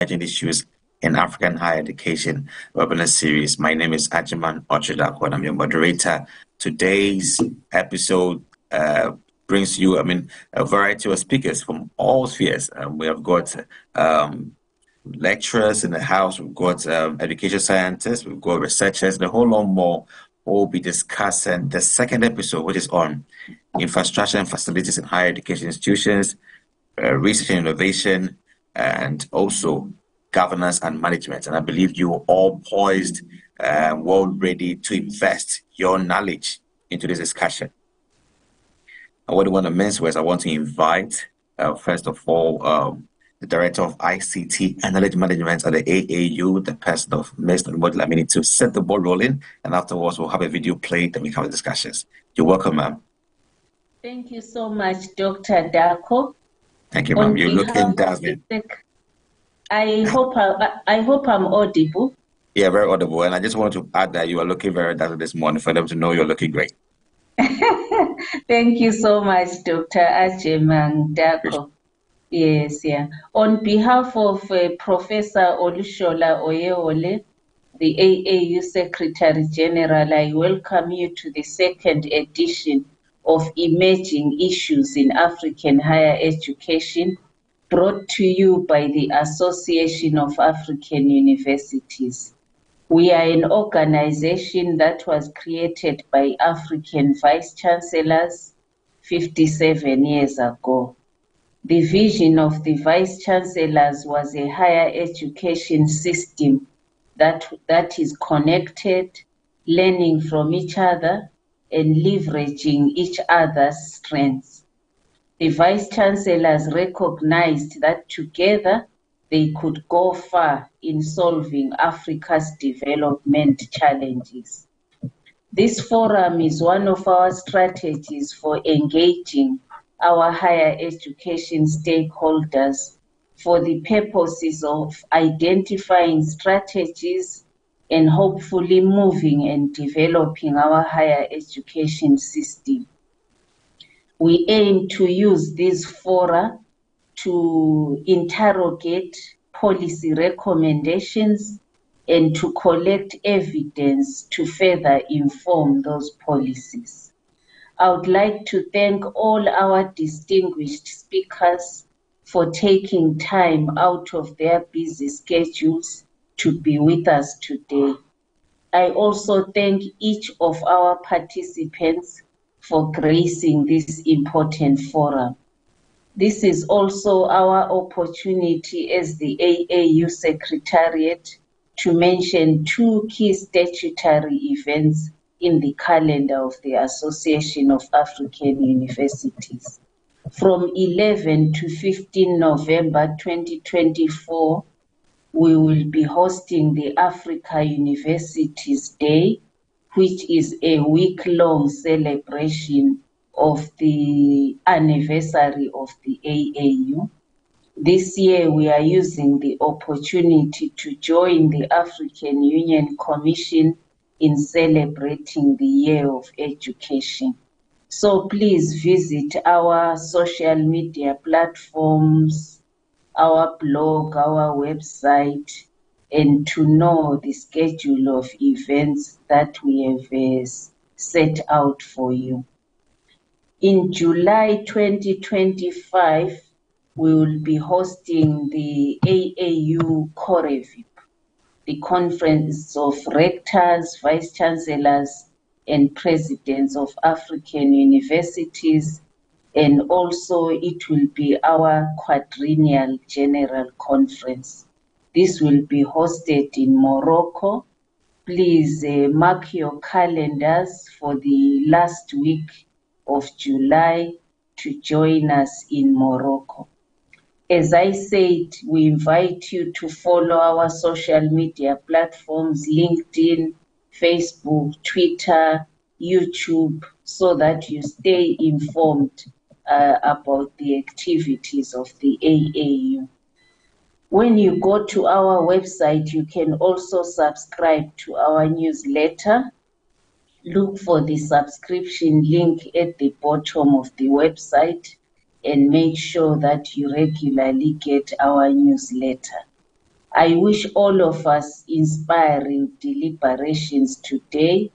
Emerging Issues in African Higher Education webinar series. My name is Ajiman Ochedako, and I'm your moderator. Today's episode brings you, a variety of speakers from all spheres. We have got lecturers in the house, we've got education scientists, we've got researchers, and a whole lot more. We'll be discussing the second episode, which is on infrastructure and facilities in higher education institutions, research and innovation, and also governance and management. And I believe you're all poised, well ready to invest your knowledge into this discussion. And what I want to mention is I want to invite, first of all, the Director of ICT and Knowledge Management at the AAU, the person of Mr. Lamini, to set the ball rolling. And afterwards, we'll have a video played and we have discussions. You're welcome, ma'am. Thank you so much, Dr. Dako. Thank you, ma'am. You're looking dazzling. I hope I'm audible. Yeah, very audible. And I just want to add that you are looking very dazzling this morning for them to know you're looking great. Thank you so much, Dr. Ajiman Dako. Yes, yeah. On behalf of Professor Olushola Oyewole, the AAU Secretary General, I welcome you to the second edition of Emerging Issues in African Higher Education, brought to you by the Association of African Universities. We are an organization that was created by African Vice-Chancellors 57 years ago. The vision of the Vice-Chancellors was a higher education system that is connected, learning from each other, and leveraging each other's strengths. The Vice-Chancellors recognized that together they could go far in solving Africa's development challenges. This forum is one of our strategies for engaging our higher education stakeholders for the purposes of identifying strategies and hopefully moving and developing our higher education system. We aim to use these fora to interrogate policy recommendations and to collect evidence to further inform those policies. I would like to thank all our distinguished speakers for taking time out of their busy schedules to be with us today. I also thank each of our participants for gracing this important forum. This is also our opportunity as the AAU Secretariat to mention two key statutory events in the calendar of the Association of African Universities. From 11 to 15 November 2024, we will be hosting the Africa Universities Day, which is a week-long celebration of the anniversary of the AAU. This year, we are using the opportunity to join the African Union Commission in celebrating the Year of Education. So please visit our social media platforms, our blog, our website, and to know the schedule of events that we have set out for you. In July 2025, we will be hosting the AAU COREVIP, the Conference of Rectors, Vice-Chancellors, and Presidents of African Universities, and also it will be our quadrennial General Conference. This will be hosted in Morocco. Please mark your calendars for the last week of July to join us in Morocco. As I said, we invite you to follow our social media platforms, LinkedIn, Facebook, Twitter, YouTube, so that you stay informed about the activities of the AAU. When you go to our website, you can also subscribe to our newsletter. Look for the subscription link at the bottom of the website and make sure that you regularly get our newsletter. I wish all of us inspiring deliberations today,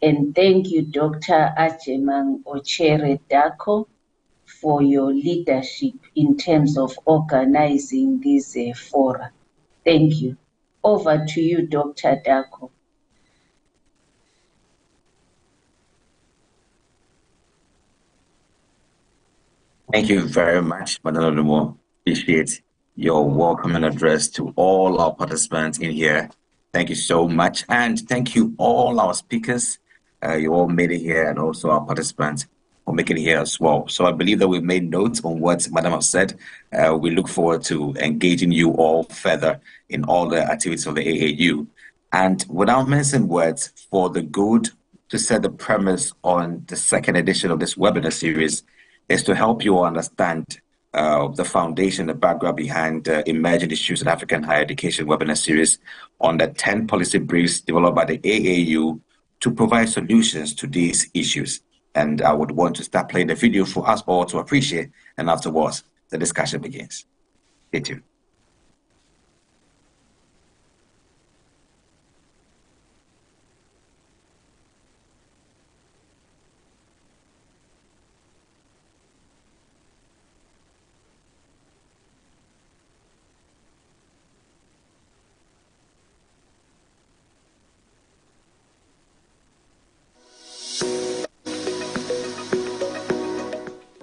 and thank you, Dr. Ajemang Ochere Dako, for your leadership in terms of organizing this fora. Thank you. Over to you, Dr. Dako. Thank you very much, Madam Odumo. Appreciate your welcoming address to all our participants in here. Thank you so much. And thank you all our speakers. You all made it here, and also our participants for making it here as well. So I believe that we've made notes on what Madam has said. We look forward to engaging you all further in all the activities of the AAU. And without mincing words, for the good to set the premise on the second edition of this webinar series is to help you understand the foundation, the background behind emerging issues in African higher education webinar series on the 10 policy briefs developed by the AAU to provide solutions to these issues. And I would want to start playing the video for us all to appreciate, and afterwards, the discussion begins. Stay tuned.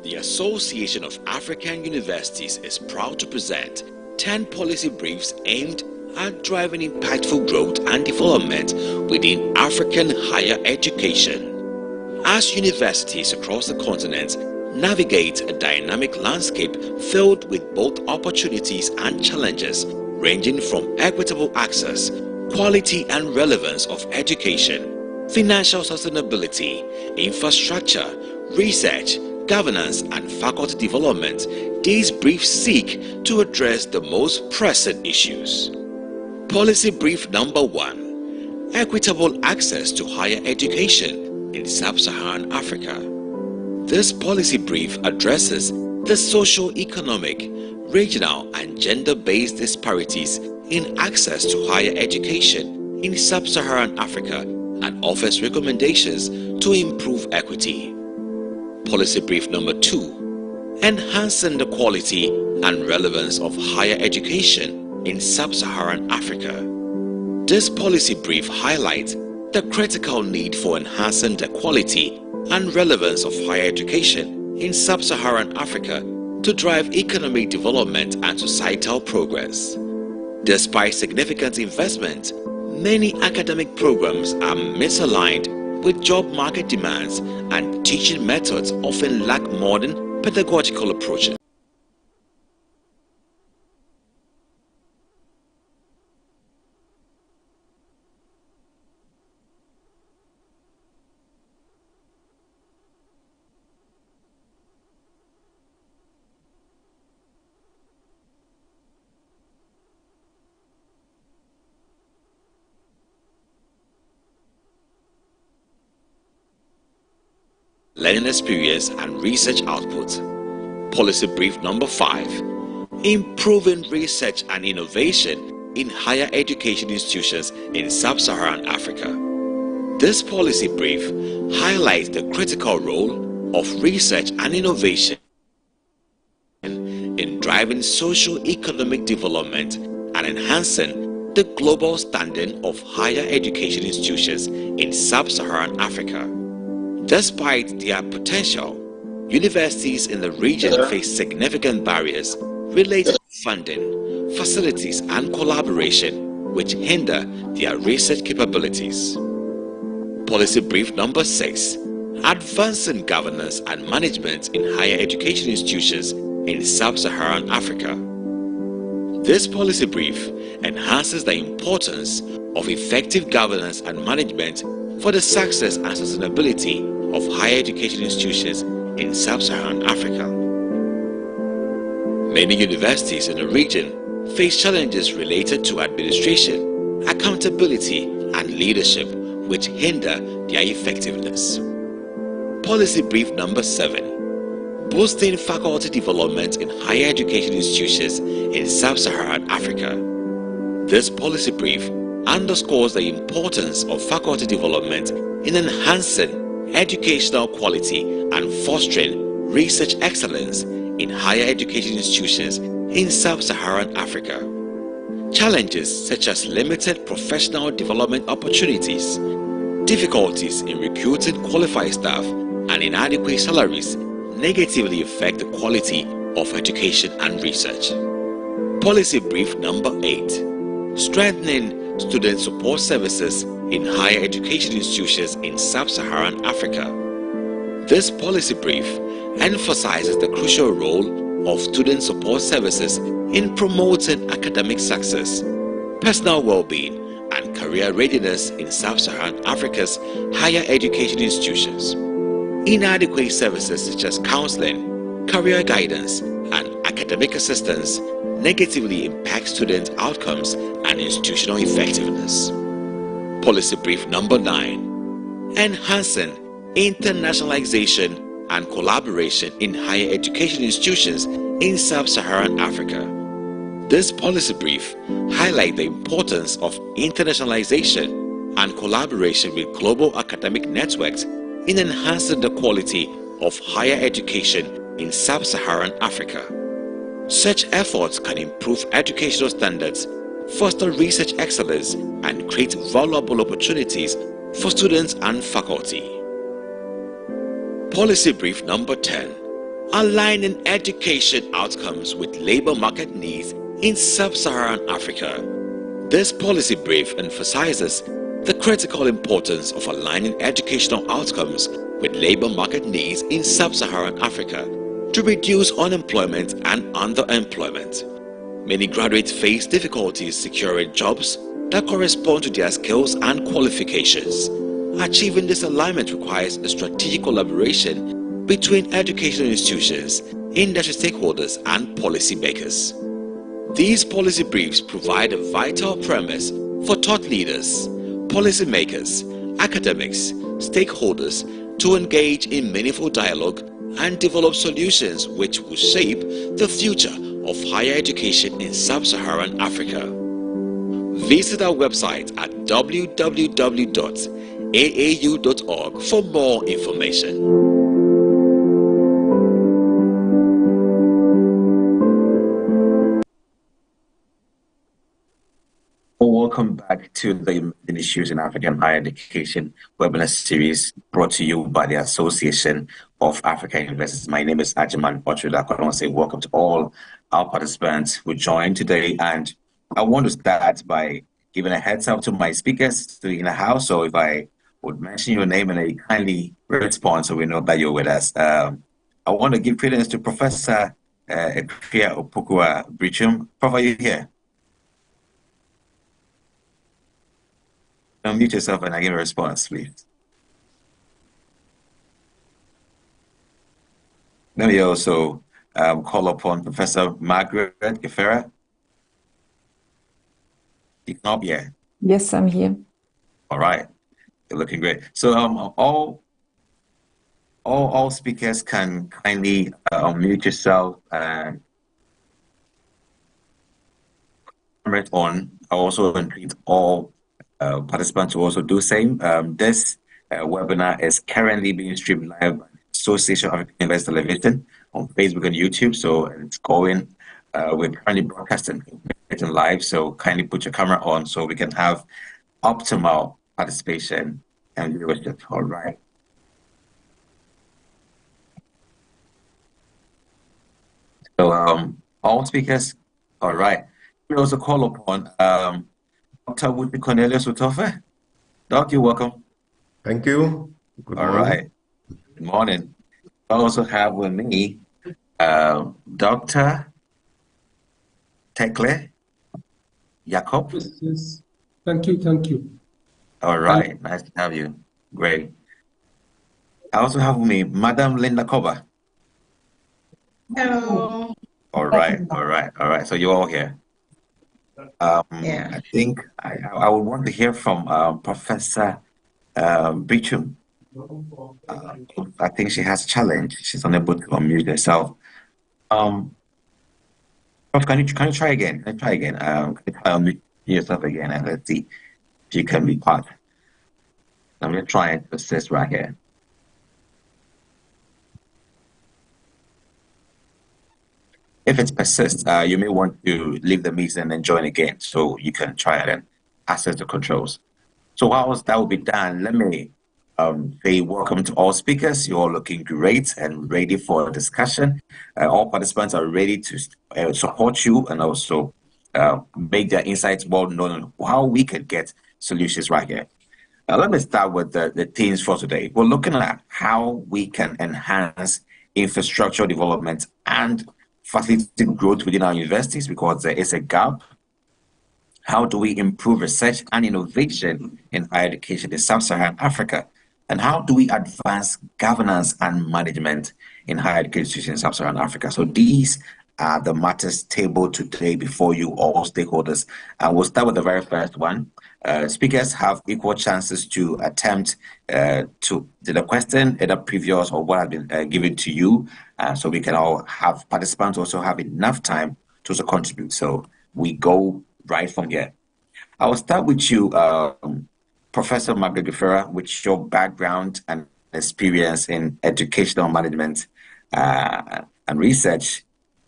The Association of African Universities is proud to present 10 policy briefs aimed at driving impactful growth and development within African higher education. As universities across the continent navigate a dynamic landscape filled with both opportunities and challenges, ranging from equitable access, quality and relevance of education, financial sustainability, infrastructure, research, governance and faculty development, these briefs seek to address the most pressing issues. Policy Brief Number 1: Equitable Access to Higher Education in Sub-Saharan Africa. This policy brief addresses the socio-economic, regional and gender-based disparities in access to higher education in Sub-Saharan Africa and offers recommendations to improve equity. Policy Brief Number 2: Enhancing the quality and relevance of higher education in Sub-Saharan Africa. This policy brief highlights the critical need for enhancing the quality and relevance of higher education in Sub-Saharan Africa to drive economic development and societal progress. Despite significant investment, many academic programs are misaligned with job market demands, and teaching methods often lack modern pedagogical approaches. Learning experience and research output. Policy Brief Number 5: Improving research and innovation in higher education institutions in Sub-Saharan Africa. This policy brief highlights the critical role of research and innovation in driving socio-economic development and enhancing the global standing of higher education institutions in Sub-Saharan Africa. Despite their potential, universities in the region face significant barriers related to funding, facilities, and collaboration, which hinder their research capabilities. Policy Brief Number 6: Advancing governance and management in higher education institutions in Sub-Saharan Africa. This policy brief enhances the importance of effective governance and management for the success and sustainability of higher education institutions in Sub-Saharan Africa. Many universities in the region face challenges related to administration, accountability, and leadership, which hinder their effectiveness. Policy Brief Number 7: Boosting faculty development in higher education institutions in Sub-Saharan Africa. This policy brief underscores the importance of faculty development in enhancing educational quality and fostering research excellence in higher education institutions in sub-Saharan Africa. Challenges such as limited professional development opportunities, difficulties in recruiting qualified staff, and inadequate salaries negatively affect the quality of education and research. Policy brief number 8. Strengthening student support services in higher education institutions in sub-Saharan Africa. This policy brief emphasizes the crucial role of student support services in promoting academic success, personal well-being, and career readiness in sub-Saharan Africa's higher education institutions. Inadequate services such as counseling, career guidance, and academic assistance negatively impact student outcomes and institutional effectiveness. Policy brief number 9. Enhancing internationalization and collaboration in higher education institutions in sub-Saharan Africa. This policy brief highlights the importance of internationalization and collaboration with global academic networks in enhancing the quality of higher education in sub-Saharan Africa. Such efforts can improve educational standards, foster research excellence, and create valuable opportunities for students and faculty. Policy brief number 10. Aligning education outcomes with labor market needs in sub-Saharan Africa. This policy brief emphasizes the critical importance of aligning educational outcomes with labor market needs in sub-Saharan Africa to reduce unemployment and underemployment. Many graduates face difficulties securing jobs that correspond to their skills and qualifications. Achieving this alignment requires a strategic collaboration between educational institutions, industry stakeholders, and policymakers. These policy briefs provide a vital premise for thought leaders, policymakers, academics, stakeholders to engage in meaningful dialogue and develop solutions which will shape the future of higher education in sub-Saharan Africa. Visit our website at www.aau.org for more information. Welcome back to the Issues in African Higher Education webinar series brought to you by the Association of African Universities. My name is Ajiman Ochuda. I want to say welcome to all our participants who joined today. And I want to start by giving a heads up to my speakers in the house. So if I would mention your name and they kindly respond so we know that you're with us. I want to give credence to Professor Ekria Opokua Brichum. Prof, are you here? Unmute yourself and I give a response, please. Let me also call upon Professor Margaret Gefera. You can be here. Yes, I'm here. All right, you're looking great. So all speakers can kindly unmute yourself and comment on. I also invite all participants to also do the same. This webinar is currently being streamed live by the Association of African University Television on Facebook and YouTube, so it's going. We're currently broadcasting live, so kindly put your camera on so we can have optimal participation and viewership. All right. So all speakers, all right. We also call upon Dr. Woody Cornelius Utofe. Doc, you're welcome. Thank you. Good morning. Right. Good morning. I also have with me Dr. Tekle Jacob. Yes. Thank you. All right. Nice to have you. Great. I also have with me Madam Linda Koba. Hello. All right. So you're all here. Yeah. I think I would want to hear from Professor Brichum. I think she has a challenge. She's unable to unmute herself. Prof, can you try again? Can you try again? Can you try unmute yourself again and let's see if you can be part. I'm going to try and assist right here. If it persists, you may want to leave the meeting and then join again so you can try and access the controls. So whilst that will be done, let me say welcome to all speakers. You're all looking great and ready for discussion. All participants are ready to support you and also make their insights well known on how we can get solutions right here. Let me start with the themes for today. We're looking at how we can enhance infrastructure development and facilitate growth within our universities because there is a gap. How do we improve research and innovation in higher education in sub-Saharan Africa? And how do we advance governance and management in higher education in sub-Saharan Africa? So these are the matters tabled today before you, all stakeholders. And we'll start with the very first one. Speakers have equal chances to attempt to the question, either previous or what has been given to you, so we can all have participants also have enough time to also contribute. So we go right from here. I will start with you, Professor Margaret Gifera, with your background and experience in educational management and research.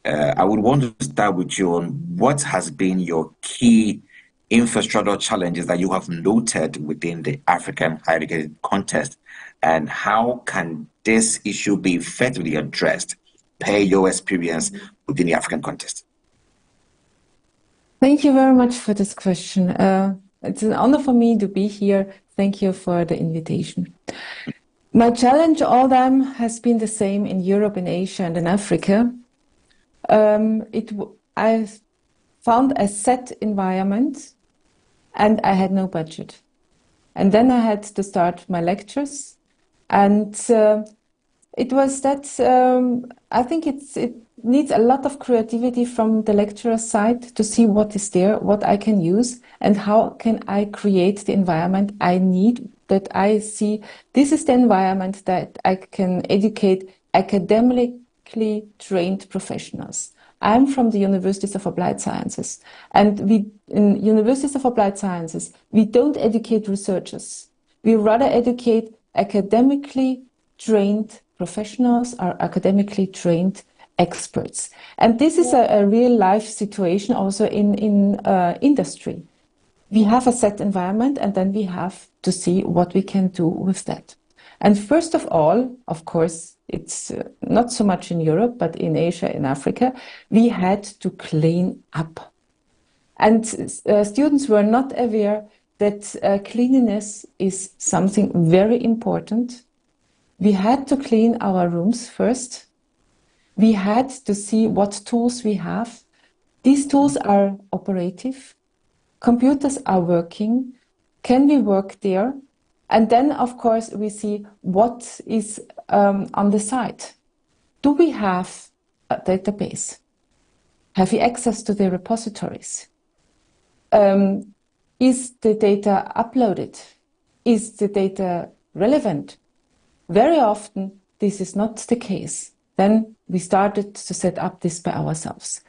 I would want to start with you on what has been your key infrastructural challenges that you have noted within the African higher education context, and how can this issue be effectively addressed per your experience within the African context? Thank you very much for this question. It's an honor for me to be here. Thank you for the invitation. My challenge all time has been the same in Europe, in Asia, and in Africa. I found a set environment and I had no budget. And then I had to start my lectures. And it was that, I think it needs a lot of creativity from the lecturer side to see what is there, what I can use, and how can I create the environment I need, that I see this is the environment that I can educate academically trained professionals. I'm from the Universities of Applied Sciences, and in Universities of Applied Sciences, we don't educate researchers. We rather educate academically trained professionals or academically trained experts. And this is a real life situation also in industry. We have a set environment and then we have to see what we can do with that. And first of all, of course, it's not so much in Europe, but in Asia, in Africa, we had to clean up. And students were not aware that cleanliness is something very important. We had to clean our rooms first. We had to see what tools we have. These tools are operative. Computers are working. Can we work there? And then, of course, we see what is on the site. Do we have a database? Have we access to the repositories? Is the data uploaded? Is the data relevant? Very often, this is not the case. Then we started to set up this by ourselves.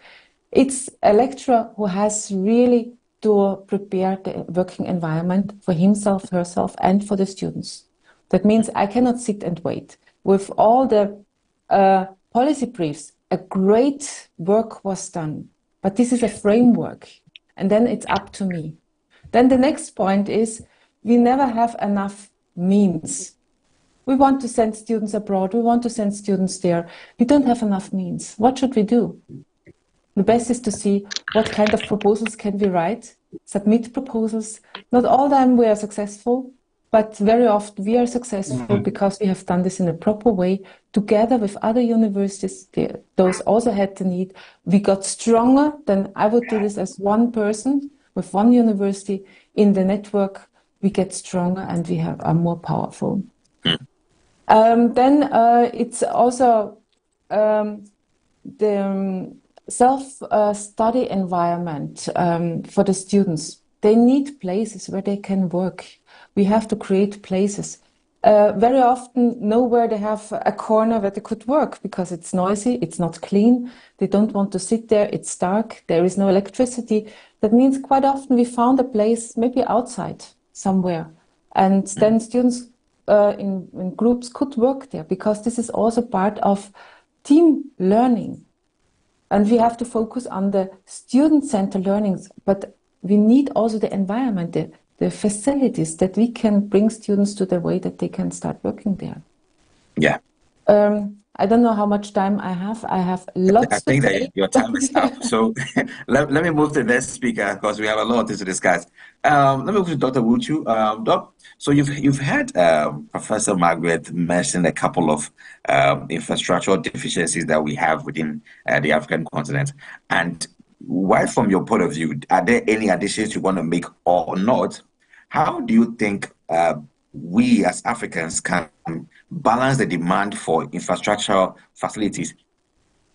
It's a lecturer who has really to prepare the working environment for himself, herself, and for the students. That means I cannot sit and wait. With all the policy briefs, a great work was done, but this is a framework, and then it's up to me. Then the next point is we never have enough means. We want to send students abroad, we want to send students there. We don't have enough means. What should we do? The best is to see what kind of proposals can we write, submit proposals. Not all them we are successful, but very often we are successful because we have done this in a proper way together with other universities. Those also had the need. We got stronger than I would do this as one person with one university. In the network, we get stronger and we are more powerful. Then it's also the self-study environment for the students. They need places where they can work. We have to create places. very often nowhere they have a corner where they could work because it's noisy, it's not clean, they don't want to sit there, it's dark, there is no electricity. That means quite often we found a place maybe outside somewhere, and then students in groups could work there, because this is also part of team learning. And we have to focus on the student-centered learnings, but we need also the environment, the facilities that we can bring students to the way that they can start working there. Yeah. I don't know how much time I have. I have lots. I think that your time is up. So let me move to the next speaker, because we have a lot of things to discuss. Let me move to Dr. Wuchu. Doc, so you've had Professor Margaret mention a couple of infrastructural deficiencies that we have within the African continent. And right from your point of view, are there any additions you want to make or not? How do you think we as Africans can balance the demand for infrastructural facilities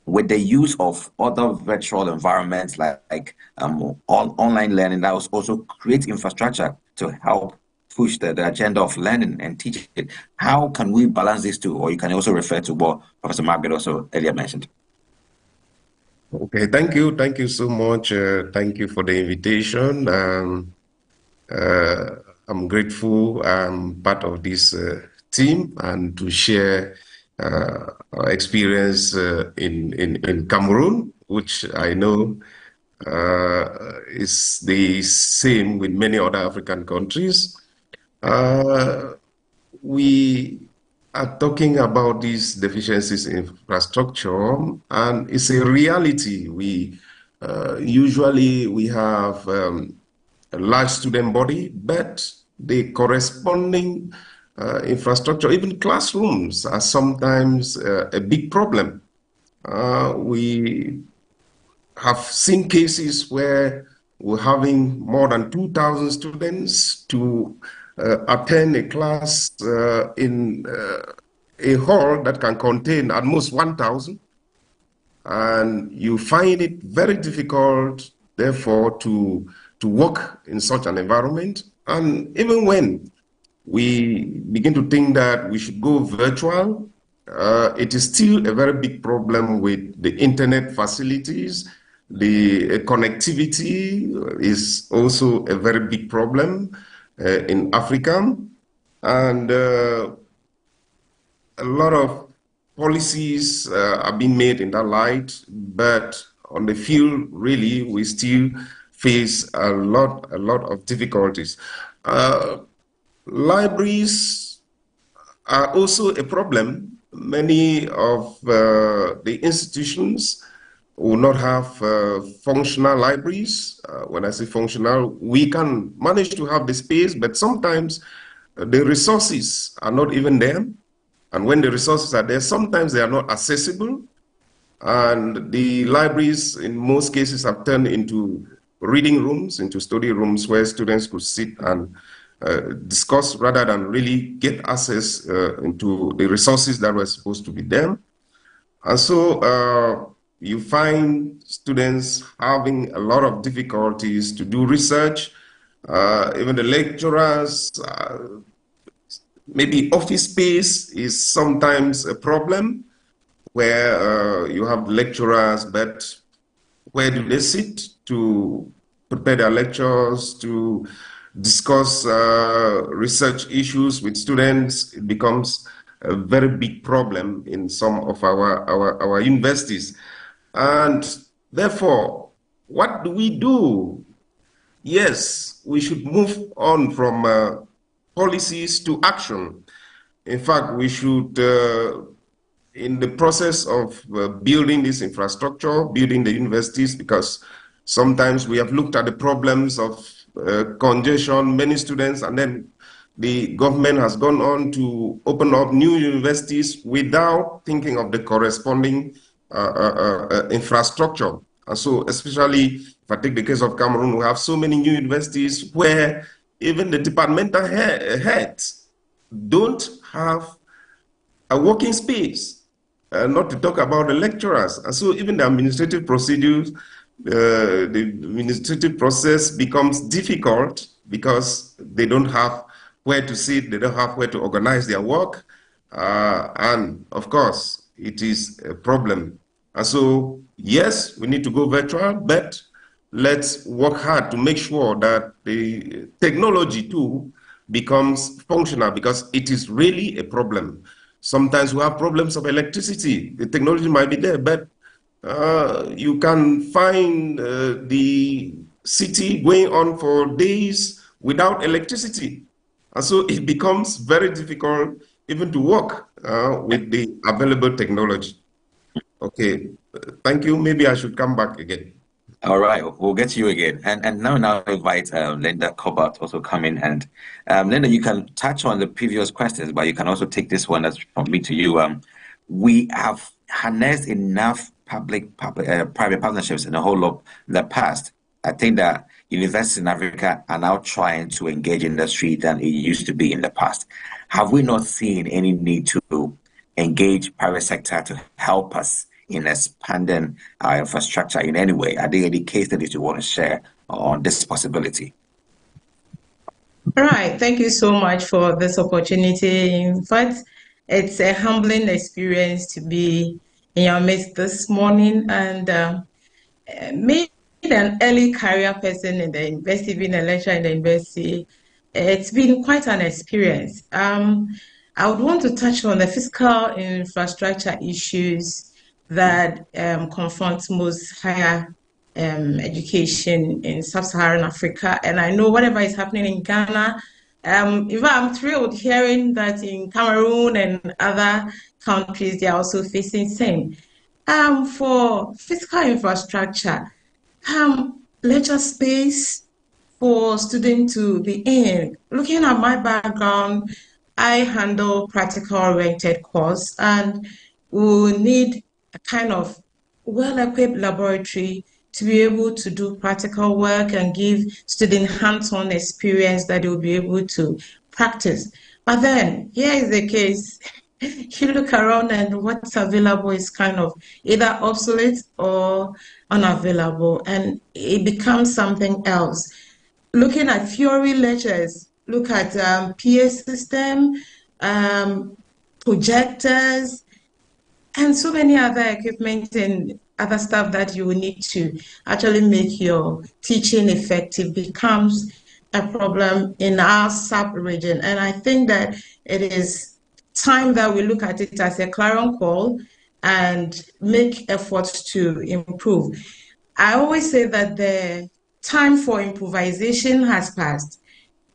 with the use of other virtual environments like online learning that also create infrastructure to help push the agenda of learning and teaching? How can we balance these two? Or you can also refer to what Professor Margaret also earlier mentioned. Okay, thank you. Thank you so much. Thank you for the invitation. I'm grateful I'm part of this team and to share our experience in Cameroon, which I know is the same with many other African countries. We are talking about these deficiencies in infrastructure, and it's a reality. We usually have a large student body, but the corresponding infrastructure, even classrooms, are sometimes a big problem. We have seen cases where we're having more than 2,000 students to attend a class in a hall that can contain at most 1,000. And you find it very difficult, therefore, to work in such an environment. And even when we begin to think that we should go virtual, it is still a very big problem with the internet facilities. The connectivity is also a very big problem in Africa. And a lot of policies are being made in that light, but on the field, really, we still face a lot of difficulties. Libraries are also a problem. Many of the institutions will not have functional libraries. When I say functional, we can manage to have the space, but sometimes the resources are not even there. And when the resources are there, sometimes they are not accessible. And the libraries, in most cases, have turned into reading rooms, into study rooms where students could sit and discuss rather than really get access into the resources that were supposed to be there. And so you find students having a lot of difficulties to do research. Even the lecturers, maybe office space is sometimes a problem, where you have lecturers, but where do they sit to prepare their lectures, to discuss research issues with students? It becomes a very big problem in some of our universities. And therefore, what do we do? Yes, we should move on from policies to action. In fact, we should, in the process of building this infrastructure, building the universities, because sometimes we have looked at the problems of congestion, many students, and then the government has gone on to open up new universities without thinking of the corresponding infrastructure. And so, especially if I take the case of Cameroon, we have so many new universities where even the departmental heads don't have a working space, not to talk about the lecturers. And so even the administrative procedures, the administrative process becomes difficult because they don't have where to sit, they don't have where to organize their work. And of course, it is a problem. And so, yes, we need to go virtual, but let's work hard to make sure that the technology too becomes functional, because it is really a problem. Sometimes we have problems of electricity. The technology might be there, but you can find the city going on for days without electricity. And so it becomes very difficult even to work with the available technology. Okay, thank you. Maybe I should come back again. All right, we'll get to you again. And now invite Linda Cobart also come in. And Linda, you can touch on the previous questions, but you can also take this one that's from me to you. We have harnessed enough private partnerships in the whole of the past. I think that universities in Africa are now trying to engage industry than it used to be in the past. Have we not seen any need to engage private sector to help us in expanding our infrastructure in any way? Are there any case studies you want to share on this possibility? All right, thank you so much for this opportunity. In fact, it's a humbling experience to be in your midst this morning, and me, an early career person in the university, being a lecturer in the university, it's been quite an experience. I would want to touch on the fiscal infrastructure issues that confront most higher education in sub-Saharan Africa. And I know whatever is happening in Ghana, I'm thrilled hearing that in Cameroon and other countries, they are also facing same. For fiscal infrastructure, lecture space for students to be in. Looking at my background, I handle practical-oriented course, and we need a kind of well-equipped laboratory to be able to do practical work and give students hands-on experience that they'll be able to practice. But then, here is the case. You look around and what's available is kind of either obsolete or unavailable, and it becomes something else. Looking at theory lectures, look at PA system, projectors, and so many other equipment and other stuff that you will need to actually make your teaching effective becomes a problem in our sub-region. And I think that it is time that we look at it as a clarion call and make efforts to improve. I always say that the time for improvisation has passed,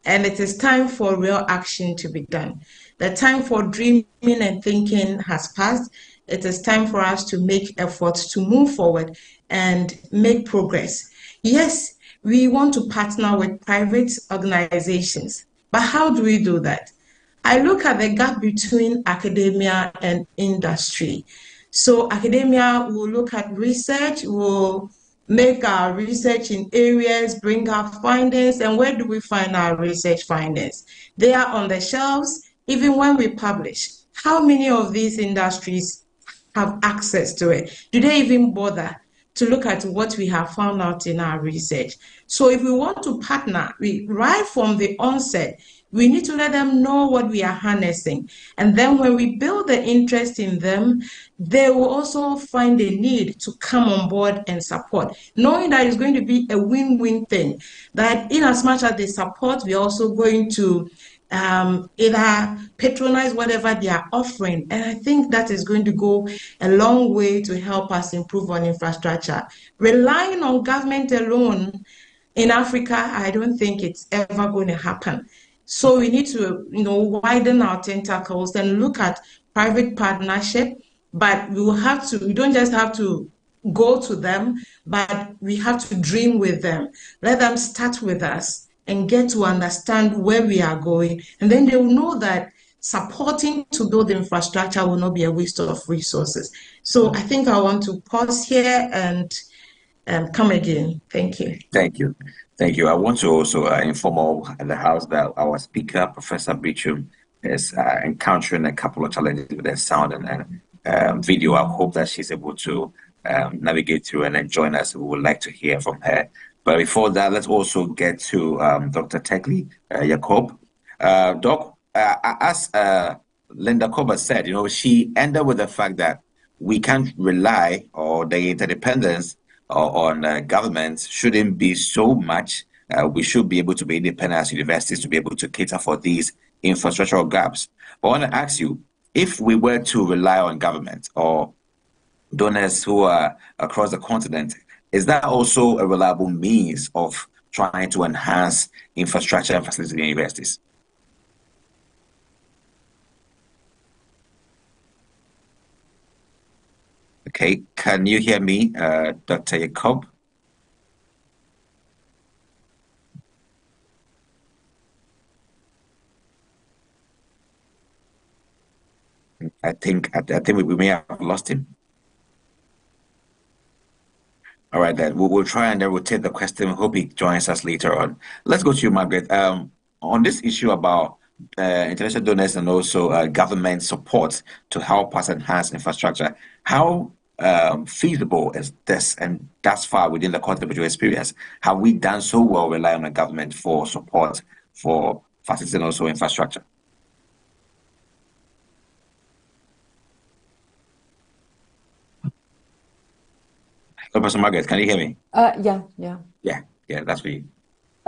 and it is time for real action to be done. The time for dreaming and thinking has passed. It is time for us to make efforts to move forward and make progress. Yes, we want to partner with private organizations, but how do we do that? I look at the gap between academia and industry. So academia will look at research, will make our research in areas, bring our findings, and where do we find our research findings? They are on the shelves, even when we publish. How many of these industries have access to it? Do they even bother to look at what we have found out in our research? So if we want to partner, right from the onset, we need to let them know what we are harnessing. And then when we build the interest in them, they will also find a need to come on board and support, knowing that it's going to be a win-win thing, that in as much as they support, we're also going to either patronize whatever they are offering. And I think that is going to go a long way to help us improve on infrastructure. Relying on government alone in Africa, I don't think it's ever going to happen. So we need to, widen our tentacles and look at private partnership, but we don't just have to go to them, but we have to dream with them. Let them start with us and get to understand where we are going. And then they will know that supporting to build infrastructure will not be a waste of resources. So I think I want to pause here and come again. Thank you. Thank you. Thank you. I want to also inform all in the house that our speaker, Professor Bichum, is encountering a couple of challenges with the sound and video. I hope that she's able to navigate through and then join us. We would like to hear from her. But before that, let's also get to Dr. Tekle Yacoob. Doc, as Linda Koba said, she ended with the fact that we can't rely, or the interdependence on governments shouldn't be so much. We should be able to be independent as universities to be able to cater for these infrastructural gaps. But I want to ask you, if we were to rely on government or donors who are across the continent, is that also a reliable means of trying to enhance infrastructure and facilities in universities? Okay, can you hear me, Dr. Jacob? I think we may have lost him. All right, then we'll try and then rotate the question. Hope he joins us later on. Let's go to you, Margaret. On this issue about international donors and also government support to help us enhance infrastructure, how feasible is this? And thus far within the context of your experience, have we done so well relying on the government for support for facilities and also infrastructure? Professor Margaret, can you hear me? Yeah, that's for you.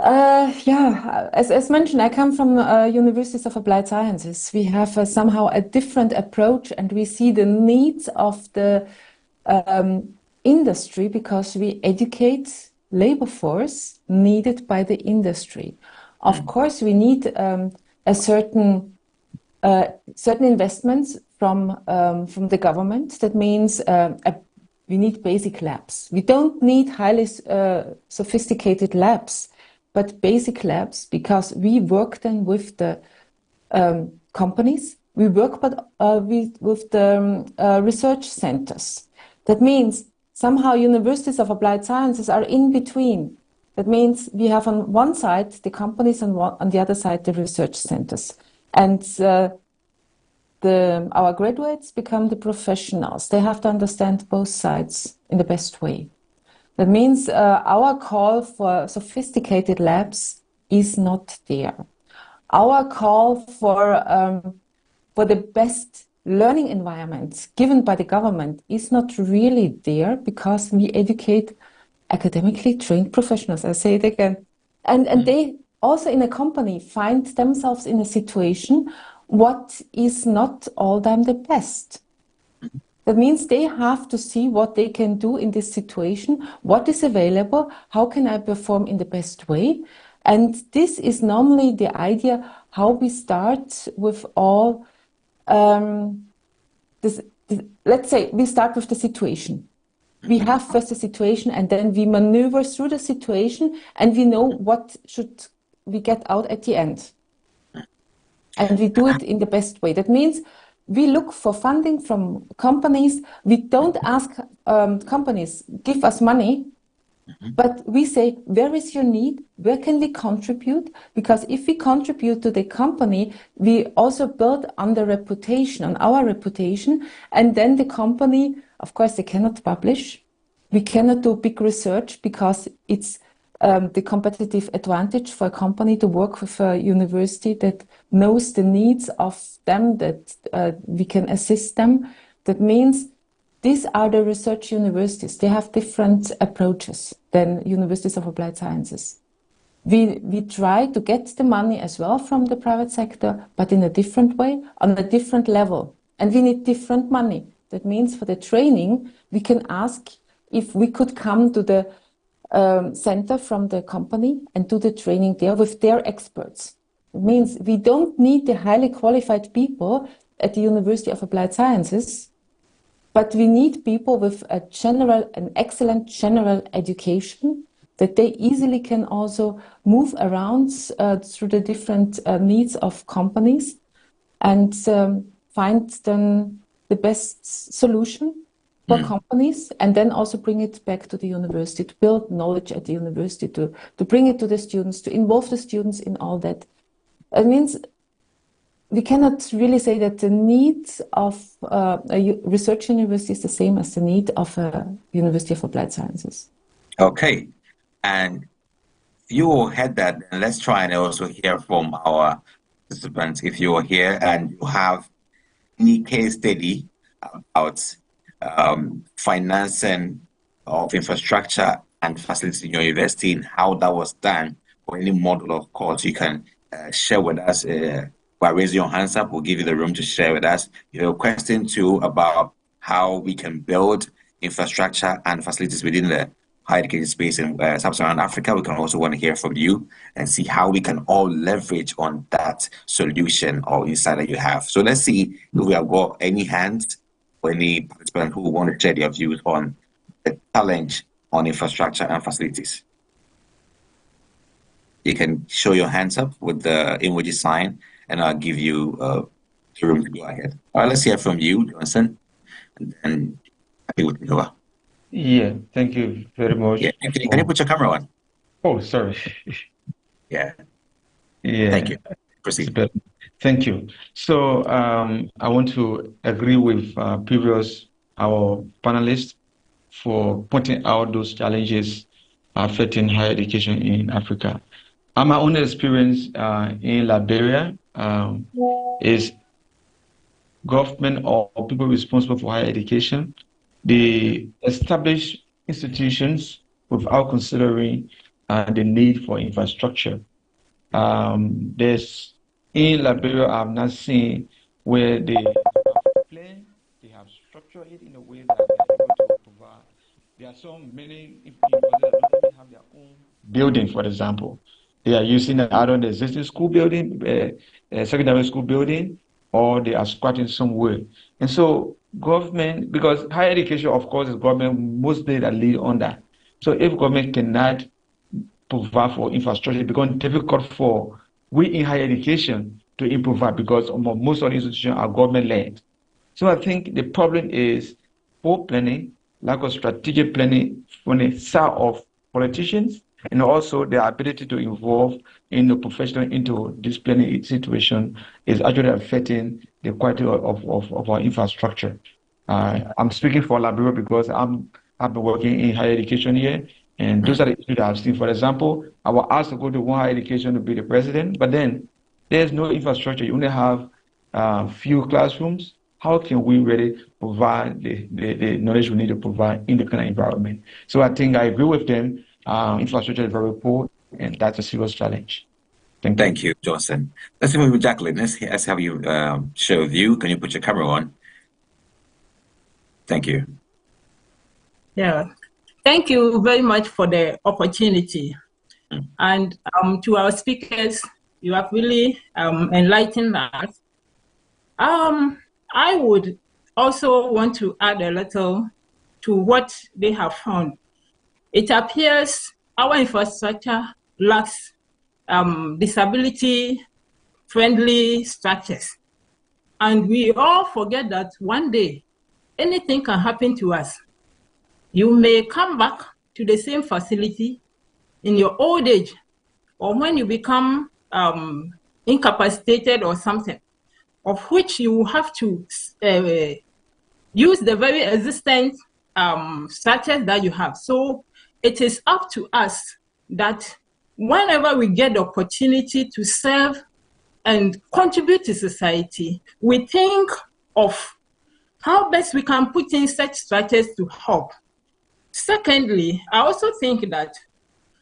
As mentioned, I come from Universities of Applied Sciences. We have somehow a different approach, and we see the needs of the industry because we educate labor force needed by the industry. Of course, we need a certain investments from the government. That means we need basic labs. We don't need highly sophisticated labs, but basic labs, because we work then with the companies. We work with the research centers. That means somehow universities of applied sciences are in between. That means we have on one side the companies and on the other side the research centers. And our graduates become the professionals. They have to understand both sides in the best way. That means our call for sophisticated labs is not there. Our call for the best learning environments given by the government is not really there, because we educate academically trained professionals. I say it again. And they also in a company find themselves in a situation what is not all time the best. That means they have to see what they can do in this situation, what is available, how can I perform in the best way. And this is normally the idea how we start with all let's say we start with the situation. We have first a situation, and then we maneuver through the situation, and we know what should we get out at the end. And we do it in the best way. That means we look for funding from companies. We don't ask companies, give us money, but we say, where is your need? Where can we contribute? Because if we contribute to the company, we also build on the reputation, on our reputation. And then the company, of course, they cannot publish. We cannot do big research because it's the competitive advantage for a company to work with a university that knows the needs of them, that we can assist them. That means these are the research universities. They have different approaches than universities of applied sciences. We try to get the money as well from the private sector, but in a different way, on a different level. And we need different money. That means for the training, we can ask if we could come to the center from the company and do the training there with their experts. It means we don't need the highly qualified people at the University of Applied Sciences, but we need people with an excellent general education, that they easily can also move around through the different needs of companies and find then the best solution for companies, and then also bring it back to the university, to build knowledge at the university, to bring it to the students, to involve the students in all that. It means we cannot really say that the needs of a research university is the same as the need of a University of Applied Sciences. Okay. And you all had that, and let's try and also hear from our participants, if you are here and you have any case study about financing of infrastructure and facilities in your university and how that was done, or any model of course, you can share with us by raising your hands up. We'll give you the room to share with us. You have a question too about how we can build infrastructure and facilities within the higher education space in sub-Saharan Africa. We can also want to hear from you and see how we can all leverage on that solution or insight that you have. So let's see if we have got any hands or any participant who want to share their views on the challenge on infrastructure and facilities. You can show your hands up with the emoji sign, and I'll give you the room to go ahead. All right, let's hear from you, Johnson, and then I think we can go. Yeah, thank you very much. Yeah, can you put your camera on? Oh, sorry. Yeah. Yeah. Thank you. Proceed. Thank you. So I want to agree with our panelists for pointing out those challenges affecting higher education in Africa. My own experience in Liberia is government or people responsible for higher education. They establish institutions without considering the need for infrastructure. There's in Liberia, I've not seen where they have planned, they have structured it in a way that they're able to provide. There are so many universities that don't even have their own building, for example. They are using either the existing school building, secondary school building, or they are squatting somewhere. And so government, because higher education, of course, is government mostly that lead on that. So if government cannot provide for infrastructure, it becomes difficult for we in higher education to improvise because most of the institutions are government-led. So I think the problem is poor planning, lack of strategic planning from the side of politicians, and also the ability to involve in the professional into this planning situation is actually affecting the quality of our infrastructure. I'm speaking for Liberia because I've been working in higher education here, and those are the issues that I've seen. For example, I was asked to go to one higher education to be the president, but then there's no infrastructure. You only have few classrooms. How can we really provide the knowledge we need to provide in the kind of environment? So I think I agree with them. Infrastructure is very poor, and that's a serious challenge. Thank you, Johnson. Let's move with Jacqueline. Let's have you share a view. Can you put your camera on? Thank you. Yeah, thank you very much for the opportunity. And to our speakers, you have really enlightened us. I would also want to add a little to what they have found. It appears our infrastructure lacks disability-friendly structures. And we all forget that one day, anything can happen to us. You may come back to the same facility in your old age, or when you become incapacitated or something, of which you have to use the very existent structures that you have. So it is up to us that whenever we get the opportunity to serve and contribute to society, we think of how best we can put in such structures to help. Secondly, I also think that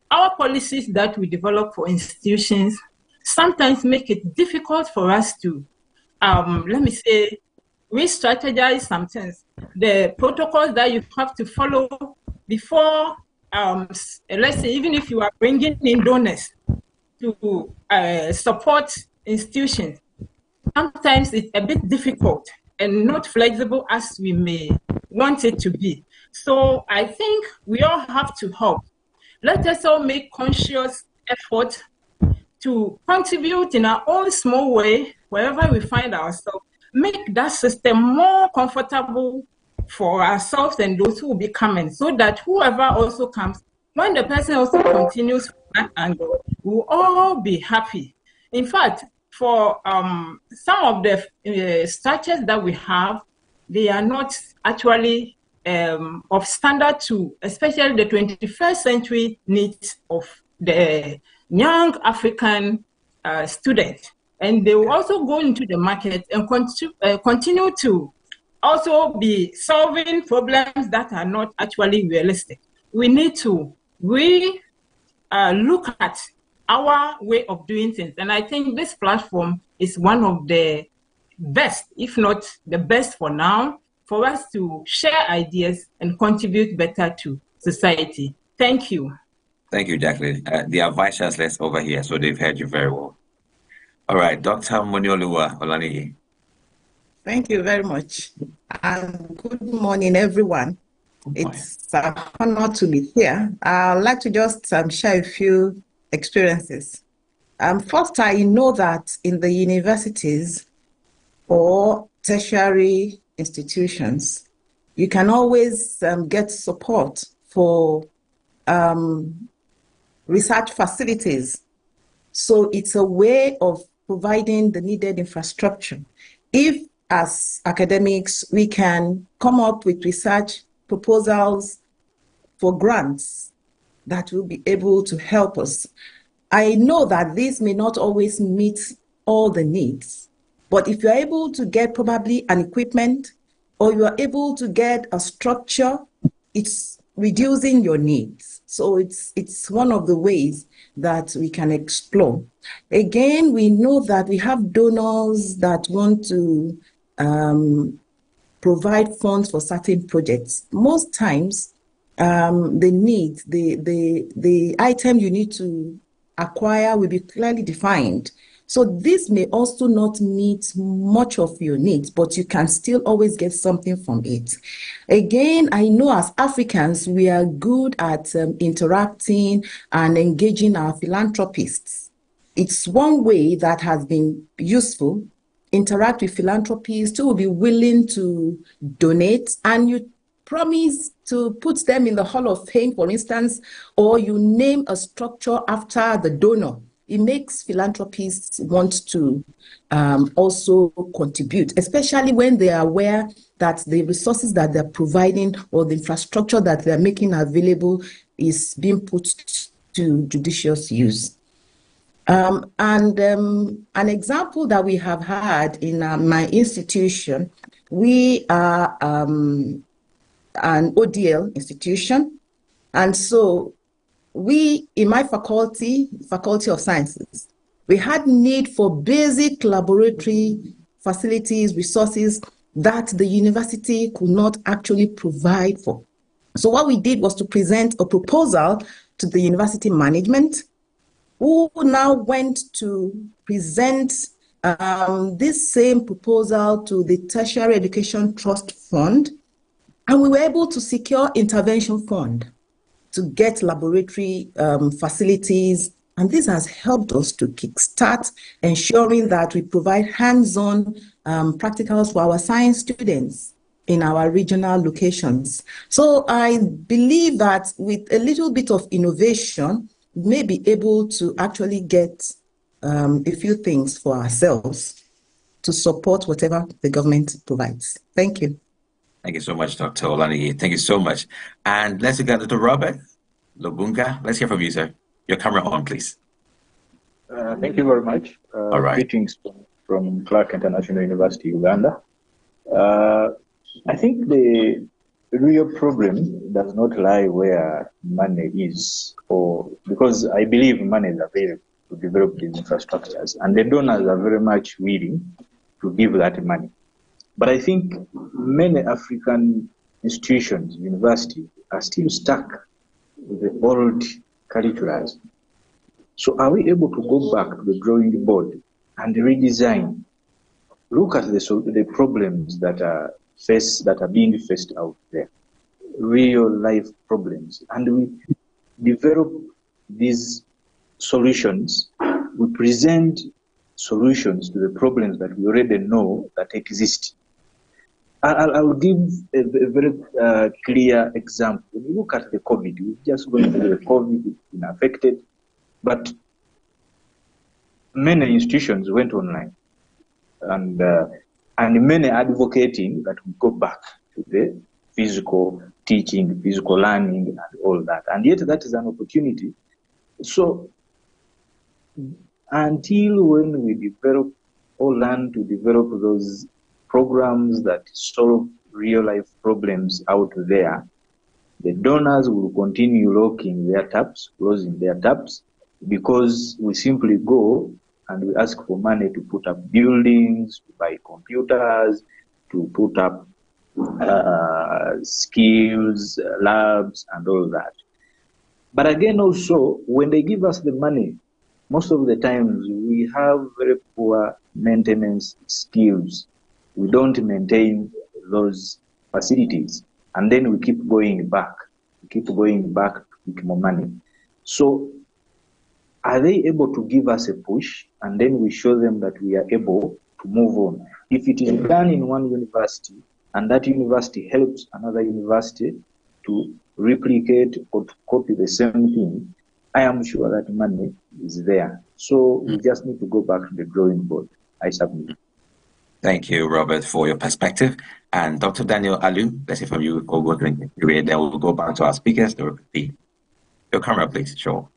our policies that we develop for institutions sometimes make it difficult for us to, let me say, re-strategize sometimes. The protocols that you have to follow before, let's say, even if you are bringing in donors to support institutions, sometimes it's a bit difficult and not flexible as we may want it to be. So I think we all have to help. Let us all make conscious effort to contribute in our own small way, wherever we find ourselves, make that system more comfortable for ourselves and those who will be coming, so that whoever also comes, when the person also continues from that angle, we'll all be happy. In fact, for some of the structures that we have, they are not actually of standard to, especially the 21st century needs of the young African student. and they will also go into the market and continue to also be solving problems that are not actually realistic. We need to look at our way of doing things. And I think this platform is one of the best, if not the best for now, for us to share ideas and contribute better to society. Thank you. Thank you, Jacqueline. There are vice chancellors over here, so they've heard you very well. All right, Dr. Monioluwa Olaniyi. Thank you very much. And good morning, everyone. It's an honor to be here. I'd like to just share a few experiences. First, I know that in the universities or tertiary institutions, you can always get support for research facilities. So it's a way of providing the needed infrastructure. If, as academics, we can come up with research proposals for grants that will be able to help us. I know that this may not always meet all the needs, but if you're able to get probably an equipment or you are able to get a structure, it's reducing your needs. So it's one of the ways that we can explore. Again, we know that we have donors that want to provide funds for certain projects. Most times, the item you need to acquire will be clearly defined. So this may also not meet much of your needs, but you can still always get something from it. Again, I know as Africans, we are good at interacting and engaging our philanthropists. It's one way that has been useful. Interact with philanthropists who will be willing to donate, and you promise to put them in the Hall of Fame, for instance, or you name a structure after the donor. It makes philanthropists want to also contribute, especially when they are aware that the resources that they're providing or the infrastructure that they're making available is being put to judicious use. An example that we have had in my institution, we are an ODL institution. And so we, in my faculty of sciences, we had need for basic laboratory facilities, resources that the university could not actually provide for. So what we did was to present a proposal to the university management, who now went to present this same proposal to the Tertiary Education Trust Fund, and we were able to secure intervention fund to get laboratory facilities, and this has helped us to kickstart ensuring that we provide hands-on practicals for our science students in our regional locations. So I believe that with a little bit of innovation, we may be able to actually get a few things for ourselves to support whatever the government provides. Thank you. Thank you so much, Dr. Olaniyi. Thank you so much. And let's go to Robert Lobunga. Let's hear from you, sir. Your camera on, please. Thank you very much. All right. Greetings from Clark International University, Uganda. I think the real problem does not lie where money is, or because I believe money is available to develop these infrastructures, and the donors are very much willing to give that money. But I think many African institutions, universities, are still stuck with the old curriculums. So are we able to go back to the drawing board and redesign? Look at the problems that are being faced out there, real life problems, and we develop these solutions. We present solutions to the problems that we already know that exist. I will give a very clear example. When you look at the COVID, we just going through the COVID, it's been affected, but many institutions went online, and many advocating that we go back to the physical teaching, physical learning, and all that. And yet that is an opportunity. So until when we develop or learn to develop those programs that solve real life problems out there, the donors will continue locking their taps, closing their taps, because we simply go and we ask for money to put up buildings, to buy computers, to put up skills, labs, and all that. But again, also, when they give us the money, most of the times we have very poor maintenance skills. We don't maintain those facilities. And then we keep going back to make more money. So are they able to give us a push, and then we show them that we are able to move on? If it is done in one university and that university helps another university to replicate or to copy the same thing, I am sure that money is there. So we just need to go back to the drawing board. I submit. Thank you, Robert, for your perspective. And Dr. Daniel Alu, let's hear from you. Then we'll go back to our speakers. Your camera, please. Sure.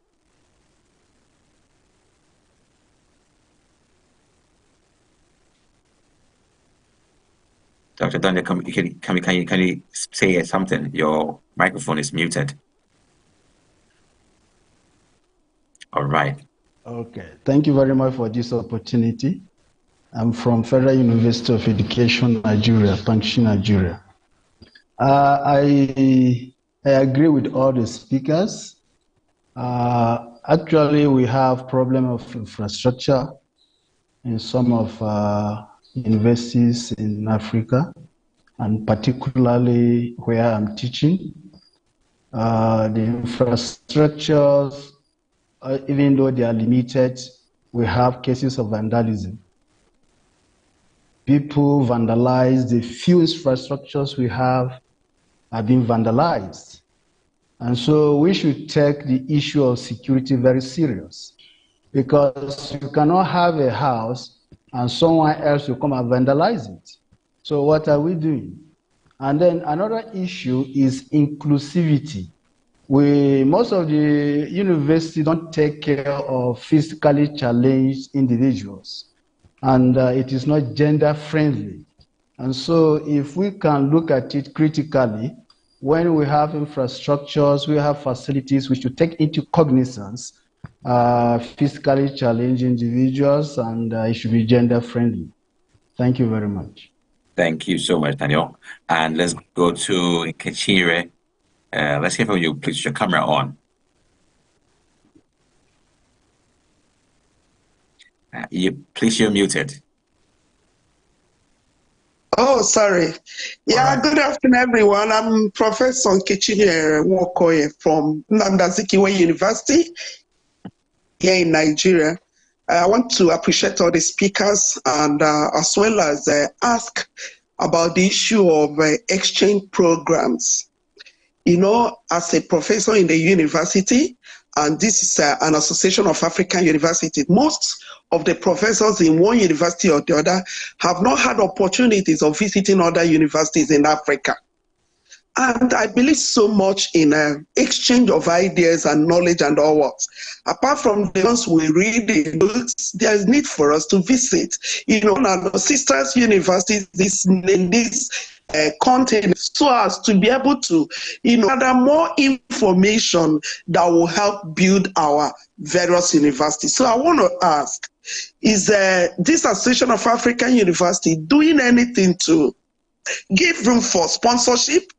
Dr. Daniel, can you say something? Your microphone is muted. All right. Okay. Thank you very much for this opportunity. I'm from Federal University of Education, Nigeria, Pankshin, Nigeria. I agree with all the speakers. Actually, we have problem of infrastructure in some of universities in Africa, and particularly where I'm teaching. The infrastructures, even though they are limited, we have cases of vandalism. People vandalize the few infrastructures we have are being vandalized. And so we should take the issue of security very serious, because you cannot have a house and someone else will come and vandalize it. So what are we doing? And then another issue is inclusivity. Most of the universities don't take care of physically challenged individuals, and it is not gender friendly. And so if we can look at it critically, when we have infrastructures, we have facilities, we should take into cognizance physically challenged individuals, and it should be gender friendly. Thank you very much. Thank you so much, Daniel. And let's go to Nkechinyere. Let's hear from you. Please, your camera on. Please, you're muted. Oh, sorry. Yeah, right. Good afternoon, everyone. I'm Professor Nkechinyere Nwokoye from Nnamdi Azikiwe University here in Nigeria. I want to appreciate all the speakers and as well as ask about the issue of exchange programs. You know, as a professor in the university, and this is an association of African universities, most of the professors in one university or the other have not had opportunities of visiting other universities in Africa. And I believe so much in exchange of ideas and knowledge and all what. Apart from the ones we read in books, there's need for us to visit. You know, our sisters' universities in this continent, so as to be able to, you know, gather more information that will help build our various universities. So I want to ask, is this Association of African Universities doing anything to give room for sponsorship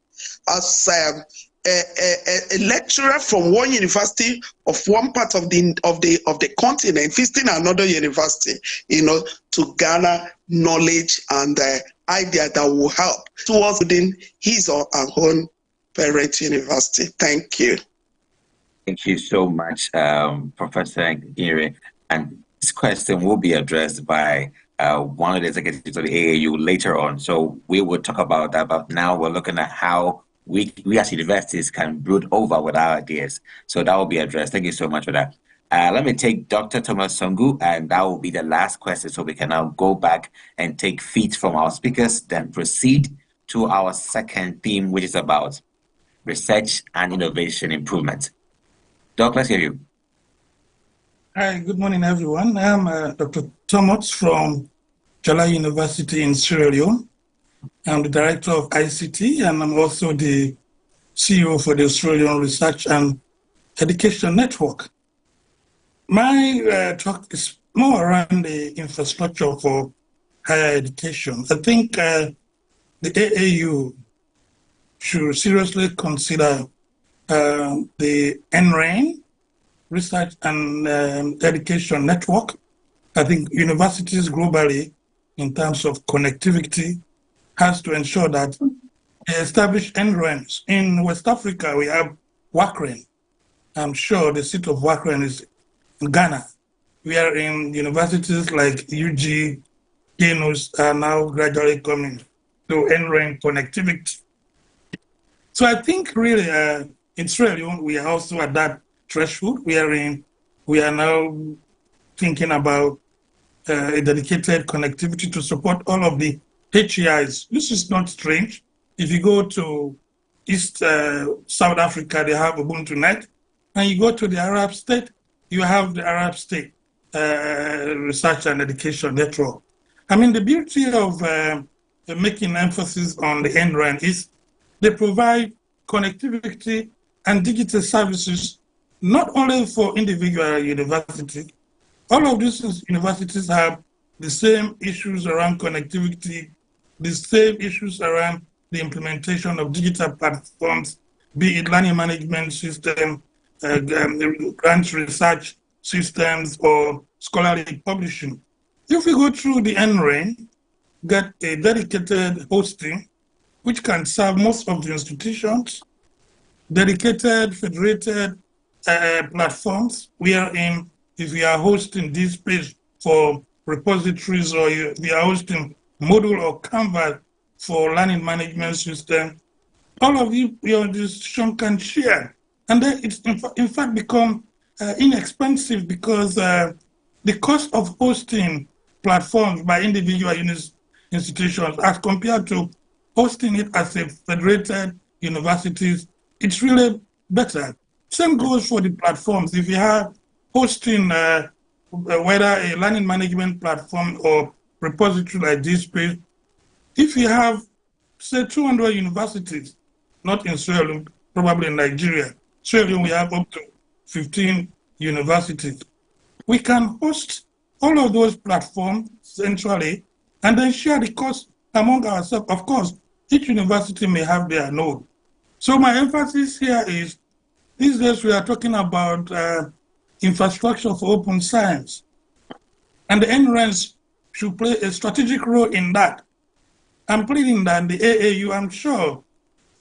as a lecturer from one university of one part of the continent visiting another university, you know, to garner knowledge and idea that will help towards within his or her own parent university? Thank you. Thank you so much, Professor Nkechinyere. And this question will be addressed by one of the executives of the AAU later on. So we will talk about that, but now we're looking at how we as universities can brood over with our ideas. So that will be addressed. Thank you so much for that. Let me take Dr. Thomas Songu, and that will be the last question, so we can now go back and take feeds from our speakers, then proceed to our second theme, which is about research and innovation improvement. Doc, let's hear you. Hi, good morning, everyone. I'm Dr. Thomas from Jala University in Sierra Leone. I'm the director of ICT, and I'm also the CEO for the Australian Research and Education Network. My talk is more around the infrastructure for higher education. I think the AAU should seriously consider the NREN, Research and Education Network. I think universities globally, in terms of connectivity, has to ensure that they establish NRENs. In West Africa, we have WACREN. I'm sure the seat of WACREN is in Ghana. We are in universities like UG, KNUS are now gradually coming to NREN connectivity. So I think really in Sierra Leone, we are also at that threshold. We are now thinking about a dedicated connectivity to support all of the HEIs. This is not strange. If you go to East South Africa, they have Ubuntu Net. And you go to the Arab state, you have the Arab State Research and Education Network. I mean, the beauty of making emphasis on the NREN is they provide connectivity and digital services not only for individual universities. All of these universities have the same issues around connectivity, the same issues around the implementation of digital platforms, be it learning management system, grant research systems, or scholarly publishing. If we go through the NREN, get a dedicated hosting, which can serve most of the institutions, dedicated federated platforms, wherein if you are hosting this page for repositories or you are hosting Moodle or Canvas for learning management system, all of your institution can share. And then it's in fact become inexpensive because the cost of hosting platforms by individual institutions as compared to hosting it as a federated universities, it's really better. Same goes for the platforms. If you have hosting whether a learning management platform or repository like this page, if you have, say, 200 universities, not in Sierra Leone, probably in Nigeria, Sierra Leone we have up to 15 universities. We can host all of those platforms centrally and then share the cost among ourselves. Of course, each university may have their node. So my emphasis here is, these days we are talking about infrastructure for open science. And the NRENs should play a strategic role in that. I'm pleading that the AAU, I'm sure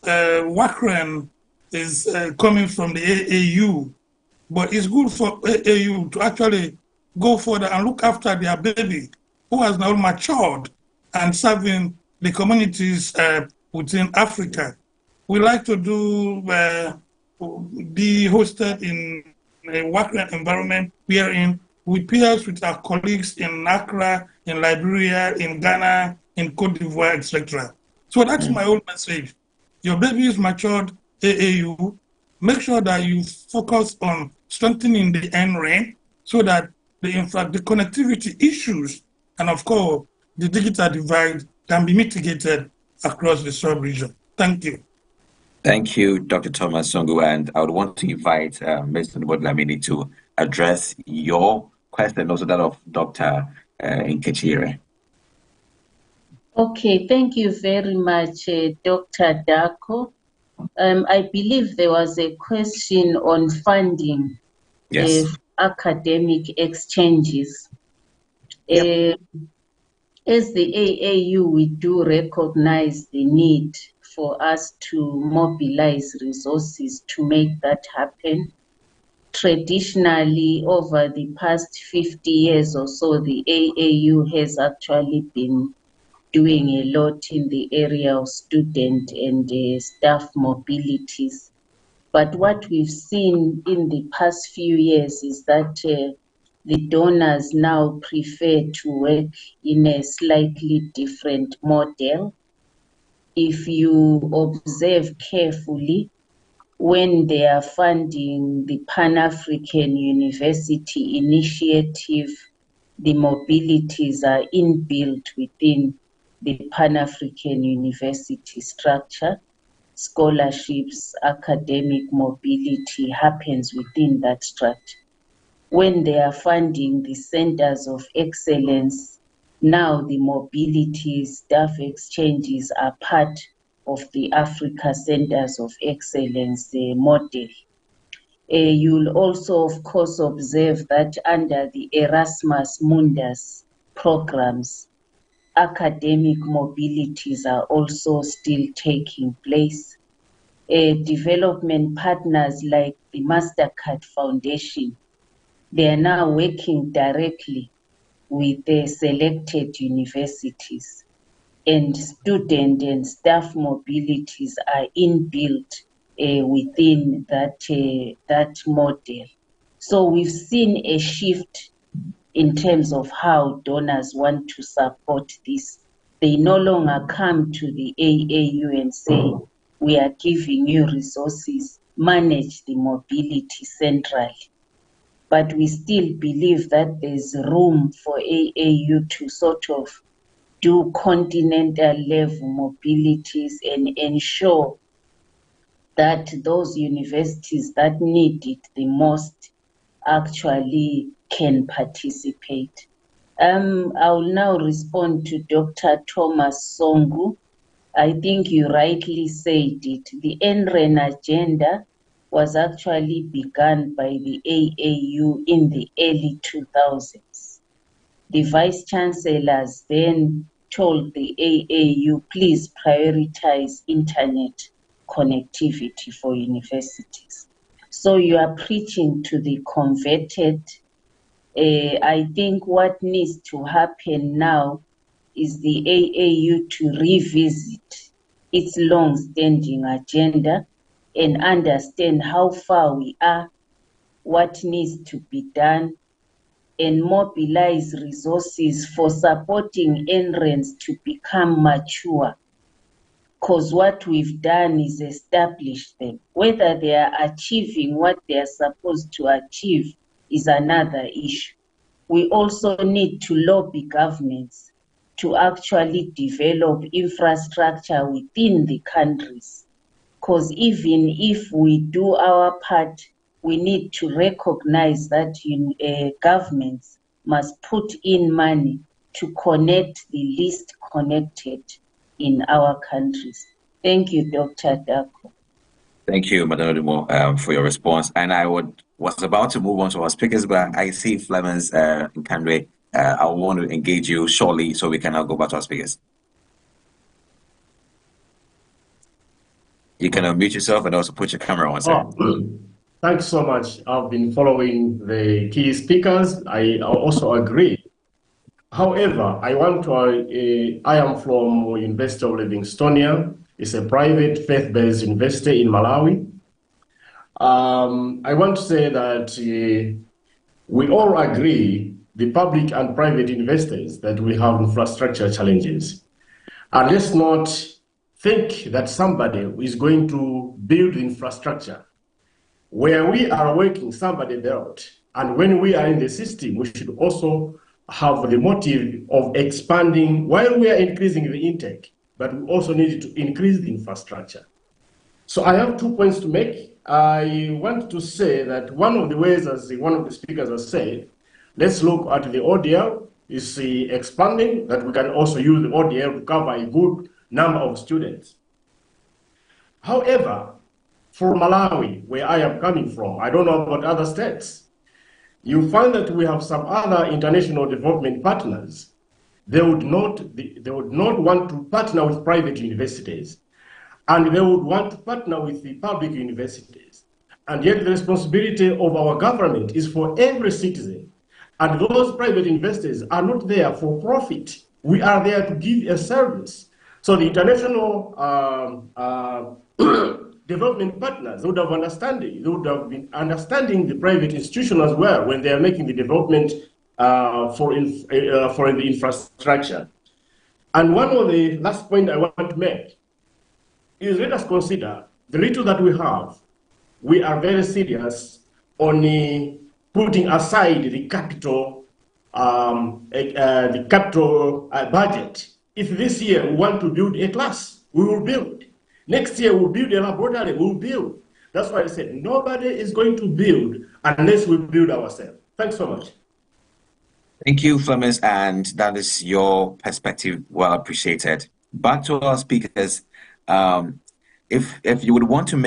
WACREN is coming from the AAU, but it's good for AAU to actually go further and look after their baby who has now matured and serving the communities within Africa. We like to be hosted in a WACREN environment wherein we peers with our colleagues in Accra, in Liberia, in Ghana, in Cote d'Ivoire, etc. So that's my whole message. Your baby is matured, AAU. Make sure that you focus on strengthening the NREN so that the connectivity issues and, of course, the digital divide can be mitigated across the sub-region. Thank you. Thank you, Dr. Thomas Songo, and I would want to invite Ms. Dlamini to address your question and also that of Dr. Nkechiere. Okay, thank you very much, Dr. Darko. I believe there was a question on funding academic exchanges. As the AAU, we do recognize the need for us to mobilize resources to make that happen. Traditionally, over the past 50 years or so, the AAU has actually been doing a lot in the area of student and staff mobilities. But what we've seen in the past few years is that the donors now prefer to work in a slightly different model. If you observe carefully, when they are funding the Pan-African University Initiative, the mobilities are inbuilt within the Pan-African University structure. Scholarships, academic mobility happens within that structure. When they are funding the centers of excellence, now the mobility staff exchanges are part of the Africa Centers of Excellence model. You'll also, of course, observe that under the Erasmus Mundus programs, academic mobilities are also still taking place. Development partners like the MasterCard Foundation, they are now working directly with the selected universities, and student and staff mobilities are inbuilt within that model. So we've seen a shift in terms of how donors want to support this. They no longer come to the AAU and say, we are giving you resources, manage the mobility centrally. But we still believe that there's room for AAU to sort of do continental level mobilities and ensure that those universities that need it the most actually can participate. I will now respond to Dr. Thomas Songu. I think you rightly said it. The NREN agenda was actually begun by the AAU in the early 2000s. The vice chancellors then told the AAU, please prioritize internet connectivity for universities. So you are preaching to the converted. I think what needs to happen now is the AAU to revisit its long-standing agenda and understand how far we are, what needs to be done, and mobilize resources for supporting NRENs to become mature. Because what we've done is establish them. Whether they are achieving what they are supposed to achieve is another issue. We also need to lobby governments to actually develop infrastructure within the countries. Because even if we do our part, we need to recognize that governments must put in money to connect the least connected in our countries. Thank you, Dr. Dako. Thank you, Madam Odumo, for your response. And I was about to move on to our speakers, but I see Flemens Nkandwe. I want to engage you shortly so we can now go back to our speakers. You can unmute yourself and also put your camera on, sir. Thanks so much. I've been following the key speakers. I also agree. However, I am from University of Livingstonia. It's a private faith-based university in Malawi. I want to say that we all agree, the public and private investors, that we have infrastructure challenges. And let's not think that somebody is going to build infrastructure. Where we are working, somebody built. And when we are in the system, we should also have the motive of expanding while we are increasing the intake, but we also need to increase the infrastructure. So I have 2 points to make. I want to say that one of the ways, as one of the speakers has said, let's look at the ODL, is expanding, that we can also use the ODL to cover a good number of students. However, for Malawi, where I am coming from, I don't know about other states, you find that we have some other international development partners. They would not want to partner with private universities, and they would want to partner with the public universities. And yet the responsibility of our government is for every citizen. And those private investors are not there for profit. We are there to give a service. So the international development partners would have been understanding the private institution as well when they are making the development for the infrastructure. And one of the last point I want to make is, let us consider the little that we have. we are very serious on putting aside the capital budget. If this year we want to build a class, we will build. Next year we'll build a laboratory, we'll build. That's why I said nobody is going to build unless we build ourselves. Thanks so much. Thank you, Clemens, and that is your perspective. Well appreciated. Back to our speakers. If you would want to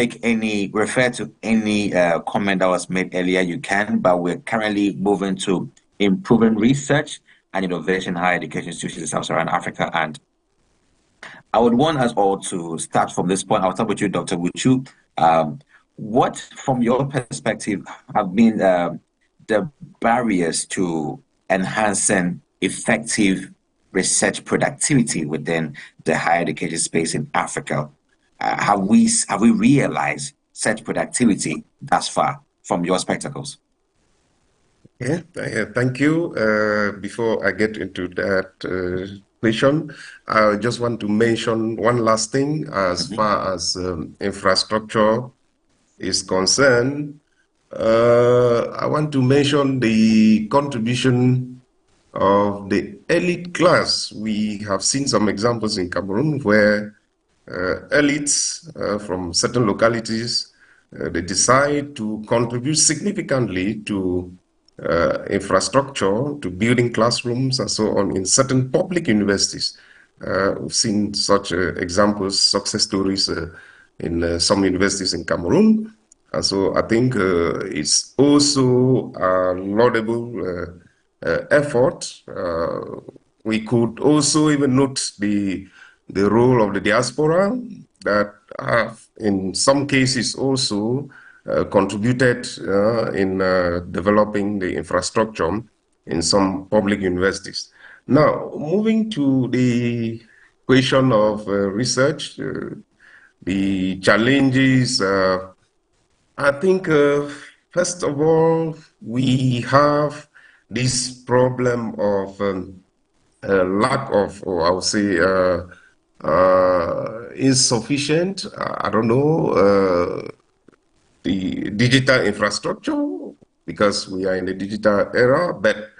refer to any comment that was made earlier, you can, but we're currently moving to improving research and innovation in higher education institutions in Sub-Saharan Africa. And I would want us all to start from this point. I'll start with you, Dr. Wuchu. What, from your perspective, have been the barriers to enhancing effective research productivity within the higher education space in Africa? Have we realized such productivity thus far from your spectacles? Yeah, thank you. Before I get into that question, I just want to mention one last thing as far as infrastructure is concerned. I want to mention the contribution of the elite class. We have seen some examples in Cameroon where elites from certain localities, they decide to contribute significantly to infrastructure, to building classrooms and so on in certain public universities. We've seen such examples, success stories in some universities in Cameroon. And so I think it's also a laudable effort. We could also even note the role of the diaspora that have in some cases also contributed in developing the infrastructure in some public universities. Now, moving to the question of research, the challenges, I think first of all, we have this problem of lack of, or I would say, insufficient, I don't know, the digital infrastructure, because we are in the digital era, but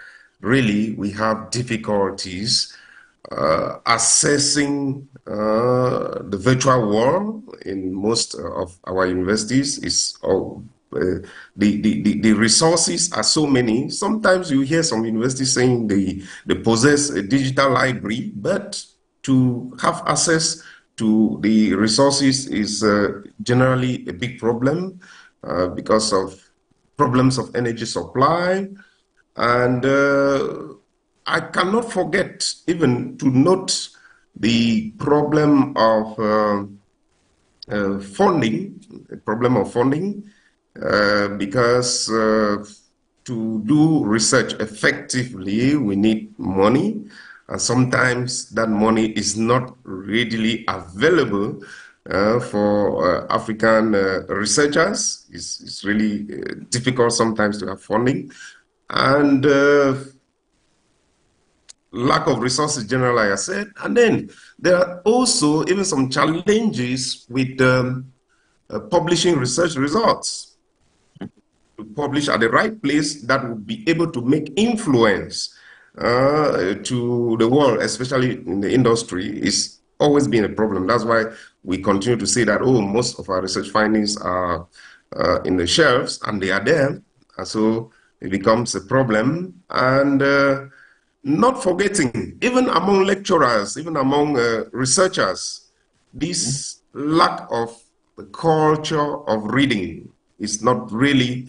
really we have difficulties assessing the virtual world in most of our universities. Is the resources are so many. Sometimes you hear some universities saying they possess a digital library, but to have access to the resources is generally a big problem because of problems of energy supply. And I cannot forget even to note the problem of funding, because to do research effectively, we need money. And sometimes that money is not readily available for African researchers. It's really difficult sometimes to have funding. And lack of resources, generally, like I said. And then there are also even some challenges with publishing research results. To publish at the right place that would be able to make influence to the world, especially in the industry, is always been a problem. That's why we continue to say that, oh, most of our research findings are in the shelves, and they are there. And so it becomes a problem. And not forgetting, even among lecturers, even among researchers, this lack of the culture of reading is not really,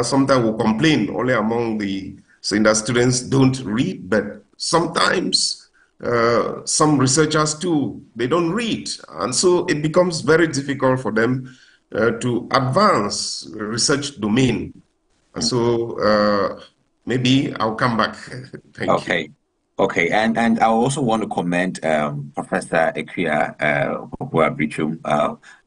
sometimes we complain only among the saying that students don't read, but sometimes some researchers too, they don't read. And so it becomes very difficult for them to advance research domain. And so maybe I'll come back. Thank you. Okay, and I also want to commend Professor Equia Bichum,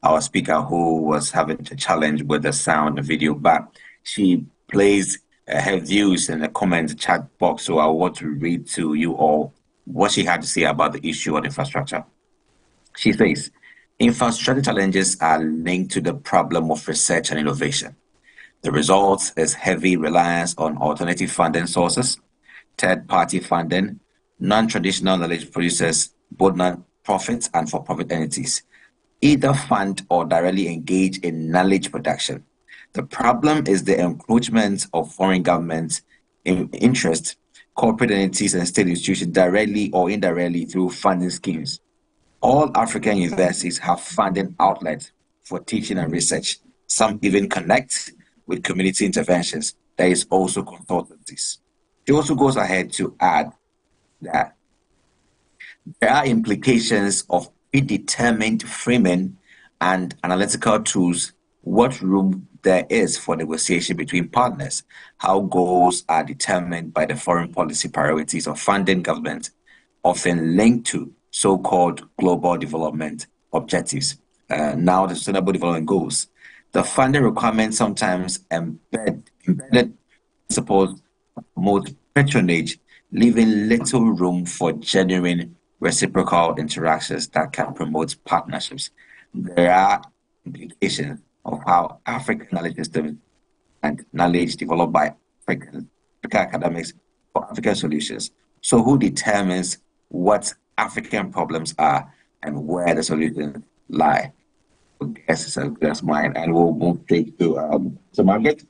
our speaker, who was having a challenge with the sound and video, but she plays her views in the comment chat box, so I want to read to you all what she had to say about the issue of infrastructure. She says, Infrastructure challenges are linked to the problem of research and innovation. The result is heavy reliance on alternative funding sources, third-party funding, non-traditional knowledge producers, both non-profit and for-profit entities, either fund or directly engage in knowledge production. The problem is the encroachment of foreign governments in interest, corporate entities and state institutions directly or indirectly through funding schemes. All African universities have funding outlets for teaching and research. Some even connect with community interventions. There is also consultancies. She also goes ahead to add that there are implications of predetermined framing and analytical tools, what room there is for negotiation between partners, how goals are determined by the foreign policy priorities of funding government, often linked to so-called global development objectives, now the Sustainable Development Goals. The funding requirements sometimes embedded principles promote patronage, leaving little room for genuine reciprocal interactions that can promote partnerships. There are implications of how African knowledge systems and knowledge developed by African academics for African solutions. So who determines what African problems are and where the solutions lie? I guess that's mine, and we'll move straight to Margaret.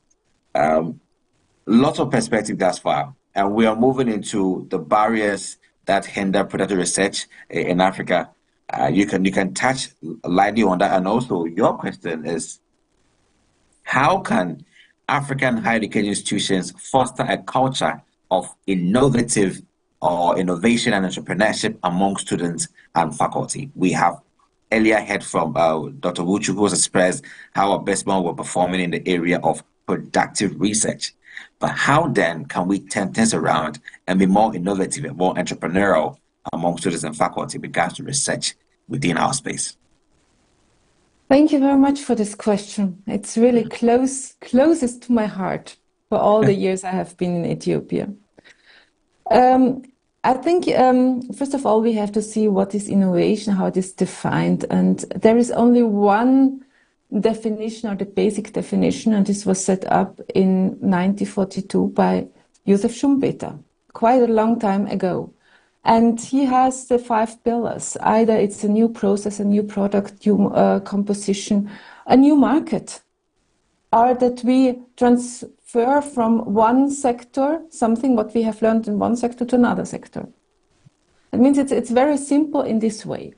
Lots of perspective thus far, and we are moving into the barriers that hinder productive research in Africa. You can touch lightly on that, and also your question is, how can African higher education institutions foster a culture of innovative or innovation and entrepreneurship among students and faculty? We have earlier heard from Dr. Wuchu, who has expressed how Abesma were performing in the area of productive research. But how then can we turn things around and be more innovative and more entrepreneurial among students and faculty with regards to research within our space? Thank you very much for this question. It's really closest to my heart for all the years I have been in Ethiopia. I think, first of all, we have to see what is innovation, how it is defined. And there is only one definition, or the basic definition, and this was set up in 1942 by Joseph Schumpeter, quite a long time ago. And he has the 5 pillars. Either it's a new process, a new product, new composition, a new market, or that we transfer from one sector, something what we have learned in one sector, to another sector. It means it's very simple in this way,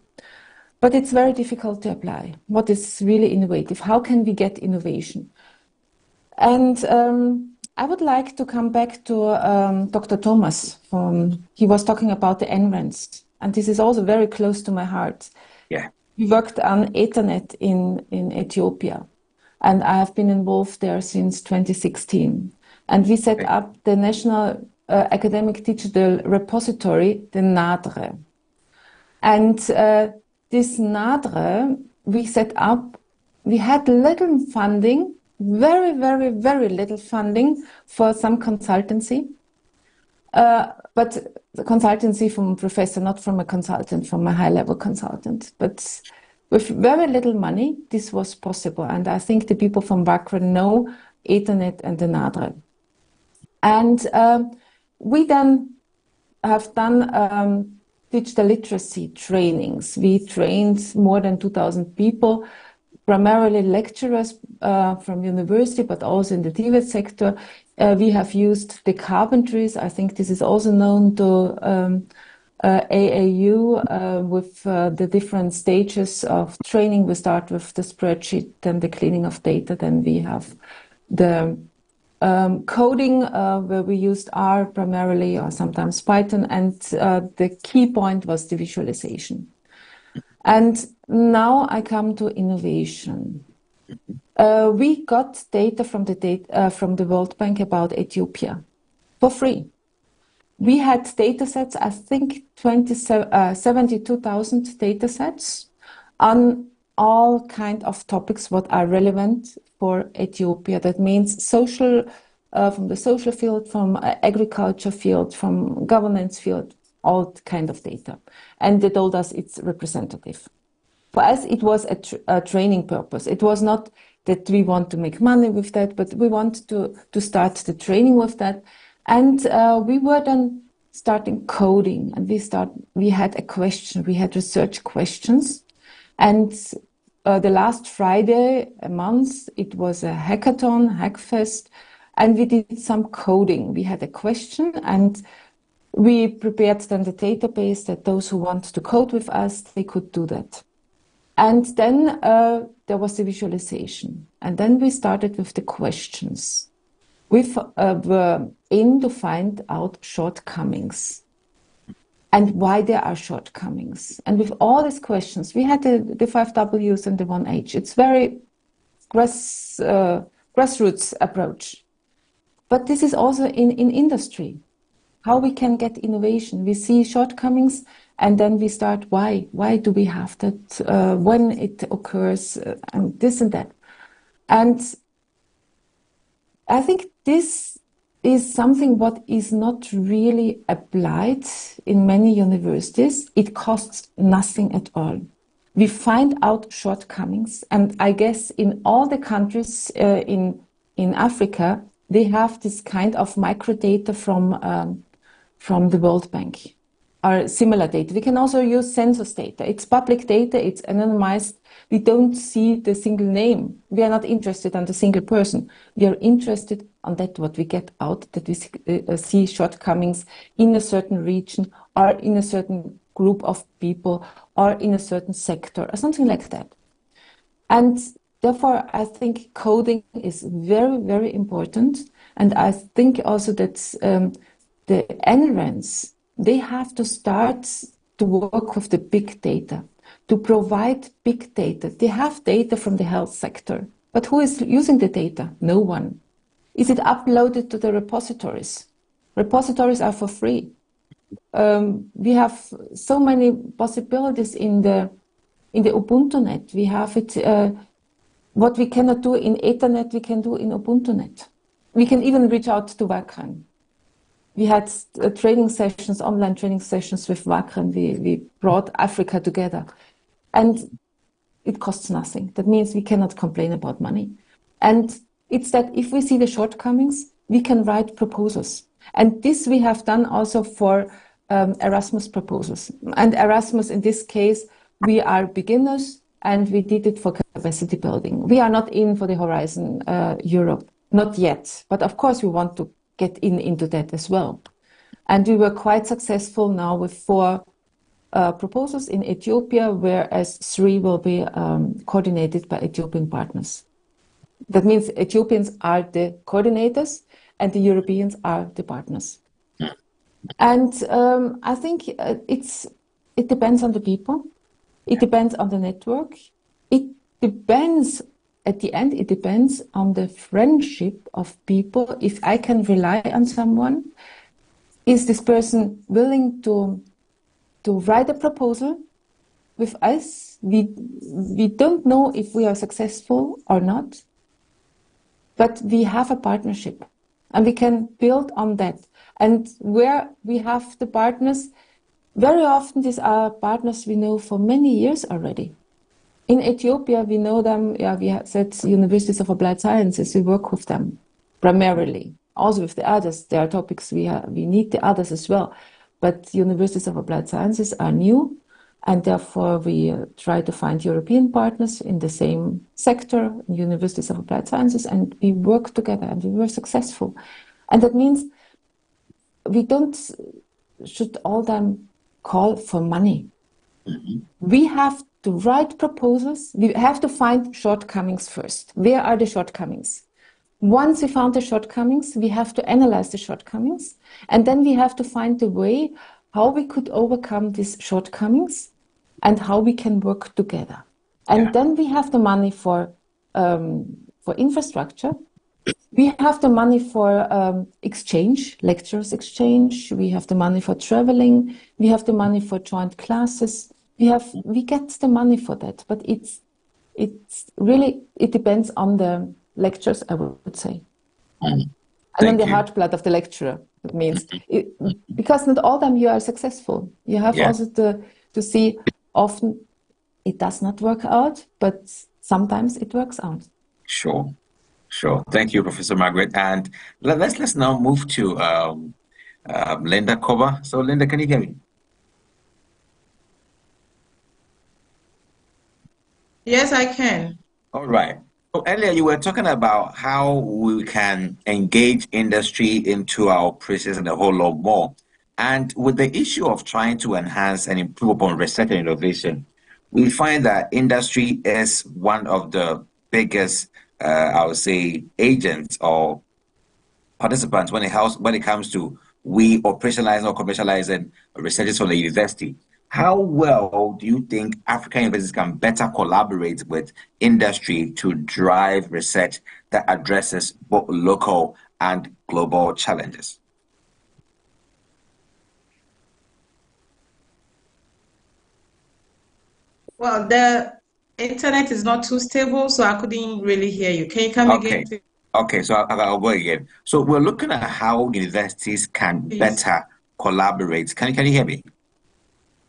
but it's very difficult to apply. What is really innovative? How can we get innovation? And I would like to come back to Dr. Thomas. He was talking about the NRENs, and this is also very close to my heart. Yeah. We worked on Ethernet in Ethiopia, and I have been involved there since 2016. And we set up the National Academic Digital Repository, the NADRE. And this NADRE, we set up, we had little funding, very, very, very little funding for some consultancy, but the consultancy from a professor, not from a consultant, from a high-level consultant. But with very little money, this was possible. And I think the people from Wakra know Ethernet and the NADRE. And we then have done digital literacy trainings. We trained more than 2,000 people, primarily lecturers from university, but also in the TVET sector. We have used the carpentries. I think this is also known to AAU with the different stages of training. We start with the spreadsheet, then the cleaning of data, then we have the coding where we used R primarily, or sometimes Python, and the key point was the visualization. And now I come to innovation. We got data from the World Bank about Ethiopia for free. We had data sets, I think 72,000 data sets on all kind of topics what are relevant for Ethiopia. That means social, from the social field, from agriculture field, from governance field, all kind of data. And they told us it's representative. For us, it was a training purpose. It was not that we want to make money with that, but we want to start the training with that. And we were then starting coding, and we had a question, we had research questions. And the last Friday a month, it was a hackathon, Hackfest, and we did some coding. We had a question, and we prepared then the database that those who want to code with us, they could do that. And then there was the visualization. And then we started with the questions. We were aiming to find out shortcomings and why there are shortcomings. And with all these questions, we had the 5 Ws and the 1 H. It's very grassroots approach. But this is also in industry, how we can get innovation. We see shortcomings and then we start, why? Why do we have that? When it occurs, and this and that. And I think this is something what is not really applied in many universities. It costs nothing at all. We find out shortcomings, and I guess in all the countries in Africa, they have this kind of microdata from the World Bank or similar data. We can also use census data. It's public data, it's anonymized. We don't see the single name. We are not interested in the single person. We are interested on that what we get out, that we see shortcomings in a certain region or in a certain group of people or in a certain sector or something like that. And therefore, I think coding is very, very important. And I think also that the NRENs, they have to start to work with the big data, to provide big data. They have data from the health sector, but who is using the data? No one. Is it uploaded to the repositories? Repositories are for free. We have so many possibilities in the UbuntuNet. We have it, what we cannot do in Ethernet, we can do in UbuntuNet. We can even reach out to Wagram. We had training sessions, online training sessions with Wagram. We brought Africa together. And it costs nothing. That means we cannot complain about money. And it's that if we see the shortcomings, we can write proposals. And this we have done also for Erasmus proposals. And Erasmus, in this case, we are beginners and we did it for capacity building. We are not in for the Horizon Europe, not yet. But of course, we want to get into that as well. And we were quite successful now with 4 proposals in Ethiopia, whereas 3 will be coordinated by Ethiopian partners. That means Ethiopians are the coordinators and the Europeans are the partners. And I think it depends on the people. It depends on the network. It depends, at the end, it depends on the friendship of people. If I can rely on someone, is this person willing to write a proposal with us? We don't know if we are successful or not, but we have a partnership and we can build on that. And where we have the partners, very often these are partners we know for many years already. In Ethiopia, we know them, we have said Universities of Applied Sciences, we work with them primarily. Also with the others, there are topics we need the others as well. But Universities of Applied Sciences are new, and therefore we try to find European partners in the same sector, Universities of Applied Sciences, and we work together and we were successful. And that means we should all them call for money. Mm-hmm. We have to write proposals. We have to find shortcomings first. Where are the shortcomings? Once we found the shortcomings, we have to analyze the shortcomings, and then we have to find a way how we could overcome these shortcomings and how we can work together. And then we have the money for infrastructure. We have the money for exchange, lectures exchange. We have the money for traveling. We have the money for joint classes. We get the money for that, but it's really, it depends on the lectures, I would say. And on the heart blood of the lecturer. It means, because not all of them you are successful. You have also to see often it does not work out, but sometimes it works out. Sure. Thank you, Professor Margaret. And let's now move to Linda Koba. So, Linda, can you hear me? Yes, I can. All right. So earlier you were talking about how we can engage industry into our process and a whole lot more. And with the issue of trying to enhance and improve upon research and innovation, we find that industry is one of the biggest, I would say, agents or participants when it comes to we operationalizing or commercializing research from the university. How well do you think African universities can better collaborate with industry to drive research that addresses both local and global challenges? Well, the internet is not too stable, so I couldn't really hear you. Can you come again, please? Okay, so I'll go again. So we're looking at how universities can better collaborate. Can you hear me?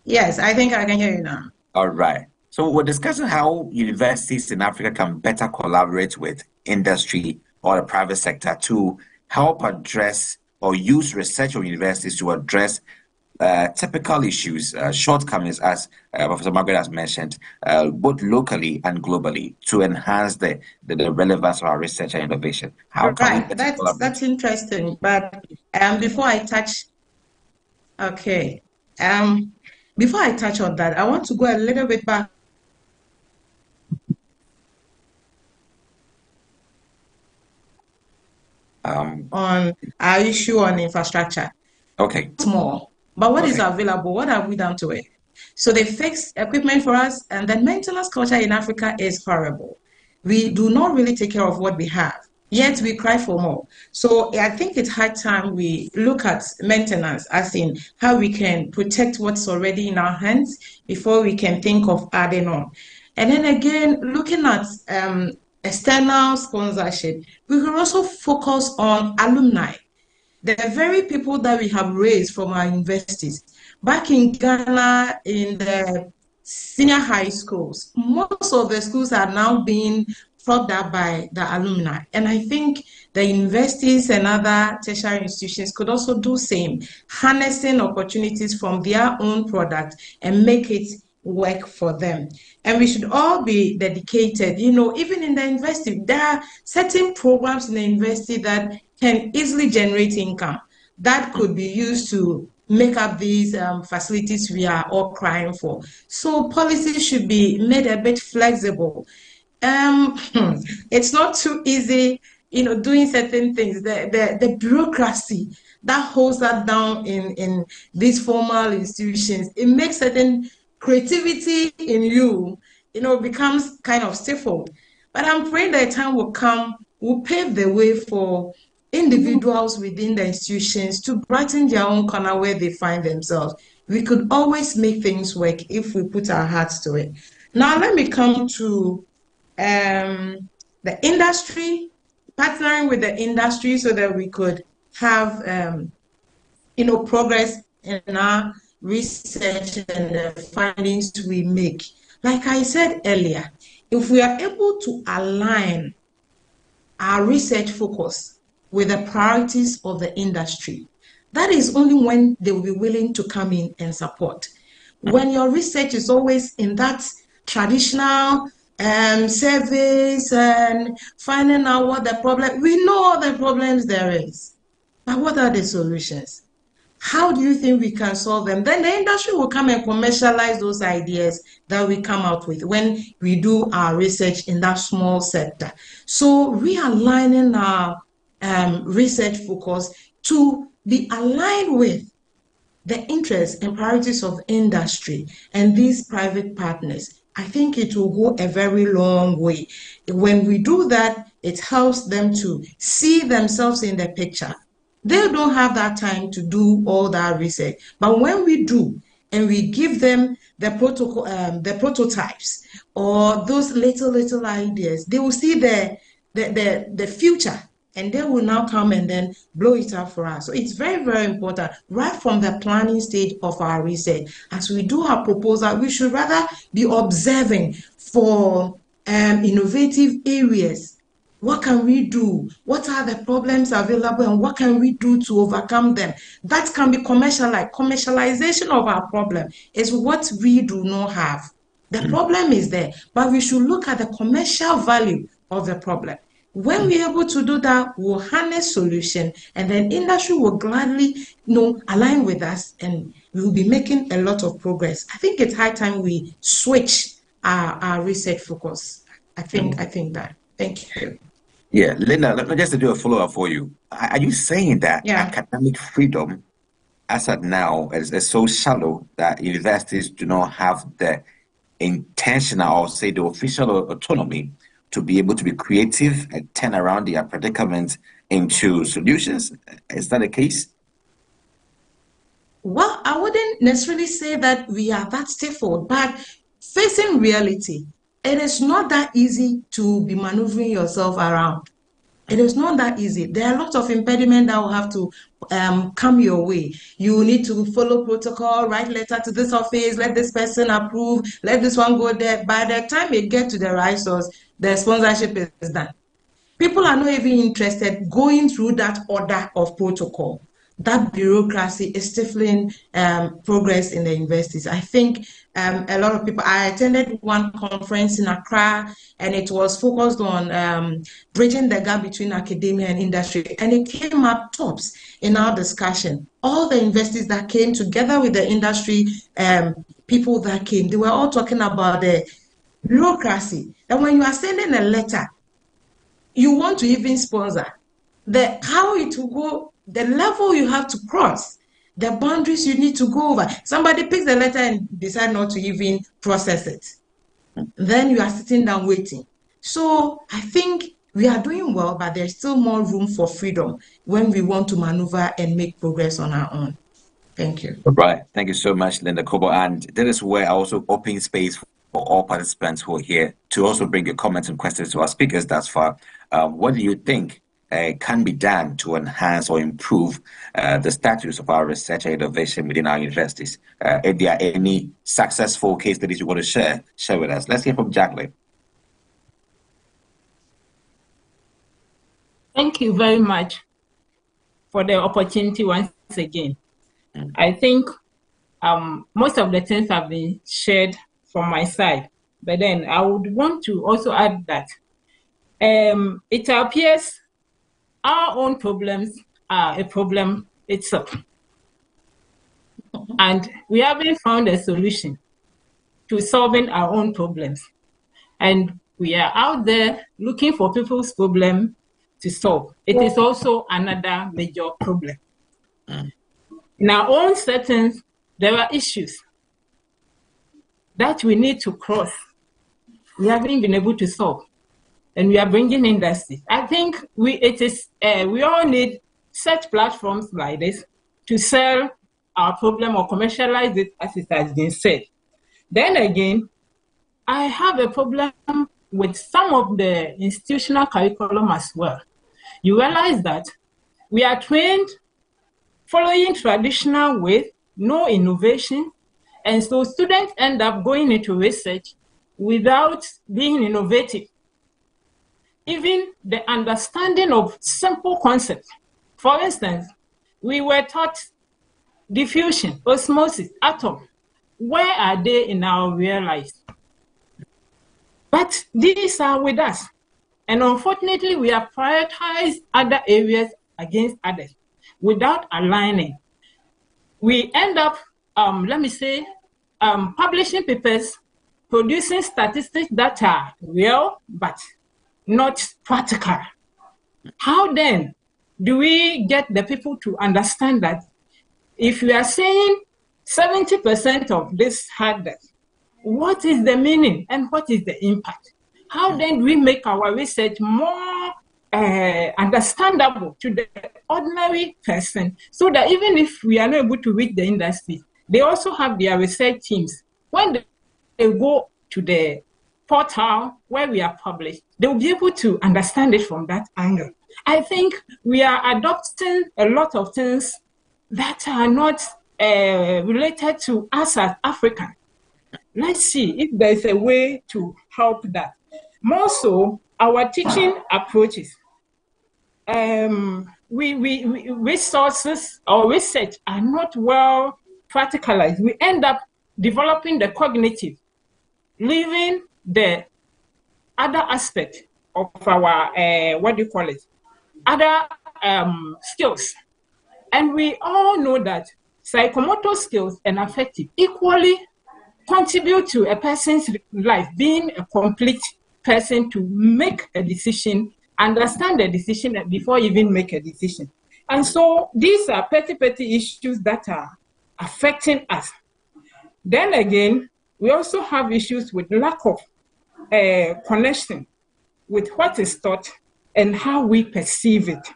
Yes, I think I can hear you now. All right. So we're discussing how universities in Africa can better collaborate with industry or the private sector to help address or use research from universities to address typical issues, shortcomings, as Professor Margaret has mentioned, both locally and globally, to enhance the relevance of our research and innovation. How can we that's interesting. But before I touch, before I touch on that, I want to go a little bit back on our issue on infrastructure. Okay. Small. But what is available? What have we done to it? So they fix equipment for us, and then maintenance culture in Africa is horrible. We do not really take care of what we have, yet we cry for more. So I think it's high time we look at maintenance, as in how we can protect what's already in our hands before we can think of adding on. And then again, looking at external sponsorship, we can also focus on alumni. The very people that we have raised from our universities. Back in Ghana, in the senior high schools, most of the schools are now being propped up by the alumni. And I think the universities and other tertiary institutions could also do same, harnessing opportunities from their own product and make it work for them. And we should all be dedicated. You know, even in the university, there are certain programs in the university that can easily generate income that could be used to make up these facilities we are all crying for. So policies should be made a bit flexible. It's not too easy, you know, doing certain things. The bureaucracy that holds that down in these formal institutions, it makes certain creativity in you, you know, becomes kind of stifled. But I'm praying that time will come, will pave the way for individuals within the institutions to brighten their own corner where they find themselves. We could always make things work if we put our hearts to it. Now, let me come to the industry, partnering with the industry so that we could have, you know, progress in our research and the findings we make. Like I said earlier, if we are able to align our research focus with the priorities of the industry, that is only when they will be willing to come in and support. When your research is always in that traditional service and finding out what the problem, we know all the problems there is, but what are the solutions? How do you think we can solve them? Then the industry will come and commercialize those ideas that we come out with when we do our research in that small sector. So realigning our research focus to be aligned with the interests and priorities of industry and these private partners, I think it will go a very long way. When we do that, it helps them to see themselves in the picture. They don't have that time to do all that research. But when we do, and we give them the prototypes or those little ideas, they will see the future and they will now come and then blow it up for us. So it's very, very important right from the planning stage of our research. As we do our proposal, we should rather be observing for innovative areas. What can we do? What are the problems available and what can we do to overcome them? That can be commercialized. Commercialization of our problem is what we do not have. The problem is there, but we should look at the commercial value of the problem. When we're able to do that, we'll harness solution, and then industry will gladly align with us, and we will be making a lot of progress. I think it's high time we switch our research focus. I think that. Thank you. Yeah, Linda, let me just do a follow-up for you. Are you saying that academic freedom, as at now, is so shallow that universities do not have the intentional, or say the official autonomy to be able to be creative and turn around their predicaments into solutions? Is that the case? Well, I wouldn't necessarily say that we are that stifled, but facing reality, it is not that easy to be maneuvering yourself around. It is not that easy. There are lots of impediments that will have to come your way. You need to follow protocol, write letter to this office, let this person approve, let this one go there. By the time you get to the right source, the sponsorship is done. People are not even interested going through that order of protocol. That bureaucracy is stifling progress in the universities. I think a lot of people, I attended one conference in Accra, and it was focused on bridging the gap between academia and industry. And it came up tops in our discussion. All the universities that came together with the industry people that came, they were all talking about the bureaucracy. That when you are sending a letter, you want to even sponsor, how it will go, the level you have to cross, the boundaries you need to go over. Somebody picks the letter and decide not to even process it. Then you are sitting down waiting. So I think we are doing well, but there's still more room for freedom when we want to maneuver and make progress on our own. Thank you. Right. Thank you so much, Linda Kobo. And that is where I also open space for all participants who are here to also bring your comments and questions to our speakers thus far. What do you think can be done to enhance or improve the status of our research and innovation within our universities? If there are any successful case studies you want to share with us. Let's hear from Jacqueline. Thank you very much for the opportunity once again. I think most of the things have been shared from my side, but then I would want to also add that it appears our own problems are a problem itself. And we haven't found a solution to solving our own problems. And we are out there looking for people's problem to solve. It is also another major problem. In our own settings, there are issues that we need to cross. We haven't been able to solve. And we are bringing industry. I think we all need such platforms like this to sell our problem or commercialize it, as it has been said. Then again, I have a problem with some of the institutional curriculum as well. You realize that we are trained following traditional way, no innovation, and so students end up going into research without being innovative. Even the understanding of simple concepts. For instance, we were taught diffusion, osmosis, atom. Where are they in our real life? But these are with us. And unfortunately, we have prioritized other areas against others without aligning. We end up, publishing papers, producing statistics that are real, but not practical. How then do we get the people to understand that if we are saying 70% of this had that, what is the meaning and what is the impact? How then do we make our research more understandable to the ordinary person so that even if we are not able to reach the industry, they also have their research teams. When they go to the portal where we are published, they will be able to understand it from that angle. I think we are adopting a lot of things that are not related to us as Africans. Let's see if there's a way to help that. More so, our teaching approaches. Resources or research are not well practicalized. We end up developing the cognitive, leaving the other aspect of our, other skills. And we all know that psychomotor skills and affective equally contribute to a person's life, being a complete person to make a decision, understand the decision before even make a decision. And so these are petty issues that are affecting us. Then again, we also have issues with lack of connection with what is taught and how we perceive it.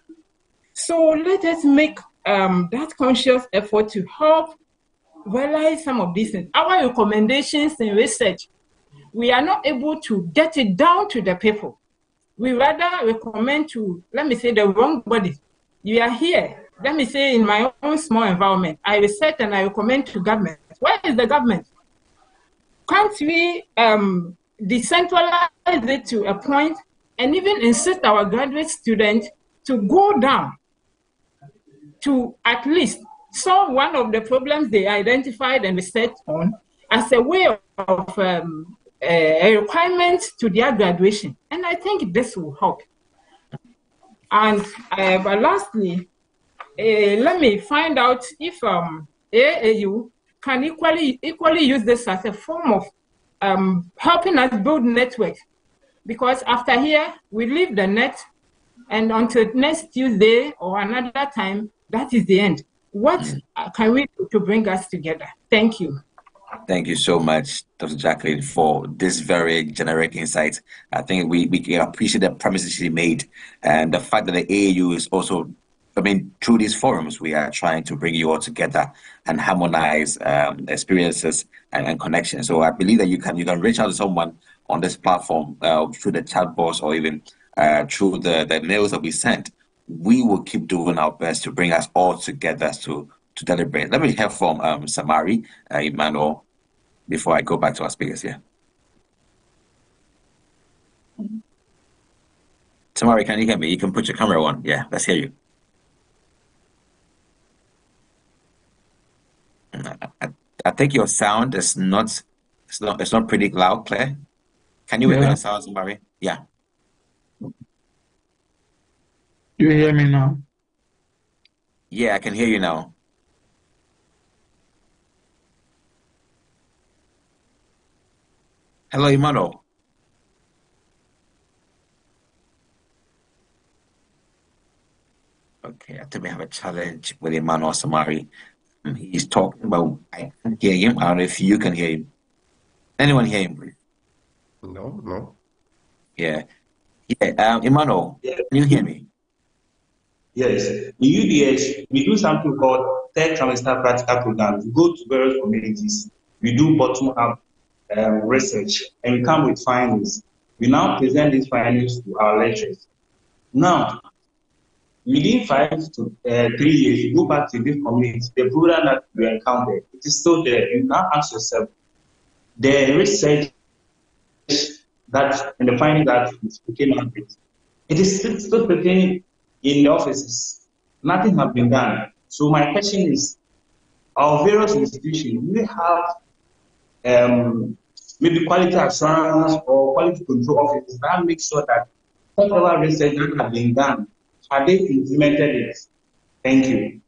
So let us make that conscious effort to help realize some of these things. Our recommendations in research, we are not able to get it down to the people. We rather recommend to, let me say, the wrong body. You are here, let me say, in my own small environment, I research and I recommend to government. Where is the government? Can't we decentralize it to a point and even insist our graduate students to go down to at least solve one of the problems they identified and researched on as a way of a requirement to their graduation? And I think this will help. And but lastly, let me find out if AAU can equally use this as a form of helping us build networks. Because after here, we leave the net, and until next Tuesday or another time, that is the end. What can we do to bring us together? Thank you. Thank you so much, Dr. Jacqueline, for this very generic insight. I think we can appreciate the premises she made and the fact that the AAU is also, through these forums, we are trying to bring you all together and harmonize experiences and connections. So I believe that you can reach out to someone on this platform through the chat box or even through the mails that we sent. We will keep doing our best to bring us all together to deliberate. Let me hear from Samari, Emmanuel, before I go back to our speakers here. Samari, can you hear me? You can put your camera on. Yeah, let's hear you. I think your sound is not pretty loud, clear. Can you hear your sound, Samari? Yeah. You hear me now? Yeah, I can hear you now. Hello, Emmanuel. Okay, I think we have a challenge with Emmanuel Samari. He's talking about, I can't hear him. I don't know if you can hear him. Anyone hear him? No. Yeah. Emmanuel, can you hear me? Yes. In UDH, we do something called third trimester practical programs. We go to various communities. We do bottom-up research, and we come with findings. We now present these findings to our lecturers. Now, within 5 to 3 years, you go back to this community, the problem that you encountered, it is still there. You now ask yourself, the research that and the finding that we came out with, it is still pertaining in the offices. Nothing has been done. So my question is, our various institutions, do we have maybe quality assurance or quality control offices that make sure that whatever research that has been done, have they implemented it? Thank you.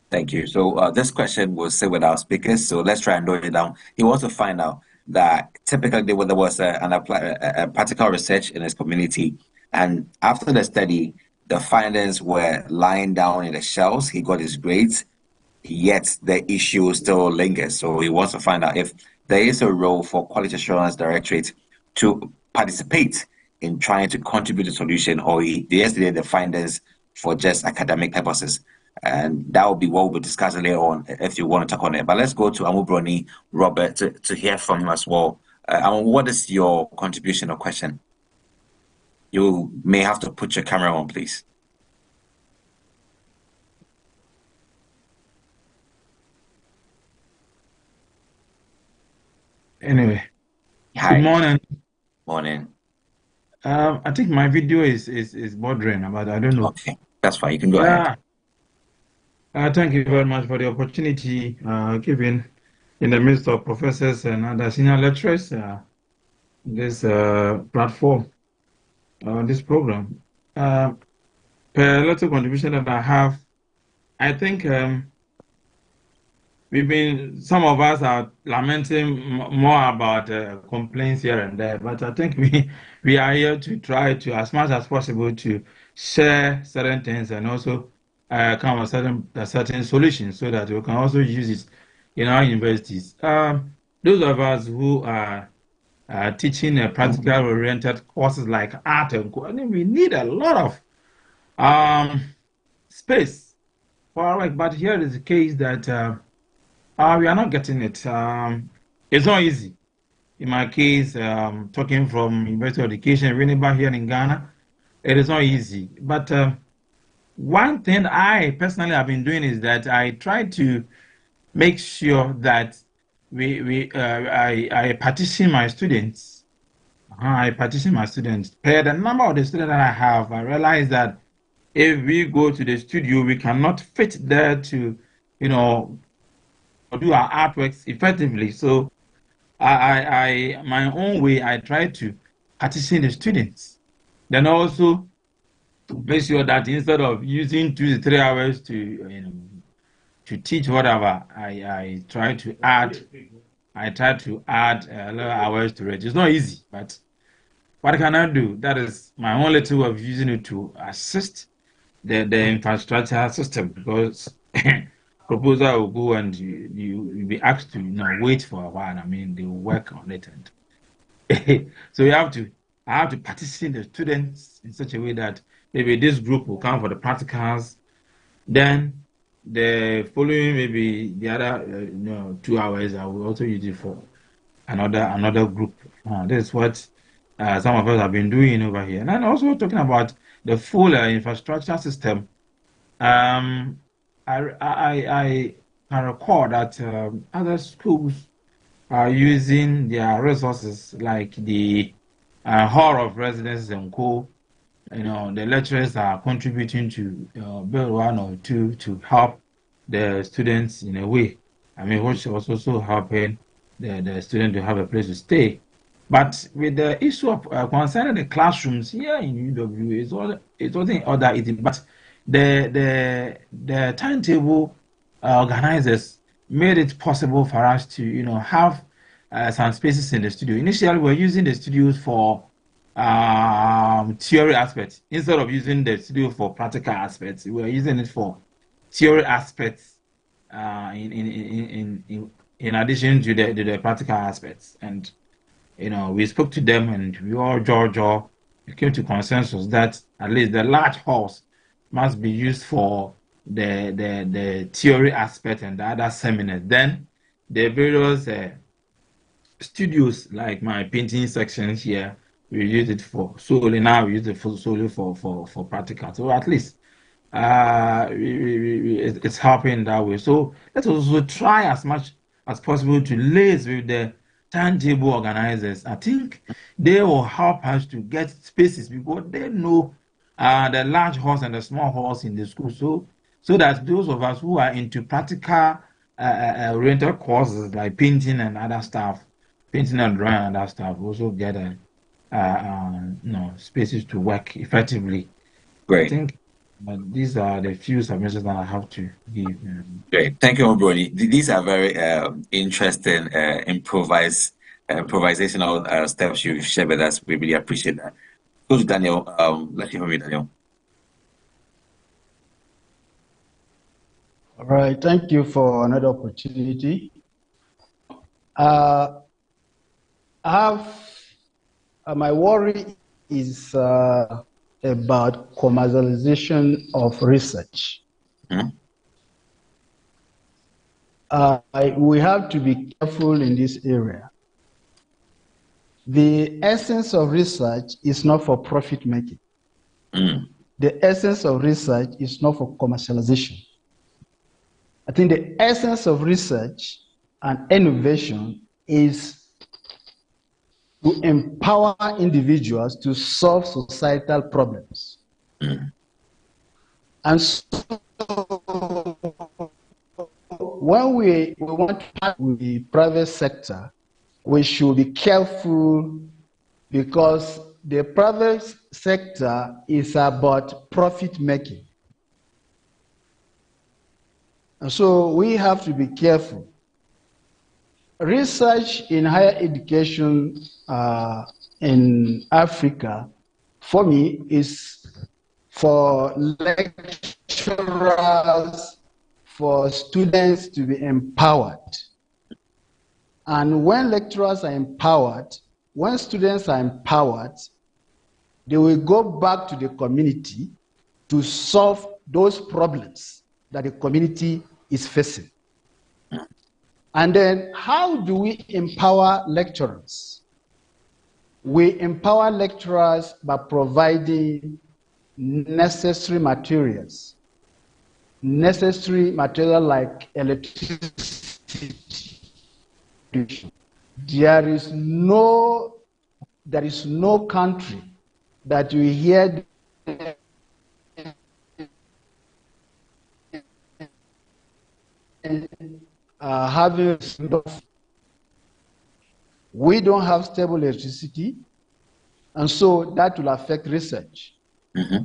Thank you. So this question will sit with our speakers. So let's try and note it down. He wants to find out that typically there was a practical research in his community, and after the study, the findings were lying down in the shelves. He got his grades, yet the issue still lingers. So he wants to find out if there is a role for Quality Assurance Directorate to participate in trying to contribute to solution, or yesterday the findings for just academic purposes. And that will be what we'll discuss later on if you want to talk on it. But let's go to Amubroni Robert to hear from him as well. What is your contribution or question? You may have to put your camera on, please. Anyway, Hi. good morning. Morning. I think my video is bothering, but I don't know. Okay, that's fine. You can go ahead. Thank you very much for the opportunity given in the midst of professors and other senior lecturers this platform, this program. Per little contribution that I have, I think some of us are lamenting more about complaints here and there, but I think we are here to try to, as much as possible, to share certain things and also come with certain solutions so that we can also use it in our universities. Those of us who are teaching practical-oriented courses like art and I mean, we need a lot of space for our work, but here is the case that we are not getting it. It's not easy. In my case, talking from University of Education, Winneba here in Ghana, it is not easy. But one thing I personally have been doing is that I try to make sure that I partition my students. I partition my students. Per the number of the students that I have, I realize that if we go to the studio, we cannot fit there to, do our artworks effectively. So I my own way, I try to partition the students. Then also make sure that instead of using 2 to 3 hours to teach whatever, I try to add a lot of hours to it. It's not easy, but what can I do? That is my only tool of using it to assist the infrastructure system, because proposal will go and you'll be asked to wait for a while. I mean, they will work on it, and so I have to partition the students in such a way that maybe this group will come for the practicals, then the following maybe the other 2 hours I will also use it for another group. This is what some of us have been doing over here, and then also talking about the full infrastructure system. I can recall that other schools are using their resources like the Hall of Residence and Co. The lecturers are contributing to build 1 or 2 to help the students in a way. I mean, which was also helping the student to have a place to stay. But with the issue of concerning the classrooms here in UW, it wasn't all that easy. But the timetable organizers made it possible for us to have some spaces in the studio. Initially, we were using the studios for theory aspects instead of using the studio for practical aspects. We were using it for theory aspects in addition to the practical aspects. And we spoke to them, and we all came to consensus that at least the large halls must be used for the theory aspect and the other seminars. Then the various studios, like my painting section here, we use it for solely. Now we use it solely for practical. So at least it's helping that way. So let's also try as much as possible to liaise with the timetable organizers. I think they will help us to get spaces because they know the large halls and the small halls in the school. So that those of us who are into practical oriented courses like painting and other stuff, painting and drawing and other stuff, also get spaces to work effectively. Great. I think these are the few submissions that I have to give. Great. Thank you, Brody. These are very interesting improvisational steps you shared with us. We really appreciate that. Go to Daniel. Let you hear me, Daniel. All right. Thank you for another opportunity. I have my worry is about commercialization of research. We have to be careful in this area. The essence of research is not for profit making. The essence of research is not for commercialization. I think the essence of research and innovation is to empower individuals to solve societal problems. And so when we want to partner with the private sector, we should be careful, because the private sector is about profit making. And so we have to be careful. Research in higher education in Africa, for me, is for lecturers, for students to be empowered. And when lecturers are empowered, when students are empowered, they will go back to the community to solve those problems that the community is facing. And then how do we empower lecturers? We empower lecturers by providing necessary materials like electricity. There is no country that we hear having. We don't have stable electricity, and so that will affect research.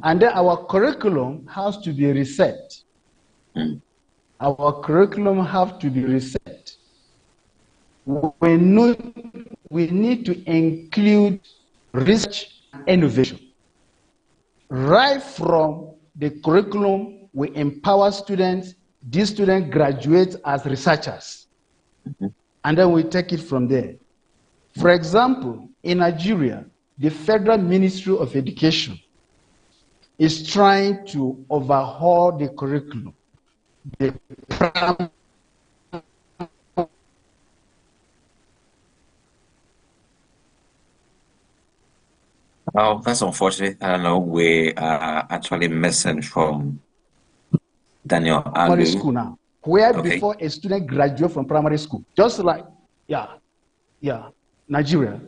And then our curriculum has to be reset. Our curriculum have to be reset. We need to include research and innovation. Right from the curriculum, we empower students. These students graduate as researchers. And then we take it from there. For example, in Nigeria, the Federal Ministry of Education is trying to overhaul the curriculum. Oh, that's unfortunate. I don't know. We are actually missing from Daniel Primary Alu. school now, where Okay. before a student graduates from primary school, just like, Nigeria,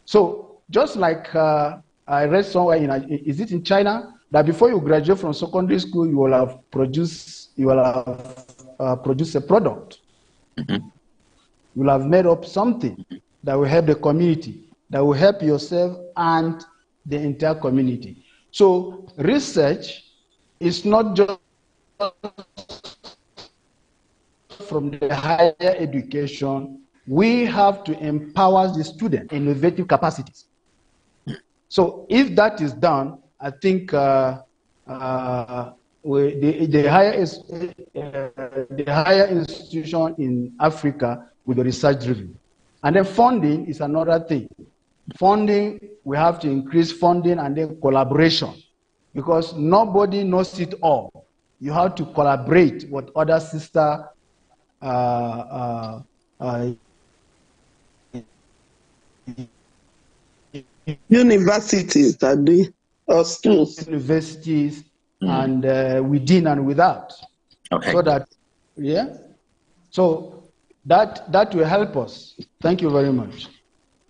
So just like I read somewhere, is it in China, that before you graduate from secondary school, you will have produced a product. You will have made up something that will help the community, that will help yourself and the entire community. So research is not just from the higher education. We have to empower the student in innovative capacities. So if that is done, I think the higher institution in Africa will be research driven. And then funding is another thing. Funding, we have to increase funding, and then collaboration, because nobody knows it all. You have to collaborate with other sister universities that do, or schools. Universities, and within and without. Okay. So that, so that will help us. Thank you very much.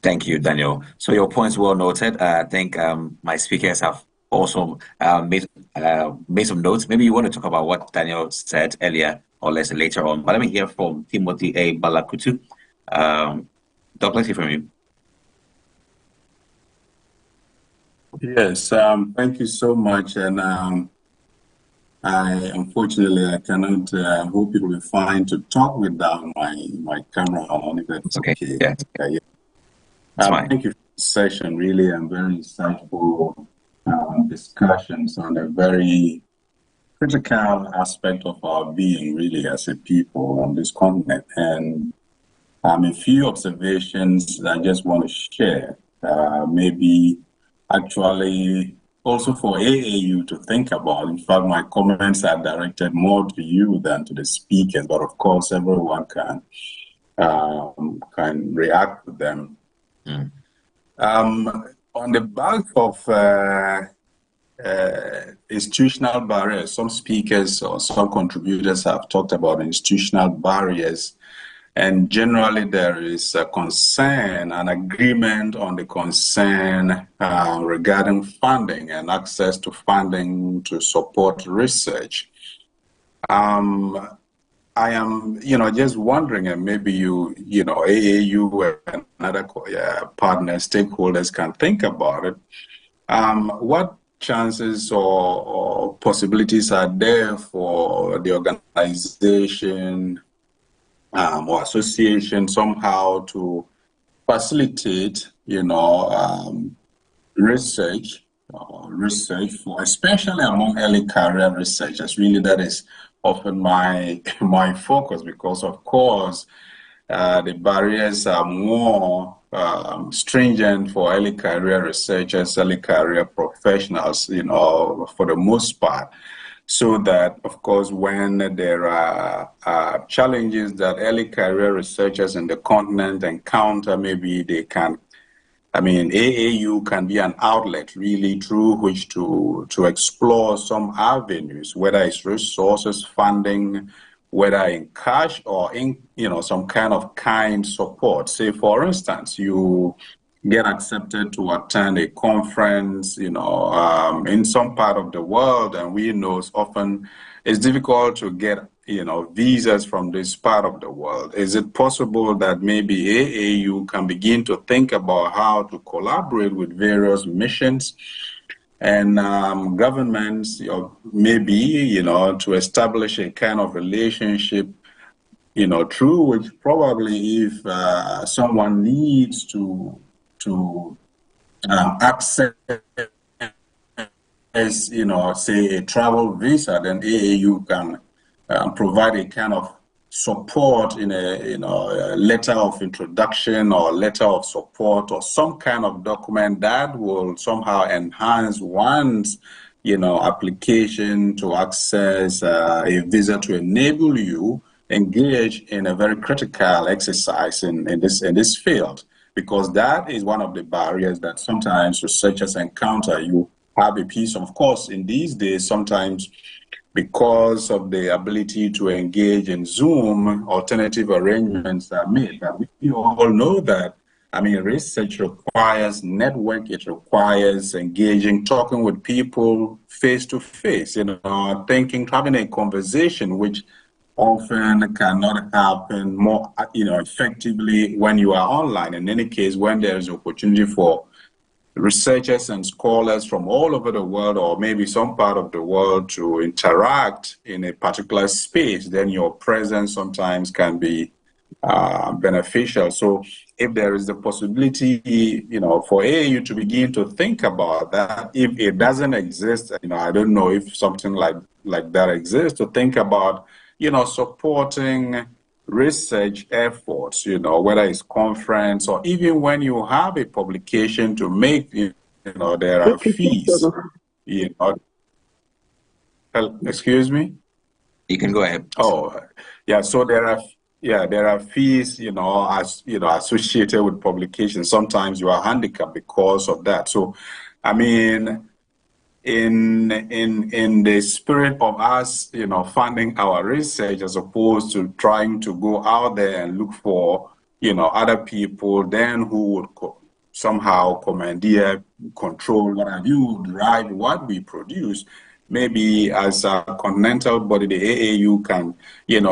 Thank you, Daniel. So your points well noted. I think my speakers have also made some notes. Maybe you want to talk about what Daniel said earlier, or later on. But let me hear from Timothy A. Balakutu. Doc, let's hear from you. Yes, thank you so much. And unfortunately, I cannot, hope it will be fine to talk without my camera on, if that's okay. Yeah. Thank you for the session, really, and very insightful discussions on a very critical aspect of our being, really, as a people on this continent. And a few observations that I just want to share, maybe actually also for AAU to think about. In fact, my comments are directed more to you than to the speakers, but of course, everyone can react to them. On the back of institutional barriers, some speakers or some contributors have talked about institutional barriers And generally, there is a concern, an agreement on the concern regarding funding and access to funding to support research. I am, just wondering, and maybe AAU and other partners, stakeholders can think about it. What chances or possibilities are there for the organization or association somehow to facilitate, research, for, especially among early career researchers? Really, that is often my focus, because of course the barriers are more stringent for early career researchers, early career professionals, for the most part. So that, of course, when there are challenges that early career researchers in the continent encounter, maybe they can, AAU can be an outlet really through which to explore some avenues, whether it's resources, funding, whether in cash or in, some kind of support. Say, for instance, you get accepted to attend a conference, in some part of the world, and we know often it's difficult to get, visas from this part of the world. Is it possible that maybe AAU can begin to think about how to collaborate with various missions and governments, maybe, to establish a kind of relationship, through which probably if someone needs to access, say a travel visa, then AAU can provide a kind of support in a letter of introduction or letter of support or some kind of document that will somehow enhance one's application to access a visa to enable you engage in a very critical exercise in this field, because that is one of the barriers that sometimes researchers encounter. You have a piece, of course, in these days, sometimes because of the ability to engage in Zoom, alternative arrangements are made. But we all know that, research requires network, it requires engaging, talking with people face to face, thinking, having a conversation, which often cannot happen more, effectively when you are online. In any case, when there is opportunity for researchers and scholars from all over the world, or maybe some part of the world, to interact in a particular space, then your presence sometimes can be beneficial. So if there is the possibility, for AAU to begin to think about that, if it doesn't exist, I don't know if something like that exists, to think about, supporting research efforts, whether it's conference or even when you have a publication to make, there are fees, Excuse me? You can go ahead. Oh, yeah. So there are fees, associated with publications. Sometimes you are handicapped because of that. So, in the spirit of us, funding our research, as opposed to trying to go out there and look for, other people then who would somehow commandeer, control, what have you, drive what we produce. Maybe as a continental body, the AAU can,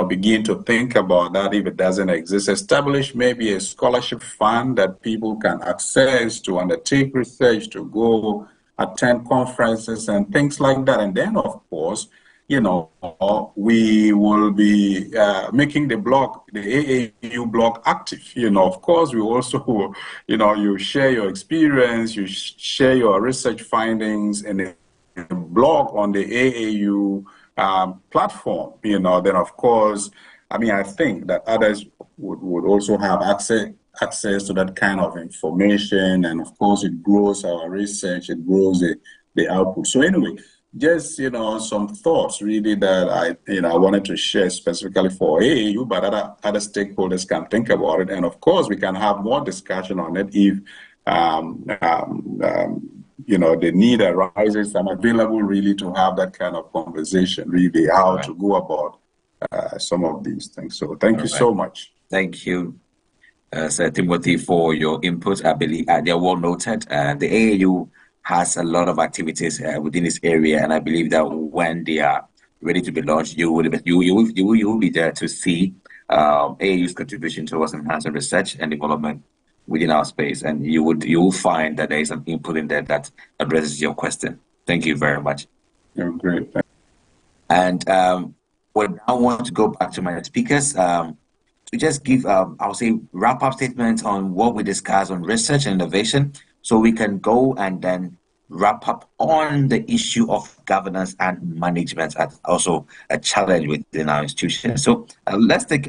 begin to think about that if it doesn't exist. Establish maybe a scholarship fund that people can access to undertake research, to go attend conferences and things like that. And then, of course, we will be making the blog, the AAU blog, active. Of course, we also, you share your experience, you share your research findings in a blog on the AAU platform. Then, of course, I think that others would also have access to that kind of information, and of course it grows our research, it grows the output. So anyway, just some thoughts really that I wanted to share specifically for AAU, but other stakeholders can think about it, and of course we can have more discussion on it if the need arises. I'm available really to have that kind of conversation, really how to go about some of these things. So thank you so much. Thank you, Sir Timothy, for your input. I believe they're well noted. The AAU has a lot of activities within this area, and I believe that when they are ready to be launched, you will be there to see AAU's contribution towards enhancing research and development within our space, and you will find that there is an input in there that addresses your question. Thank you very much. You're great. And we now want to go back to my speakers to just give, I'll say, wrap-up statements on what we discussed on research and innovation, so we can go and then wrap up on the issue of governance and management as also a challenge within our institution. So let's take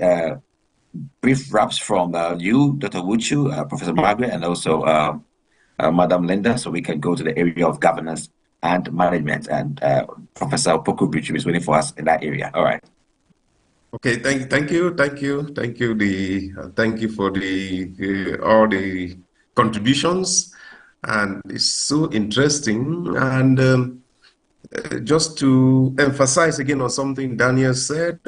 brief wraps from you, Dr. Wuchu, Professor Margaret, and also Madam Linda, so we can go to the area of governance and management. And Professor Opoku Bichum is waiting for us in that area. All right. Okay, thank you for all the contributions, and it's so interesting. And just to emphasize again on something Daniel said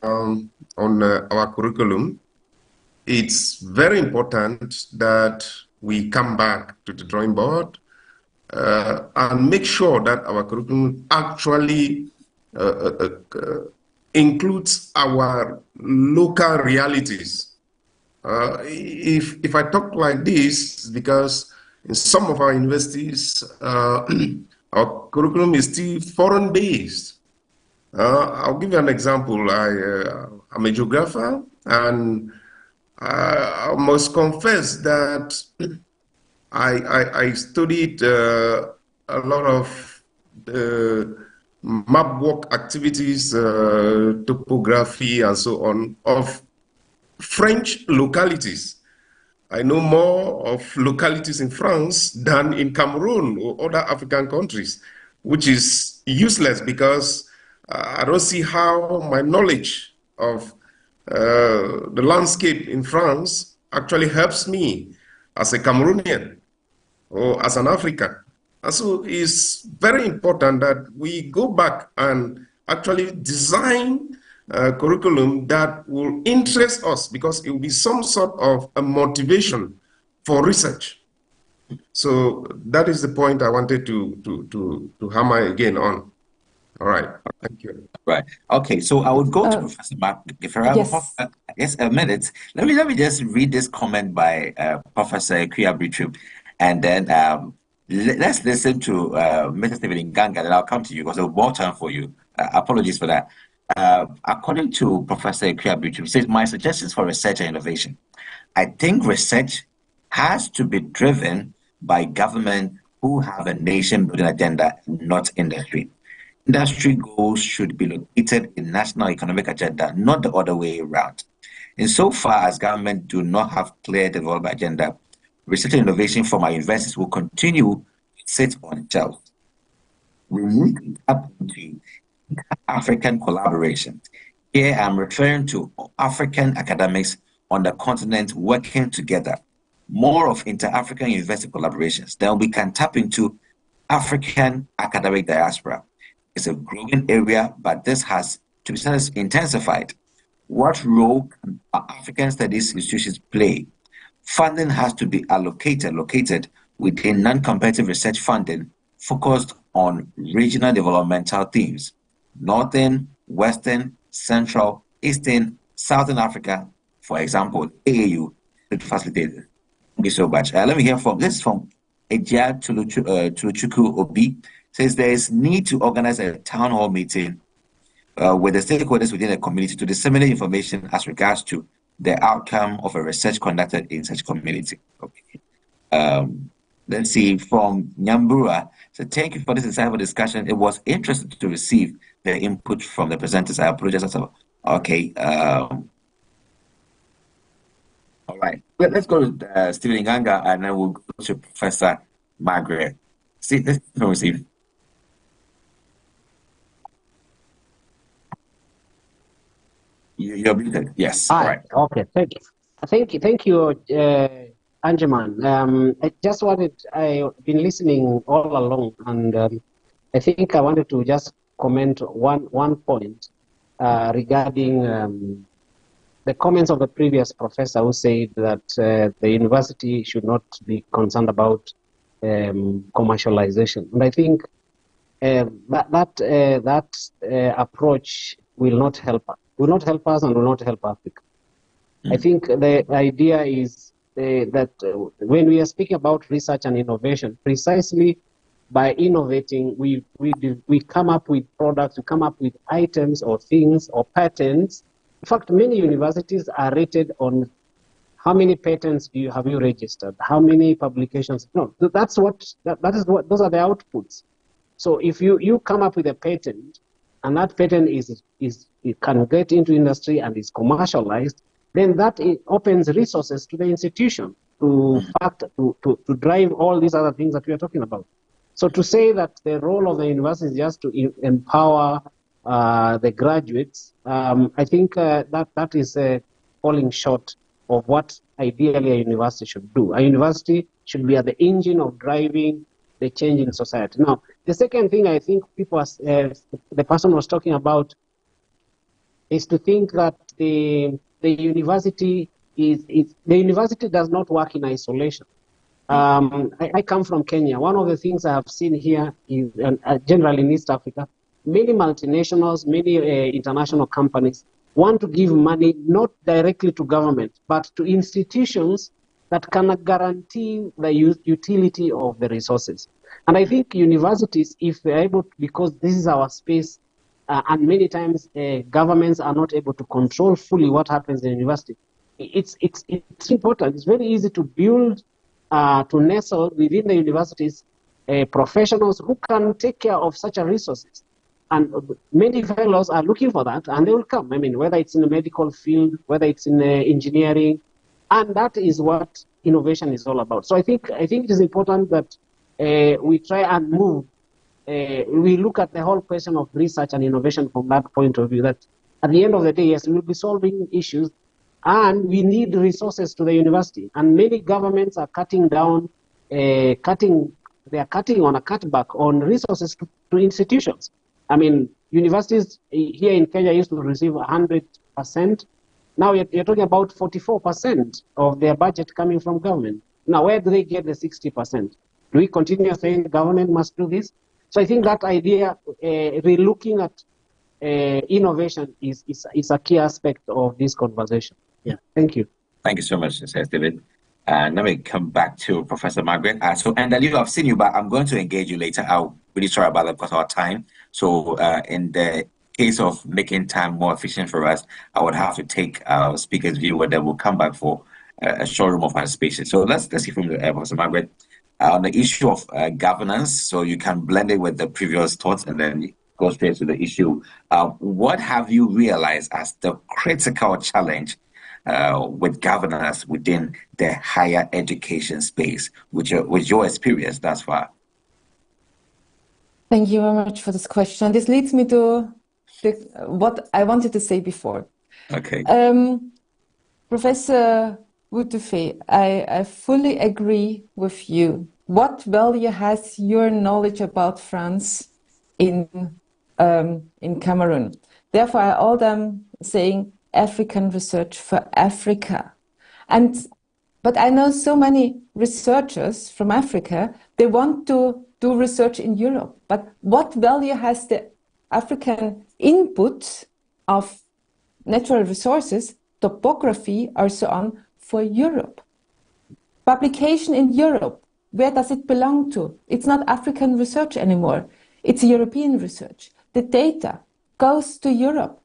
on our curriculum, it's very important that we come back to the drawing board and make sure that our curriculum actually includes our local realities. If I talk like this, because in some of our universities, our curriculum is still foreign-based. I'll give you an example. I'm a geographer, and I must confess that I studied a lot of map work activities, topography, and so on, of French localities. I know more of localities in France than in Cameroon or other African countries, which is useless because I don't see how my knowledge of the landscape in France actually helps me as a Cameroonian or as an African. And so it's very important that we go back and actually design a curriculum that will interest us, because it will be some sort of a motivation for research. So that is the point I wanted to hammer again on. All right, thank you. Right. Okay, so I would go to Professor Mark Gifera. Yes, a minute. Let me just read this comment by Professor Kuya Bichum, and then let's listen to Mr. Stephen Nganga, and I'll come to you because there's more time for you. Apologies for that. According to Professor Kuya Bichum, he says, my suggestions for research and innovation. I think research has to be driven by government who have a nation-building agenda, not industry. Industry goals should be located in national economic agenda, not the other way around. Insofar as government do not have clear development agenda, research and innovation from our universities will continue to sit on shelves. We need to tap into African collaboration. Here I'm referring to African academics on the continent working together. More of inter-African university collaborations. Then we can tap into African academic diaspora. It's a growing area, but this has to be intensified. What role can African studies institutions play? Funding has to be located within non-competitive research funding focused on regional developmental themes. Northern, Western, Central, Eastern, Southern Africa, for example, AAU should facilitate it. Thank you so much. Let me hear from Ejia Tuluchuku Obi. Says there is need to organize a town hall meeting with the stakeholders within the community to disseminate information as regards to the outcome of a research conducted in such community. Okay. Let's see, from Nyambura. So thank you for this insightful discussion. It was interesting to receive the input from the presenters. I apologize. Okay. All right. Let's go to Stephen Nganga, and then we'll go to Professor Margaret. See, let's receive. You're muted. Yes. Hi. All right. Okay. Thank you, Anjuman. I just I've been listening all along, and I think I wanted to just comment one point regarding the comments of the previous professor who said that the university should not be concerned about commercialization. And I think that approach will not help us. Will not help us and will not help Africa. I think the idea is that when we are speaking about research and innovation, precisely by innovating, we come up with products, we come up with items or things or patents. In fact, many universities are rated on how many patents have you registered, how many publications. No, those are the outputs. So if you come up with a patent, and that patent it can get into industry and is commercialized, then that opens resources to the institution to drive all these other things that we are talking about. So to say that the role of the university is just to empower the graduates, I think that is falling short of what ideally a university should do. A university should be at the engine of driving the change in society. Now, the second thing I think the person was talking about is to think that the university does not work in isolation. I come from Kenya. One of the things I have seen here is, generally in East Africa, many multinationals, many international companies want to give money not directly to government, but to institutions that can guarantee the utility of the resources. And I think universities, if they're able to, because this is our space, and many times governments are not able to control fully what happens in university. It's important. It's very easy to build, to nestle within the universities professionals who can take care of such a resources. And many fellows are looking for that, and they will come. I mean, whether it's in the medical field, whether it's in engineering, and that is what innovation is all about. So I think it is important that we try and move. We look at the whole question of research and innovation from that point of view. That at the end of the day, yes, we will be solving issues, and we need resources to the university. And many governments are cutting down, they are cutting on a cutback on resources to institutions. I mean, universities here in Kenya used to receive 100%. Now you're talking about 44% of their budget coming from government. Now, where do they get the 60%? Do we continue saying the government must do this? So I think that idea, relooking at innovation is a key aspect of this conversation. Yeah, thank you. Thank you so much, David. Let me come back to Professor Margaret. So, Andaliu, I've seen you, but I'm going to engage you later. I'm really sorry about that because of our time. So, in the case of making time more efficient for us, I would have to take our speaker's view, and then we'll come back for a showroom of participation. So, let's hear from Professor Margaret on the issue of governance. So, you can blend it with the previous thoughts and then go straight to the issue. What have you realized as the critical challenge with governance within the higher education space, with your experience thus far? Thank you very much for this question. This leads me to what I wanted to say before. Okay. Professor Boutefe, I fully agree with you. What value has your knowledge about France in Cameroon? Therefore, I all am saying African research for Africa. But I know so many researchers from Africa, they want to do research in Europe. But what value has the African input of natural resources, topography, or so on for Europe? Publication in Europe, where does it belong to? It's not African research anymore. It's European research. The data goes to Europe.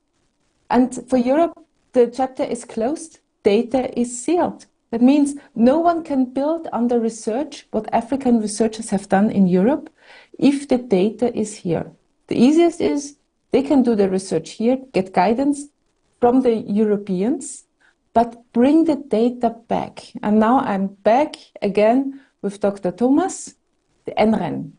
And for Europe, the chapter is closed, data is sealed. That means no one can build on the research what African researchers have done in Europe if the data is here. The easiest is they can do the research here, get guidance from the Europeans, but bring the data back. And now I'm back again with Dr. Thomas, the NREN.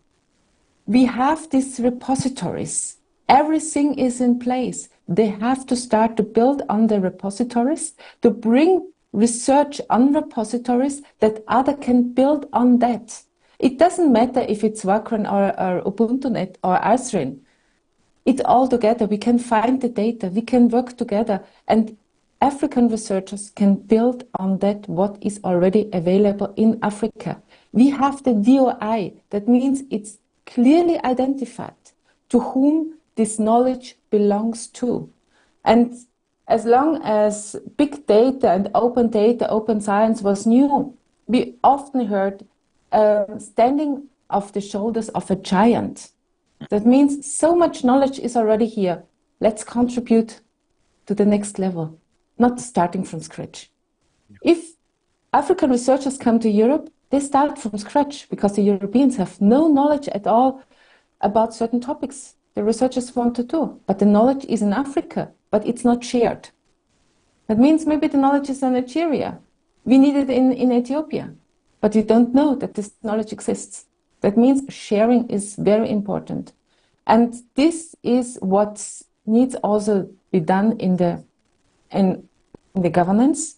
We have these repositories. Everything is in place. They have to start to build on the repositories, to bring research on repositories that other can build on that. It doesn't matter if it's Wacron or UbuntuNet or Asrin. It's all together. We can find the data. We can work together. And African researchers can build on that what is already available in Africa. We have the DOI. That means it's clearly identified to whom this knowledge belongs to. And as long as big data, open science was new, we often heard standing off the shoulders of a giant. That means so much knowledge is already here. Let's contribute to the next level, not starting from scratch. If African researchers come to Europe, they start from scratch because the Europeans have no knowledge at all about certain topics the researchers want to do. But the knowledge is in Africa, but it's not shared. That means maybe the knowledge is in Nigeria. We need it in Ethiopia, but we don't know that this knowledge exists. That means sharing is very important. And this is what needs also be done in the governance,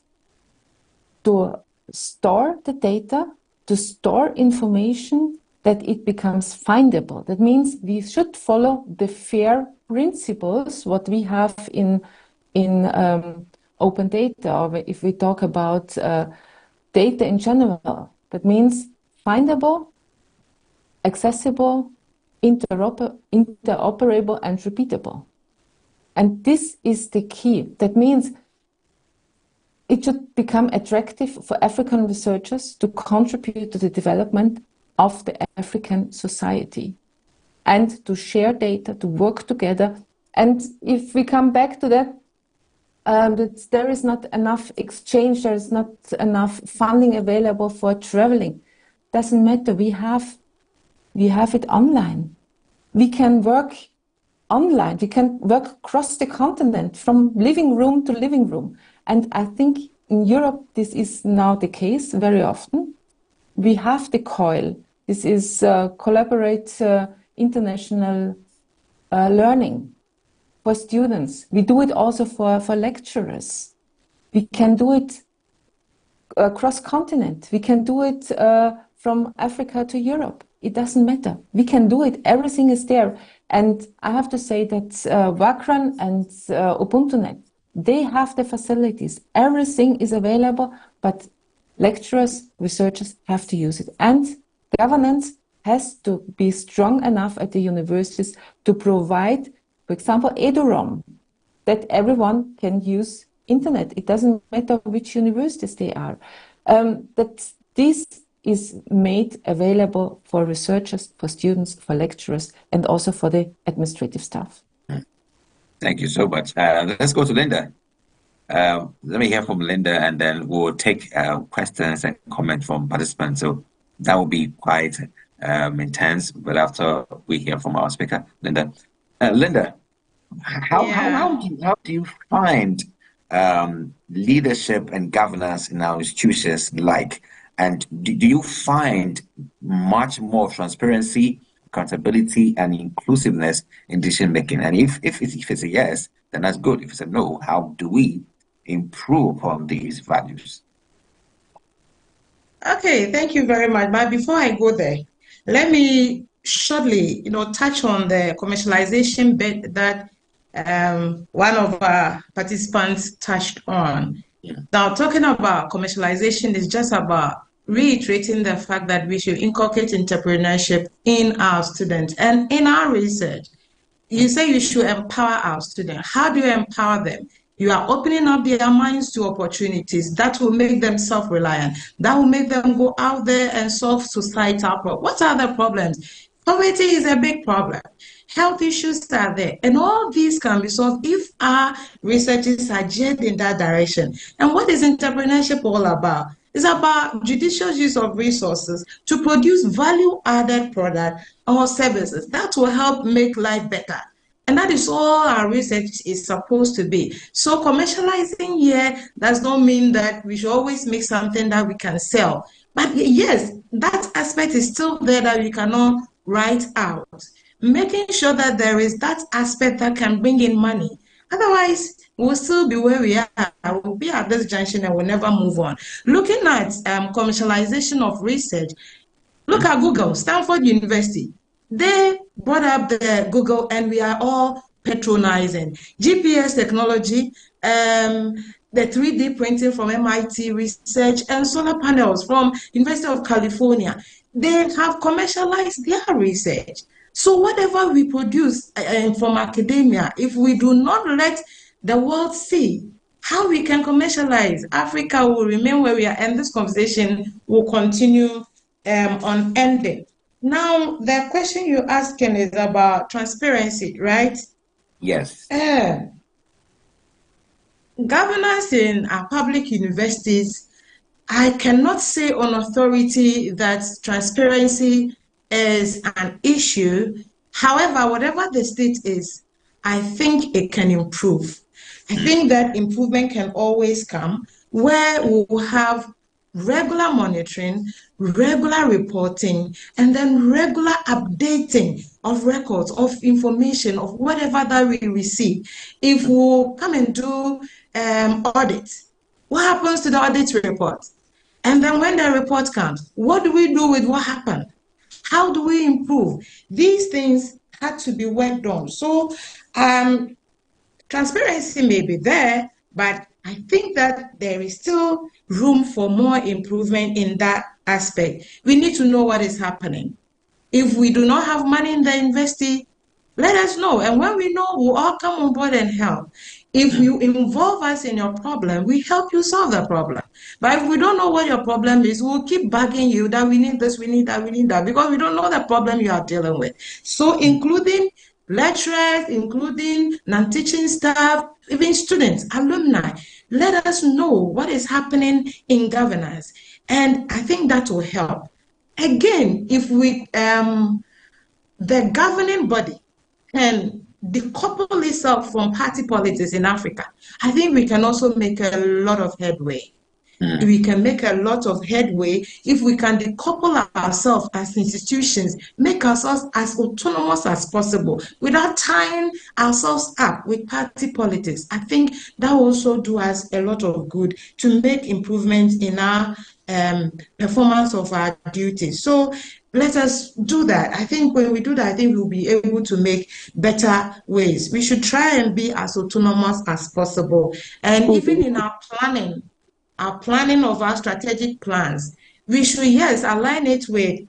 to store the data, to store information, that it becomes findable. That means we should follow the FAIR principles, what we have in open data, or if we talk about data in general. That means findable, accessible, interoperable, and repeatable. And this is the key. That means it should become attractive for African researchers to contribute to the development of the African society and to share data, to work together. And if we come back to that, that there is not enough exchange, there is not enough funding available for traveling. Doesn't matter. We have it online. We can work online. We can work across the continent from living room to living room. And I think in Europe, this is now the case very often. We have the COIL. This is Collaborate International Learning for students. We do it also for lecturers. We can do it across continent. We can do it from Africa to Europe. It doesn't matter. We can do it. Everything is there. And I have to say that WACRAN and UbuntuNet, they have the facilities. Everything is available, but lecturers, researchers have to use it. And governance has to be strong enough at the universities to provide, for example, EduROM, that everyone can use internet. It doesn't matter which universities they are. That this is made available for researchers, for students, for lecturers, and also for the administrative staff. Thank you so much. Let's go to Linda. Let me hear from Linda, and then we'll take questions and comments from participants. So that will be quite intense, but after we hear from our speaker, Linda. Linda, how do you find leadership and governance in our institutions like? And do you find much more transparency, accountability, and inclusiveness in decision making? And if it's a yes, then that's good. If it's a no, how do we improve upon these values? Okay, thank you very much. But before I go there, let me shortly, touch on the commercialization bit that one of our participants touched on. Yeah. Now, talking about commercialization is just about reiterating the fact that we should inculcate entrepreneurship in our students and in our research. You say you should empower our students. How do you empower them? You are opening up their minds to opportunities that will make them self-reliant, that will make them go out there and solve societal problems. What are the problems? Poverty is a big problem. Health issues are there. And all these can be solved if our researchers are geared in that direction. And what is entrepreneurship all about? It's about judicious use of resources to produce value-added products or services that will help make life better. And that is all our research is supposed to be. So commercializing here does not mean that we should always make something that we can sell. But yes, that aspect is still there that we cannot write out. Making sure that there is that aspect that can bring in money. Otherwise, we'll still be where we are. We'll be at this junction and we'll never move on. Looking at commercialization of research, look at Google, Stanford University. They brought up the Google and we are all patronizing. GPS technology, the 3D printing from MIT Research, and solar panels from University of California. They have commercialized their research. So whatever we produce from academia, if we do not let the world see how we can commercialize, Africa will remain where we are, and this conversation will continue unending. Now, the question you're asking is about transparency, right? Yes. Governance in our public universities, I cannot say on authority that transparency is an issue. However, whatever the state is, I think it can improve. I think that improvement can always come where we will have regular monitoring, regular reporting, and then regular updating of records, of information, of whatever that we receive. If we come and do audits, what happens to the audit report? And then when the report comes, what do we do with what happened? How do we improve? These things had to be worked on. So transparency may be there, but I think that there is still room for more improvement in that aspect. We need to know what is happening. If we do not have money in the university, let us know. And when we know, we'll all come on board and help. If you involve us in your problem, we help you solve the problem. But if we don't know what your problem is, we'll keep bugging you that we need this, we need that, we need that, because we don't know the problem you are dealing with. So including lecturers, including non-teaching staff, even students, alumni, let us know what is happening in governance. And I think that will help. Again, if we, the governing body can decouple itself from party politics in Africa, I think we can also make a lot of headway. We can make a lot of headway if we can decouple ourselves as institutions, make ourselves as autonomous as possible without tying ourselves up with party politics. I think that will also do us a lot of good to make improvements in our performance of our duties. So let us do that. I think when we do that, I think we'll be able to make better ways. We should try and be as autonomous as possible. And even in our planning of our strategic plans, we should, yes, align it with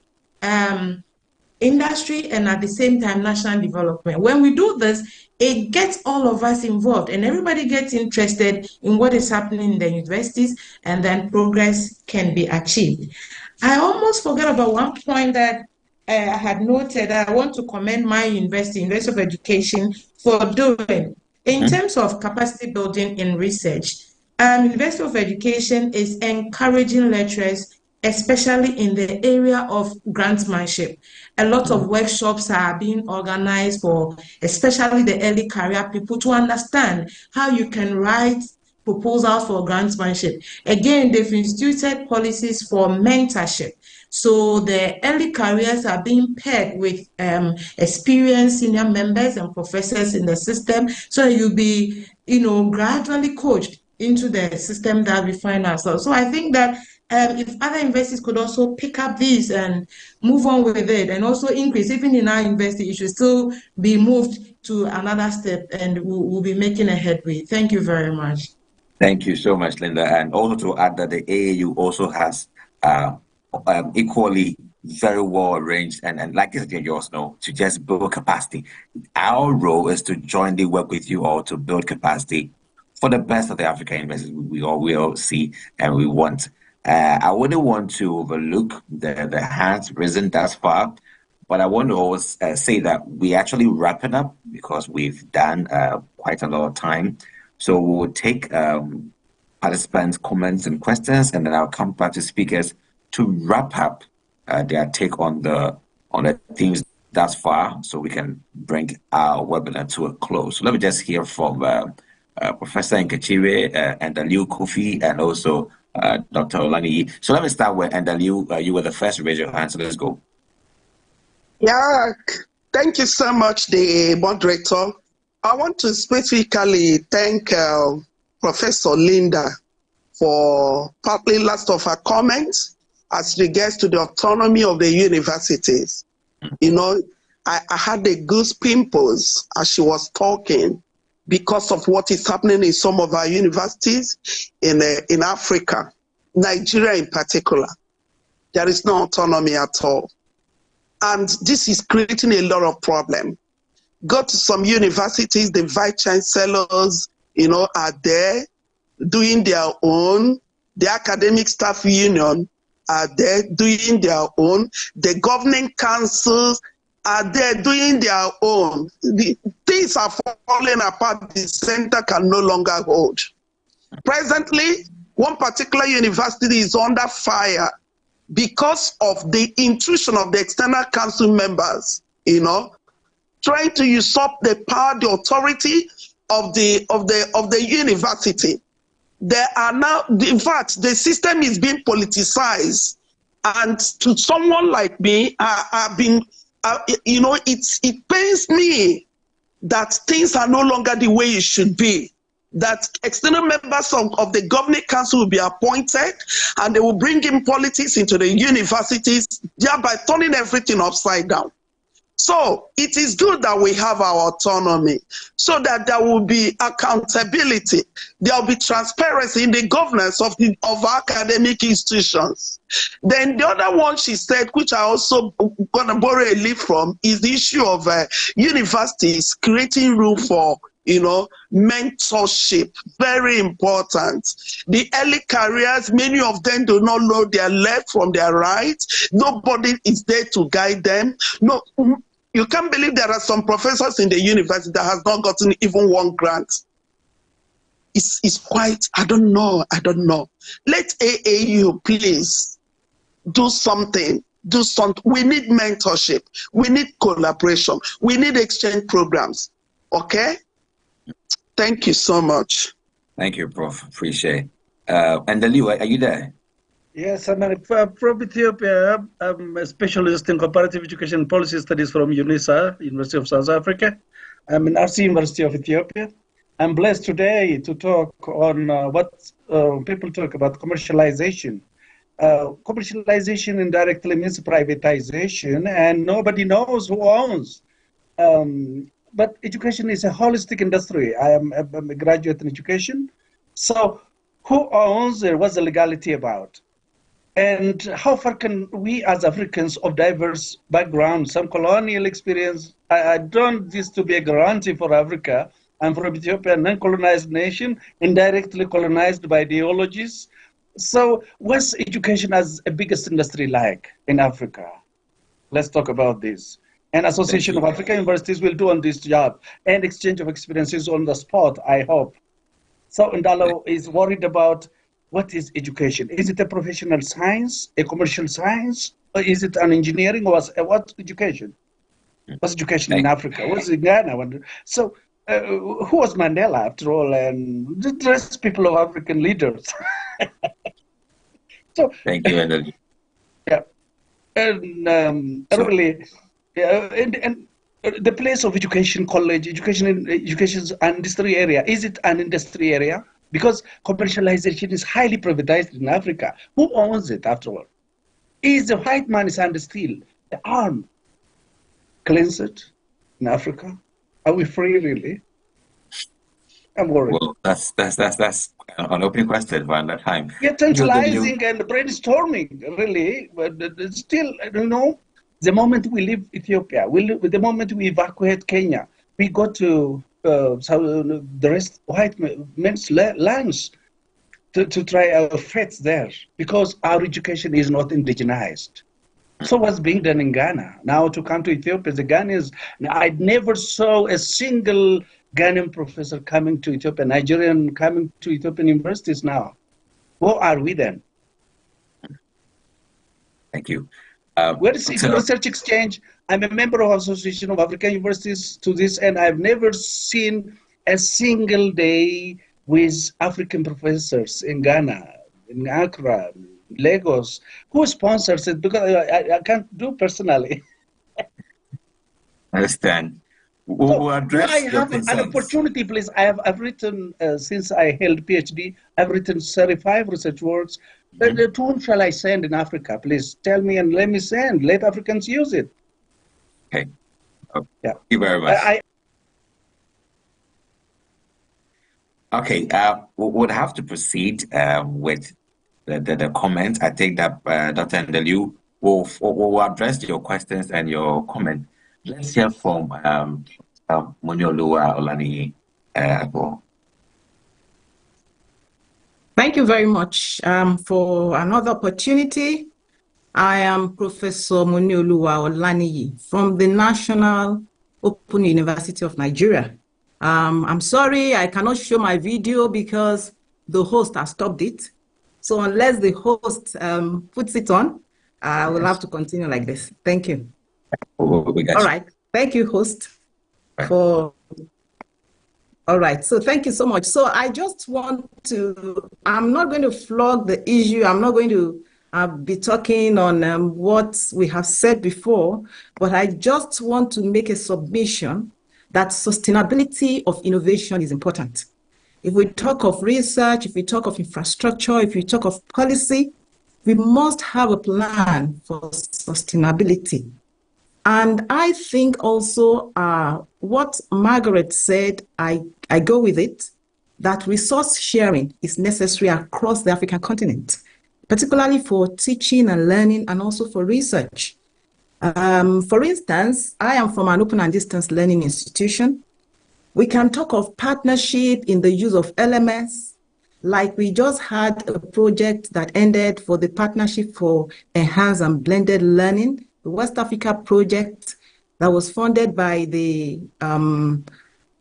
industry and at the same time national development. When we do this, it gets all of us involved and everybody gets interested in what is happening in the universities, and then progress can be achieved. I almost forgot about one point that I had noted. I want to commend my University of Education, for doing in terms of capacity building in research. University of Education is encouraging lecturers, especially in the area of grantsmanship. A lot of workshops are being organized for especially the early career people to understand how you can write proposals for grantsmanship. Again, they've instituted policies for mentorship. So the early careers are being paired with experienced senior members and professors in the system, so you'll be, gradually coached into the system that we find ourselves. So I think that if other universities could also pick up these and move on with it, and also increase, even in our university, it should still be moved to another step, and we'll be making a headway. Thank you very much. Thank you so much, Linda. And also to add that the AAU also has equally very well arranged and like you also know, to just build capacity. Our role is to jointly work with you all to build capacity for the best of the African universities we all see and we want. I wouldn't want to overlook the hands risen thus far, but I want to always say that we actually wrapping up because we've done quite a lot of time. So we'll take participants' comments and questions, and then I'll come back to speakers to wrap up their take on the themes thus far, so we can bring our webinar to a close. So let me just hear from Professor Nkechiwe, Ndaliu Kofi, and also Dr. Olaniyi. So let me start with Ndaliu. You were the first to raise your hand, so let's go. Yeah, thank you so much, the moderator. I want to specifically thank Professor Linda for partly last of her comments as regards to the autonomy of the universities. I had the goose pimples as she was talking, because of what is happening in some of our universities in Africa, Nigeria in particular. There is no autonomy at all. And this is creating a lot of problem. Go to some universities, the vice chancellors, are there doing their own. The academic staff union are there doing their own. The governing councils are there doing their own. Things are falling apart. The center can no longer hold. Presently, one particular university is under fire because of the intrusion of the external council members, trying to usurp the power, the authority of the university. There are now, in fact, the system is being politicized, and to someone like me, I've been, it pains me that things are no longer the way it should be. That external members of the governing council will be appointed, and they will bring in politics into the universities, thereby turning everything upside down. So it is good that we have our autonomy, so that there will be accountability, there will be transparency in the governance of academic institutions. Then the other one she said, which I also going to borrow a leaf from, is the issue of universities creating room for mentorship. Very important. The early careers, many of them do not know their left from their right. Nobody is there to guide them. No, you can't believe there are some professors in the university that has not gotten even one grant. It's quite, I don't know. Let AAU please do something. We need mentorship. We need collaboration. We need exchange programs. Okay? Thank you so much. Thank you, Prof. Appreciate it. Ndaliwe, are you there? Yes, I'm from Ethiopia. I'm a specialist in comparative education policy studies from UNISA, University of South Africa. I'm in RC University of Ethiopia. I'm blessed today to talk on what people talk about commercialization. Commercialization indirectly means privatization, and nobody knows who owns. But education is a holistic industry. I'm a graduate in education. So who owns it? What's the legality about? And how far can we as Africans of diverse backgrounds, some colonial experience, I don't this to be a guarantee for Africa. I'm from Ethiopia, a non-colonized nation, indirectly colonized by ideologies. So what's education as a biggest industry like in Africa? Let's talk about this. And Association of African Universities will do on this job and exchange of experiences on the spot, I hope. So Ndalo is worried about what is education. Is it a professional science, a commercial science, or is it an engineering, or what education? What's education in Africa? What's in Ghana? I wonder. So who was Mandela after all, and the rest people of African leaders? So thank you, Ndalo. Yeah, and really. Yeah, and the place of education, college, education's industry area, is it an industry area? Because commercialization is highly privatized in Africa. Who owns it after all? Is the white man is under still the arm cleansed in Africa? Are we free really? I'm worried. Well, that's an open question for that time. Yeah, tantalizing and brainstorming, really, but still, the moment we leave Ethiopia, the moment we evacuate Kenya, we go to the rest white men's lands to try our fates there, because our education is not indigenized. So what's being done in Ghana? Now to come to Ethiopia, the Ghanaians, I never saw a single Ghanaian professor coming to Ethiopia, Nigerian coming to Ethiopian universities now. Who are we then? Thank you. Where is research exchange? I'm a member of Association of African Universities to this, and I've never seen a single day with African professors in Ghana, in Accra, Lagos. Who sponsors it? Because I can't do personally. I understand. We'll address I have an opportunity, please. I've written, since I held PhD, I've written 35 research works. To whom shall I send in Africa? Please tell me and let me send. Let Africans use it. Okay. Yeah. Thank you very much. Okay, we would have to proceed with the comments. I think that Dr. Ndelu will address your questions and your comment. Let's hear from Monioluwa Olaniyi as well. Thank you very much for another opportunity. I am Professor Monioluwa Olaniyi from the National Open University of Nigeria. I'm sorry I cannot show my video because the host has stopped it. So unless the host puts it on, I will have to continue like this. Thank you. All right. Thank you, host, for... All right, so thank you so much. So I just want to, I'm not going to flog the issue. I'm not going to be talking on what we have said before, but I just want to make a submission that sustainability of innovation is important. If we talk of research, if we talk of infrastructure, if we talk of policy, we must have a plan for sustainability. And I think also what Margaret said, I go with it, that resource sharing is necessary across the African continent, particularly for teaching and learning and also for research. For instance, I am from an open and distance learning institution. We can talk of partnership in the use of LMS, like we just had a project that ended for the Partnership for Enhanced and Blended Learning, the West Africa project that was funded by the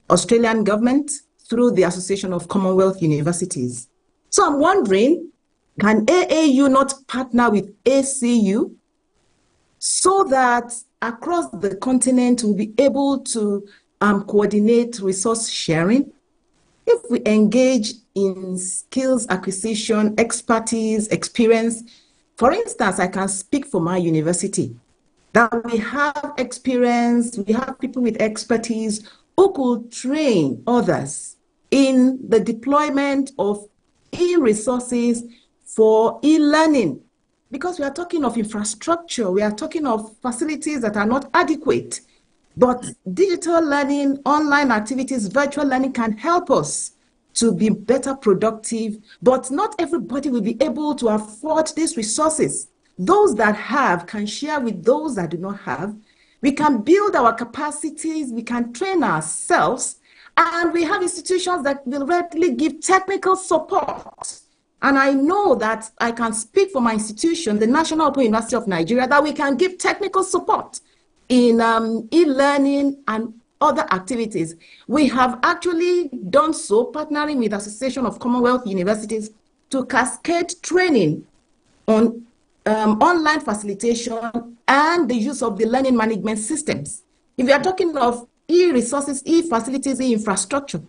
Australian government through the Association of Commonwealth Universities. So I'm wondering, can AAU not partner with ACU so that across the continent we'll be able to coordinate resource sharing? If we engage in skills acquisition, expertise, experience, for instance, I can speak for my university, that we have experience, we have people with expertise who could train others in the deployment of e-resources for e-learning. Because we are talking of infrastructure, we are talking of facilities that are not adequate. But digital learning, online activities, virtual learning can help us to be better productive, but not everybody will be able to afford these resources. Those that have can share with those that do not have. We can build our capacities, we can train ourselves, and we have institutions that will readily give technical support. And I know that I can speak for my institution, the National Open University of Nigeria, that we can give technical support in e-learning and other activities. We have actually done so, partnering with the Association of Commonwealth Universities to cascade training on online facilitation and the use of the learning management systems. If you are talking of e-resources, e-facilities, e-infrastructure,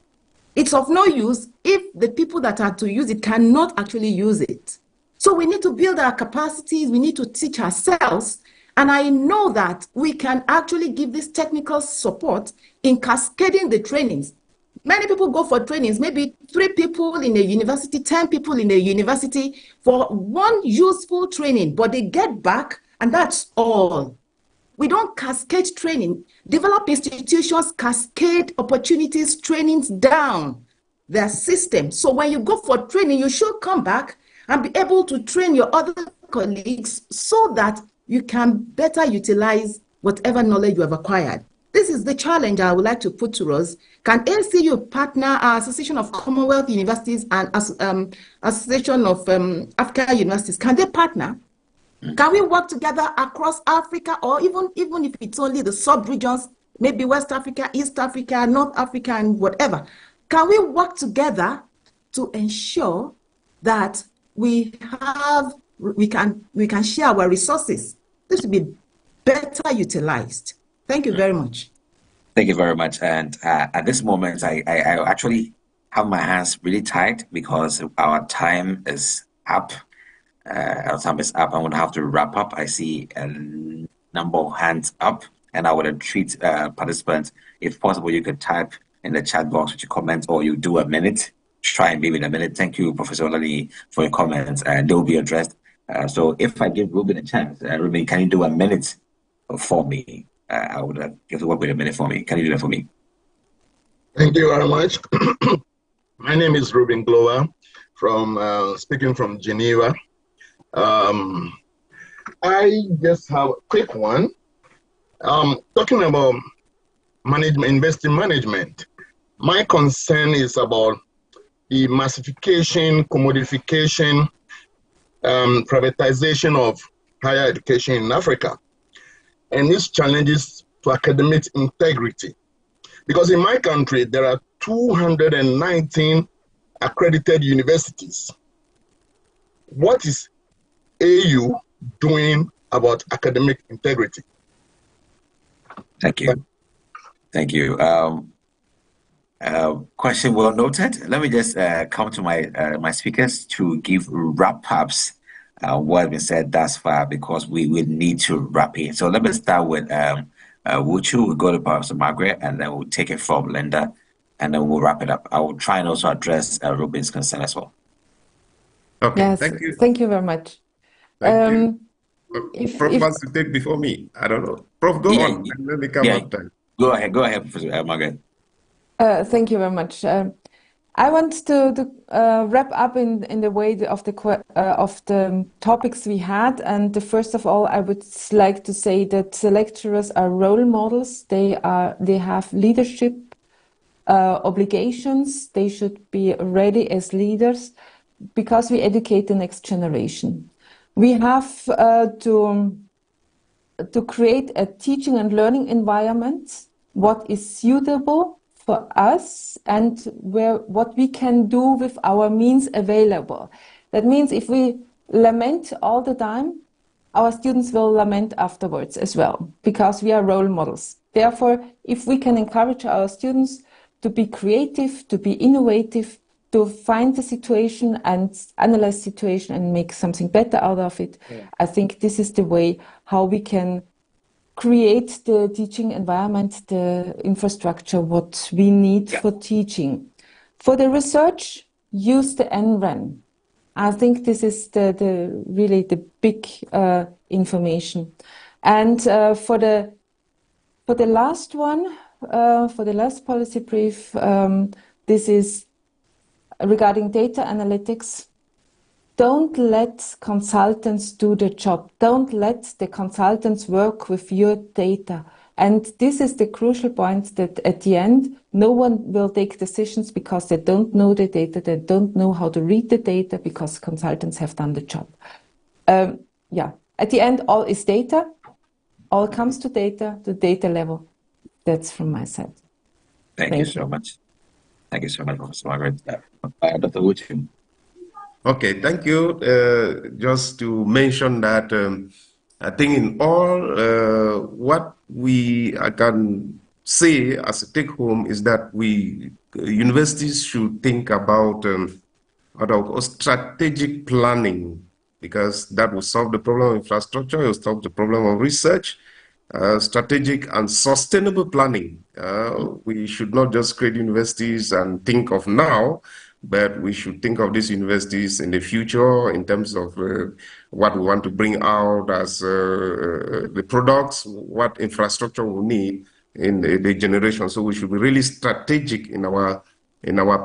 it's of no use if the people that are to use it cannot actually use it. So we need to build our capacities, we need to teach ourselves, and I know that we can actually give this technical support in cascading the trainings. Many people go for trainings, maybe 3 people in a university, 10 people in a university for one useful training, but they get back and that's all. We don't cascade training. Developed institutions cascade opportunities, trainings down their system. So when you go for training, you should come back and be able to train your other colleagues so that you can better utilize whatever knowledge you have acquired. This is the challenge I would like to put to us. Can ACU partner our Association of Commonwealth Universities and Association of African Universities? Can they partner? Can we work together across Africa, or even if it's only the sub-regions, maybe West Africa, East Africa, North Africa, and whatever? Can we work together to ensure that we can share our resources? This will be better utilized. Thank you very much. Thank you very much. And at this moment, I actually have my hands really tight because our time is up. Our time is up. I'm going to have to wrap up. I see a number of hands up, and I would entreat participants, if possible, you could type in the chat box with your comments, or you do a minute. Try and be in a minute. Thank you, Professor Olaniyi, for your comments, and they'll be addressed. So if I give Ruben a chance, Ruben, can you do a minute for me? I would give the work with a minute for me. Can you do that for me? Thank you very much. My name is Ruben Glower, speaking from Geneva. I just have a quick one. Talking about management, investing management. My concern is about the massification, commodification, privatization of higher education in Africa, and its challenges to academic integrity. Because in my country, there are 219 accredited universities. What is AU doing about academic integrity? Thank you. Thank you. Question well noted. Let me just come to my speakers to give wrap-ups what has been said thus far, because we will need to wrap it. So let me start with Wuchu. We'll go to Professor Margaret, and then we'll take it from Linda, and then we'll wrap it up. I will try and also address Ruben's concern as well. Okay, Yes, thank you. thank you very much. Thank you. Prof wants to take before me. I don't know. Prof, go on, and let me come after. Go ahead, Professor Margaret. Thank you very much. I want to wrap up in the way of the topics we had. And first of all, I would like to say that the lecturers are role models. They have leadership obligations. They should be ready as leaders because we educate the next generation. We have to create a teaching and learning environment, what is suitable for us and what we can do with our means available. That means if we lament all the time, our students will lament afterwards as well, because we are role models. Therefore, if we can encourage our students to be creative, to be innovative, to find the situation and analyze the situation and make something better out of it, I think this is the way how we can create the teaching environment, the infrastructure, what we need for teaching. For the research, use the NREN. I think this is really the big information. And for the last one, for the last policy brief, this is regarding data analytics. Don't let consultants do the job. Don't let the consultants work with your data. And this is the crucial point, that at the end, no one will take decisions because they don't know the data. They don't know how to read the data because consultants have done the job. At the end, all is data. All comes to data, the data level. That's from my side. Thank you so much. Thank you so much, Professor Margaret. Dr. Wuchu. Okay, thank you. Just to mention that I think in all what I can say as a take home is that universities should think about strategic planning, because that will solve the problem of infrastructure, it will solve the problem of research. Strategic and sustainable planning. We should not just create universities and think of now, but we should think of these universities in the future in terms of what we want to bring out as the products, what infrastructure we need in the generation. So we should be really strategic in our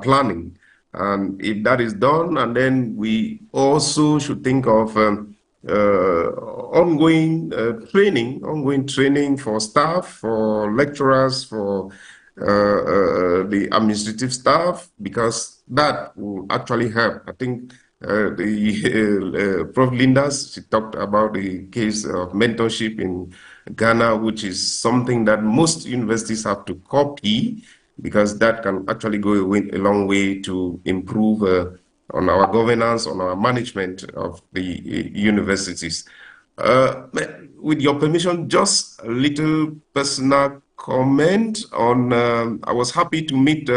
planning. And if that is done, and then we also should think of ongoing training for staff, for lecturers, for the administrative staff, because that will actually help. I think Prof. Lindas, she talked about the case of mentorship in Ghana, which is something that most universities have to copy, because that can actually go a long way to improve on our governance, on our management of the universities. With your permission, just a little personal comment on, I was happy to meet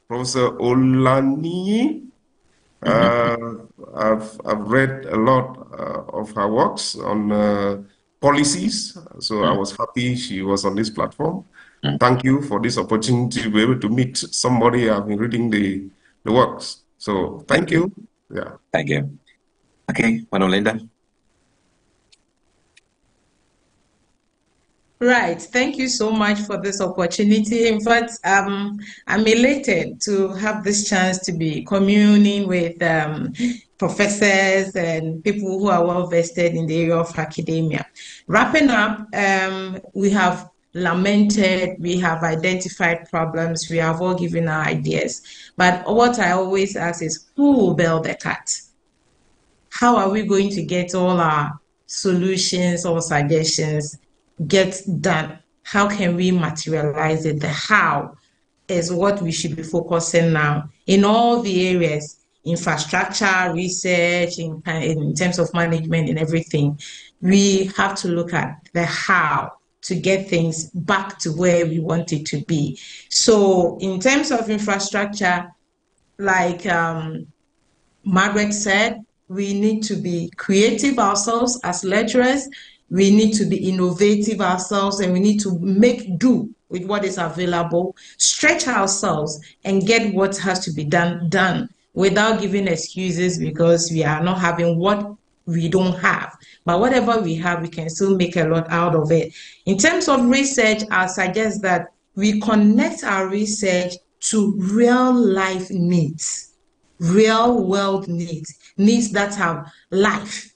Professor Olani. I've read a lot of her works on policies, so I was happy she was on this platform. Thank you for this opportunity to be able to meet somebody I've been reading the works. So thank you. Yeah. Thank you. Okay, Linda. Right. Thank you so much for this opportunity. In fact, I'm elated to have this chance to be communing with professors and people who are well vested in the area of academia. Wrapping up, we have lamented, we have identified problems, we have all given our ideas. But what I always ask is, who will bail the cat? How are we going to get all our solutions or suggestions get done? How can we materialize it? The how is what we should be focusing now in all the areas, infrastructure, research, in terms of management and everything. We have to look at the how to get things back to where we want it to be. So in terms of infrastructure, like Margaret said, we need to be creative ourselves as lecturers. We need to be innovative ourselves, and we need to make do with what is available, stretch ourselves, and get what has to be done without giving excuses because we are not having what we don't have. But whatever we have, we can still make a lot out of it. In terms of research, I suggest that we connect our research to real life needs, real world needs, needs that have life.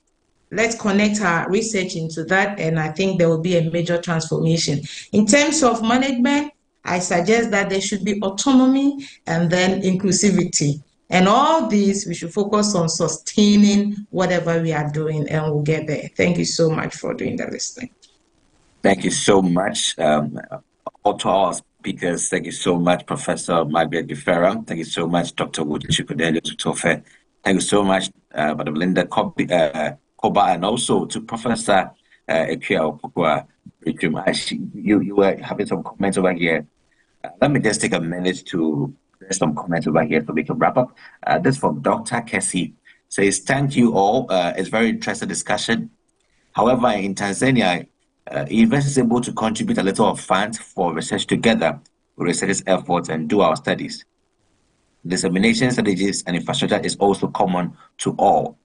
Let's connect our research into that, and I think there will be a major transformation. In terms of management, I suggest that there should be autonomy and then inclusivity. And all these, we should focus on sustaining whatever we are doing, and we'll get there. Thank you so much for doing the listening. Thank you so much, all to our speakers. Thank you so much, Professor Margaret Bifera. Thank you so much, Dr. Wood Cornelius Utofe. Thank you so much, Madam Linda Koba, and also to Professor Ekia Opokwa. You were having some comments over here. Let me just take a minute to some comments over here so we can wrap up. This from Dr. Kessie. Says, thank you all. It's a very interesting discussion. However, in Tanzania, university is able to contribute a little of funds for research together with researchers' efforts and do our studies. Dissemination strategies and infrastructure is also common to all.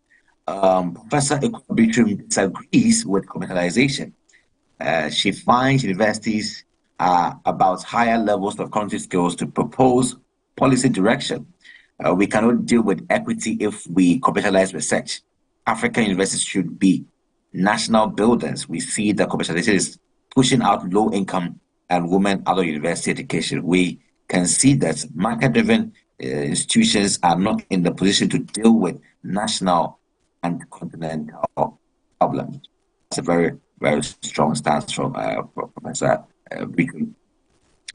Professor Ekwabitrum disagrees with commercialization. She finds universities are about higher levels of cognitive skills to propose policy direction. We cannot deal with equity if we commercialize research. African universities should be national buildings. We see that commercialization is pushing out low-income and women out of university education. We can see that market-driven institutions are not in the position to deal with national and continental problems. It's a very, very strong stance from Professor Briku.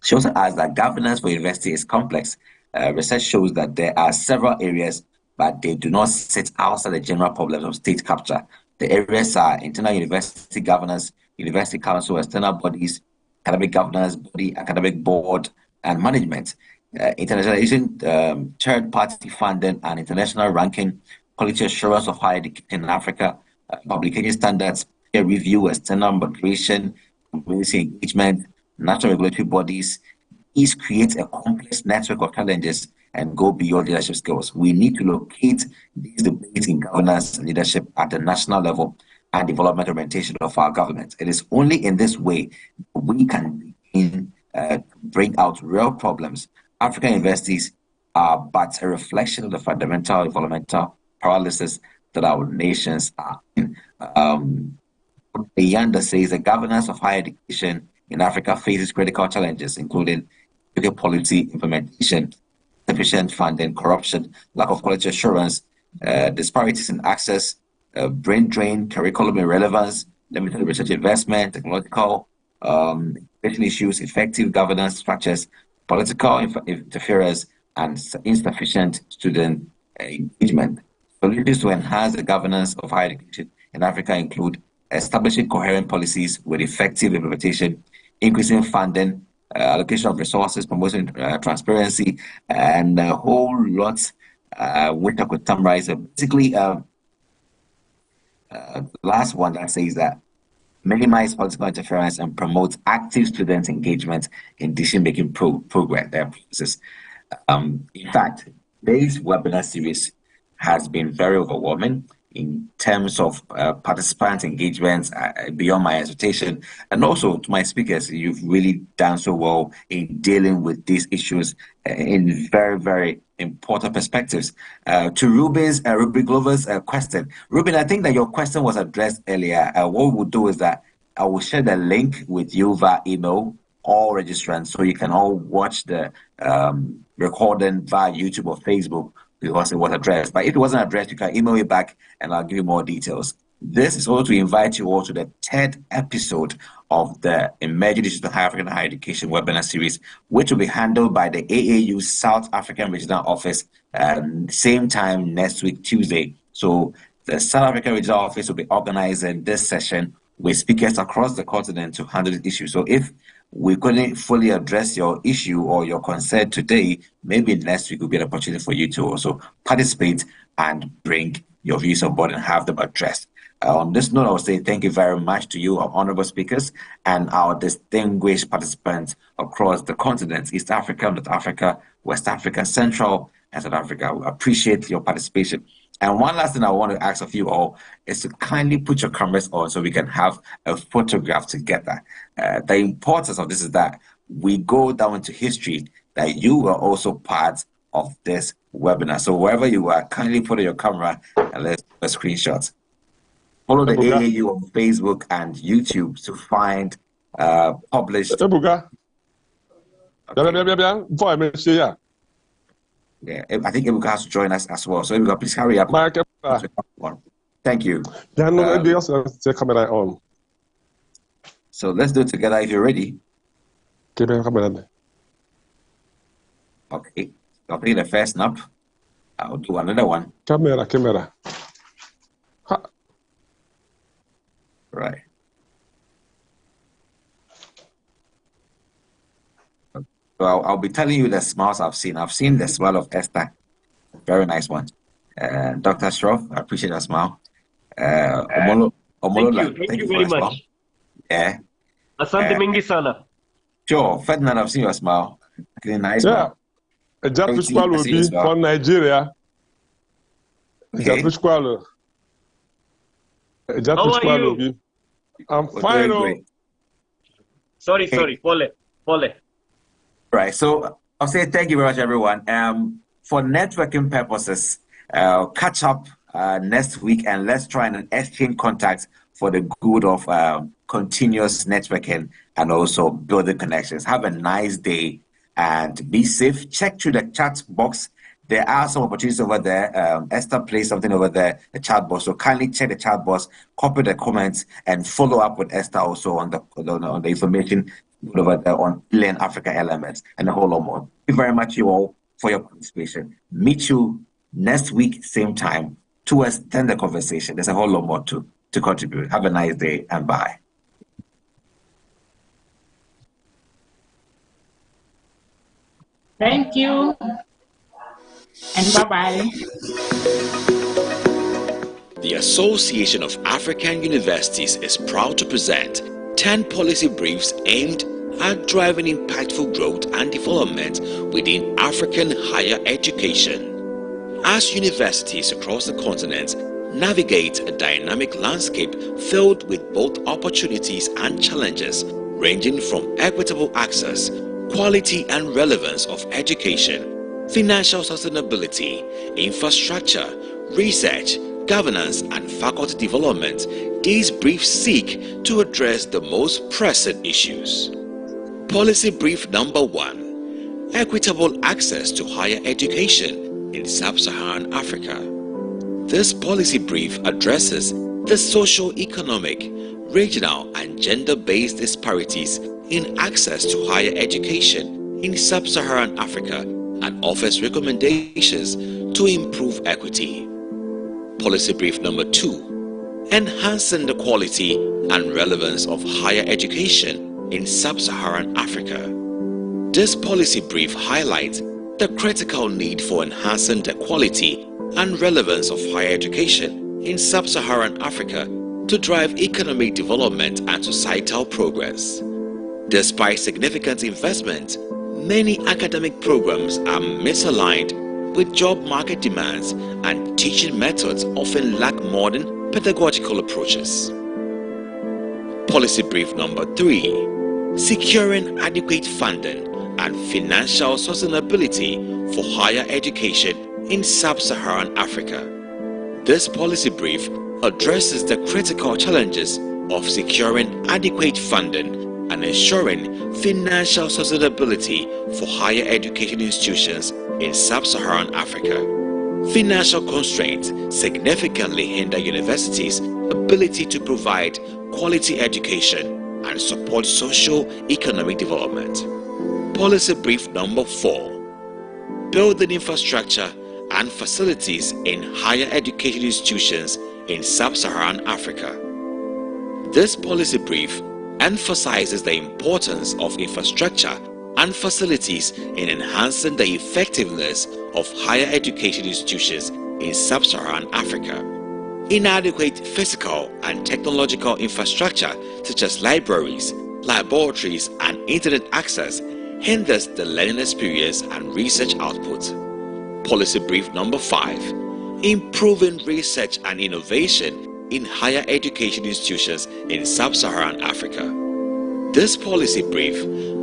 She also adds that governance for university is complex. Research shows that there are several areas, but they do not sit outside the general problems of state capture. The areas are internal university governance, university council, external bodies, academic governance body, academic board, and management. Internationalization, third-party funding, and international ranking, quality assurance of higher education in Africa, publication standards, peer review, external moderation, community engagement, national regulatory bodies. These create a complex network of challenges and go beyond leadership skills. We need to locate these debates in governance and leadership at the national level and development orientation of our government. It is only in this way we can begin to bring out real problems. African universities are but a reflection of the fundamental developmental paralysis that our nations are in. Yanda says the governance of higher education in Africa faces critical challenges, including policy implementation, sufficient funding, corruption, lack of quality assurance, disparities in access, brain drain, curriculum irrelevance, limited research investment, technological education issues, effective governance structures, political interference, and insufficient student engagement. Solutions to enhance the governance of higher education in Africa include establishing coherent policies with effective implementation, increasing funding, allocation of resources, promoting transparency, and a whole lot which I could summarize. Basically, the last one that says that minimize political interference and promote active student engagement in decision-making process. In fact, today's webinar series has been very overwhelming. in terms of participant engagement beyond my expectation. And also to my speakers, you've really done so well in dealing with these issues in very, very important perspectives. To Ruben Glover's question. Ruben, I think that your question was addressed earlier. What we'll do is that I will share the link with you via email, all registrants, so you can all watch the recording via YouTube or Facebook, because it was addressed. But if it wasn't addressed, you can email me back and I'll give you more details. This is also to invite you all to the 3rd episode of the Emerging Digital High African Higher Education webinar series, which will be handled by the AAU South African Regional Office, same time next week, Tuesday. So the South African Regional Office will be organizing this session with speakers across the continent to handle the issue. So if we couldn't fully address your issue or your concern today, maybe next week will be an opportunity for you to also participate and bring your views on board and have them addressed. On this note, I will say thank you very much to you, our honorable speakers, and our distinguished participants across the continents, East Africa, North Africa, West Africa, Central, and South Africa. We appreciate your participation. And one last thing I want to ask of you all is to kindly put your cameras on so we can have a photograph together. The importance of this is that we go down into history, that you were also part of this webinar. So wherever you are, kindly put on your camera and let's do a screenshot. Follow the AAU on Facebook and YouTube to find published. Yeah, I think Ebuka has to join us as well. So Ebuka, please hurry up. Thank you. So let's do it together if you're ready. Okay, I'll take the first snap. I'll do another one. Camera. Right. Well, I'll be telling you the smiles I've seen. I've seen the smile of Esther. Very nice one. Dr. Shroff, I appreciate that smile. Thank you very much. Smile. Yeah. Asante mingi sana. Sure. Ferdinand, I've seen your smile. Okay, nice smile. Japu Squalo will be from Nigeria. Japu Squalo. How are you? I'm fine. Sorry, Pole. Right, so I'll say thank you very much, everyone. For networking purposes, catch up next week and let's try and exchange contacts for the good of continuous networking and also building connections. Have a nice day and be safe. Check through the chat box. There are some opportunities over there. Esther placed something over there, the chat box. So kindly check the chat box, copy the comments, and follow up with Esther also on the information over there on Learn Africa Elements and a whole lot more. Thank you very much, you all, for your participation. Meet you next week, same time, to extend the conversation. There's a whole lot more to contribute. Have a nice day and bye. Thank you. And bye-bye. The Association of African Universities is proud to present 10 policy briefs aimed at driving impactful growth and development within African higher education. As universities across the continent navigate a dynamic landscape filled with both opportunities and challenges, ranging from equitable access, quality and relevance of education, financial sustainability, infrastructure, research, governance, and faculty development, these briefs seek to address the most pressing issues. Policy Brief Number 1: Equitable Access to Higher Education in Sub-Saharan Africa. This policy brief addresses the socio-economic, regional, and gender-based disparities in access to higher education in Sub-Saharan Africa and offers recommendations to improve equity. Policy Brief Number 2: Enhancing the quality and relevance of higher education in Sub-Saharan Africa. This policy brief highlights the critical need for enhancing the quality and relevance of higher education in Sub-Saharan Africa to drive economic development and societal progress. Despite significant investment, many academic programs are misaligned with job market demands and teaching methods often lack modern pedagogical approaches. Policy brief number 3, securing adequate funding and financial sustainability for higher education in sub-Saharan Africa. This policy brief addresses the critical challenges of securing adequate funding and ensuring financial sustainability for higher education institutions in sub-Saharan Africa. Financial constraints significantly hinder universities' ability to provide quality education and support socio-economic development. Policy brief number 4, building infrastructure and facilities in higher education institutions in sub-Saharan Africa. This policy brief emphasizes the importance of infrastructure and facilities in enhancing the effectiveness of higher education institutions in sub-Saharan Africa. Inadequate physical and technological infrastructure such as libraries, laboratories, and internet access hinders the learning experience and research output. Policy brief number 5, improving research and innovation in higher education institutions in sub-Saharan Africa. This policy brief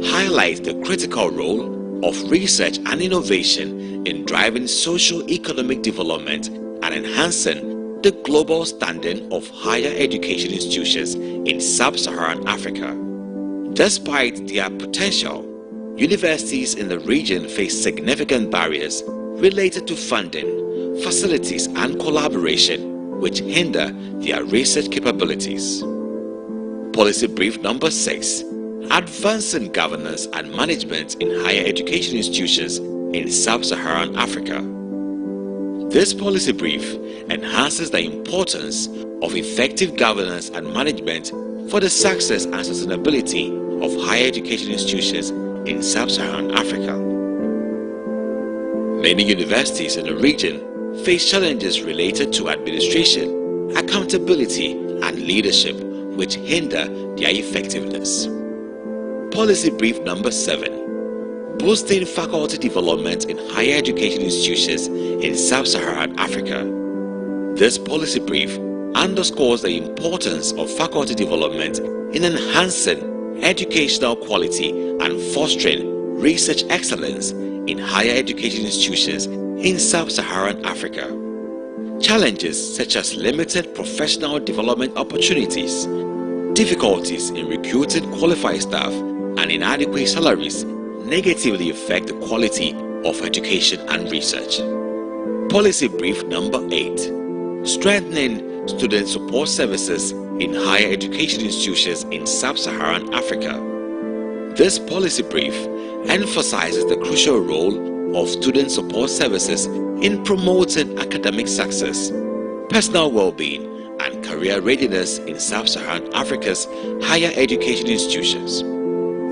highlights the critical role of research and innovation in driving socio-economic development and enhancing the global standing of higher education institutions in sub-Saharan Africa. Despite their potential, universities in the region face significant barriers related to funding, facilities, and collaboration, which hinder their research capabilities. Policy brief number 6, advancing governance and management in higher education institutions in sub-Saharan Africa. This policy brief enhances the importance of effective governance and management for the success and sustainability of higher education institutions in sub-Saharan Africa. Many universities in the region face challenges related to administration, accountability, and leadership which hinder their effectiveness. Policy brief number 7, boosting faculty development in higher education institutions in sub-Saharan Africa. This policy brief underscores the importance of faculty development in enhancing educational quality and fostering research excellence in higher education institutions in sub-Saharan Africa. Challenges such as limited professional development opportunities, difficulties in recruiting qualified staff, and inadequate salaries negatively affect the quality of education and research. Policy brief number 8, strengthening student support services in higher education institutions in sub-Saharan Africa. This policy brief emphasizes the crucial role of student support services in promoting academic success, personal well-being, and career readiness in sub-Saharan Africa's higher education institutions.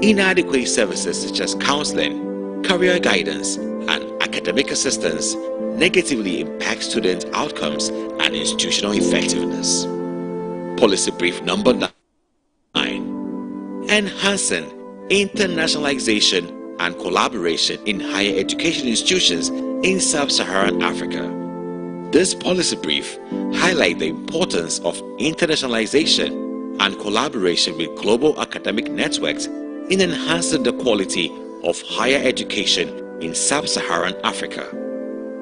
Inadequate services such as counseling, career guidance, and academic assistance negatively impact student outcomes and institutional effectiveness. Policy brief number 9, enhancing internationalization and collaboration in higher education institutions in sub-Saharan Africa. This policy brief highlights the importance of internationalization and collaboration with global academic networks in enhancing the quality of higher education in sub-Saharan Africa.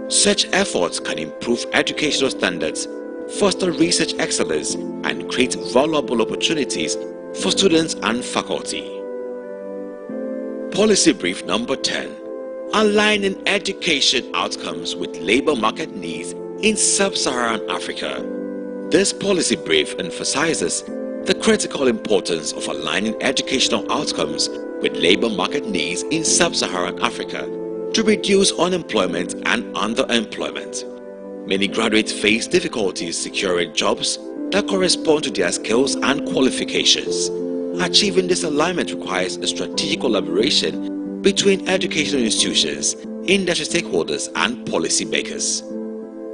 Such efforts can improve educational standards, foster research excellence, and create valuable opportunities for students and faculty. Policy brief number 10, aligning education outcomes with labor market needs in sub-Saharan Africa. This policy brief emphasizes the critical importance of aligning educational outcomes with labor market needs in sub-Saharan Africa to reduce unemployment and underemployment. Many graduates face difficulties securing jobs that correspond to their skills and qualifications. Achieving this alignment requires a strategic collaboration between educational institutions, industry stakeholders, and policymakers.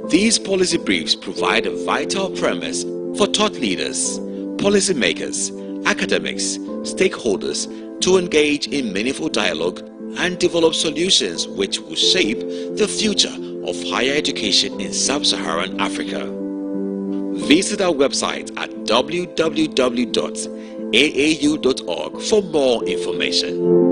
These policy briefs provide a vital premise for thought leaders, policymakers, academics, stakeholders to engage in meaningful dialogue and develop solutions which will shape the future of higher education in sub-Saharan Africa. Visit our website at www.aau.org for more information.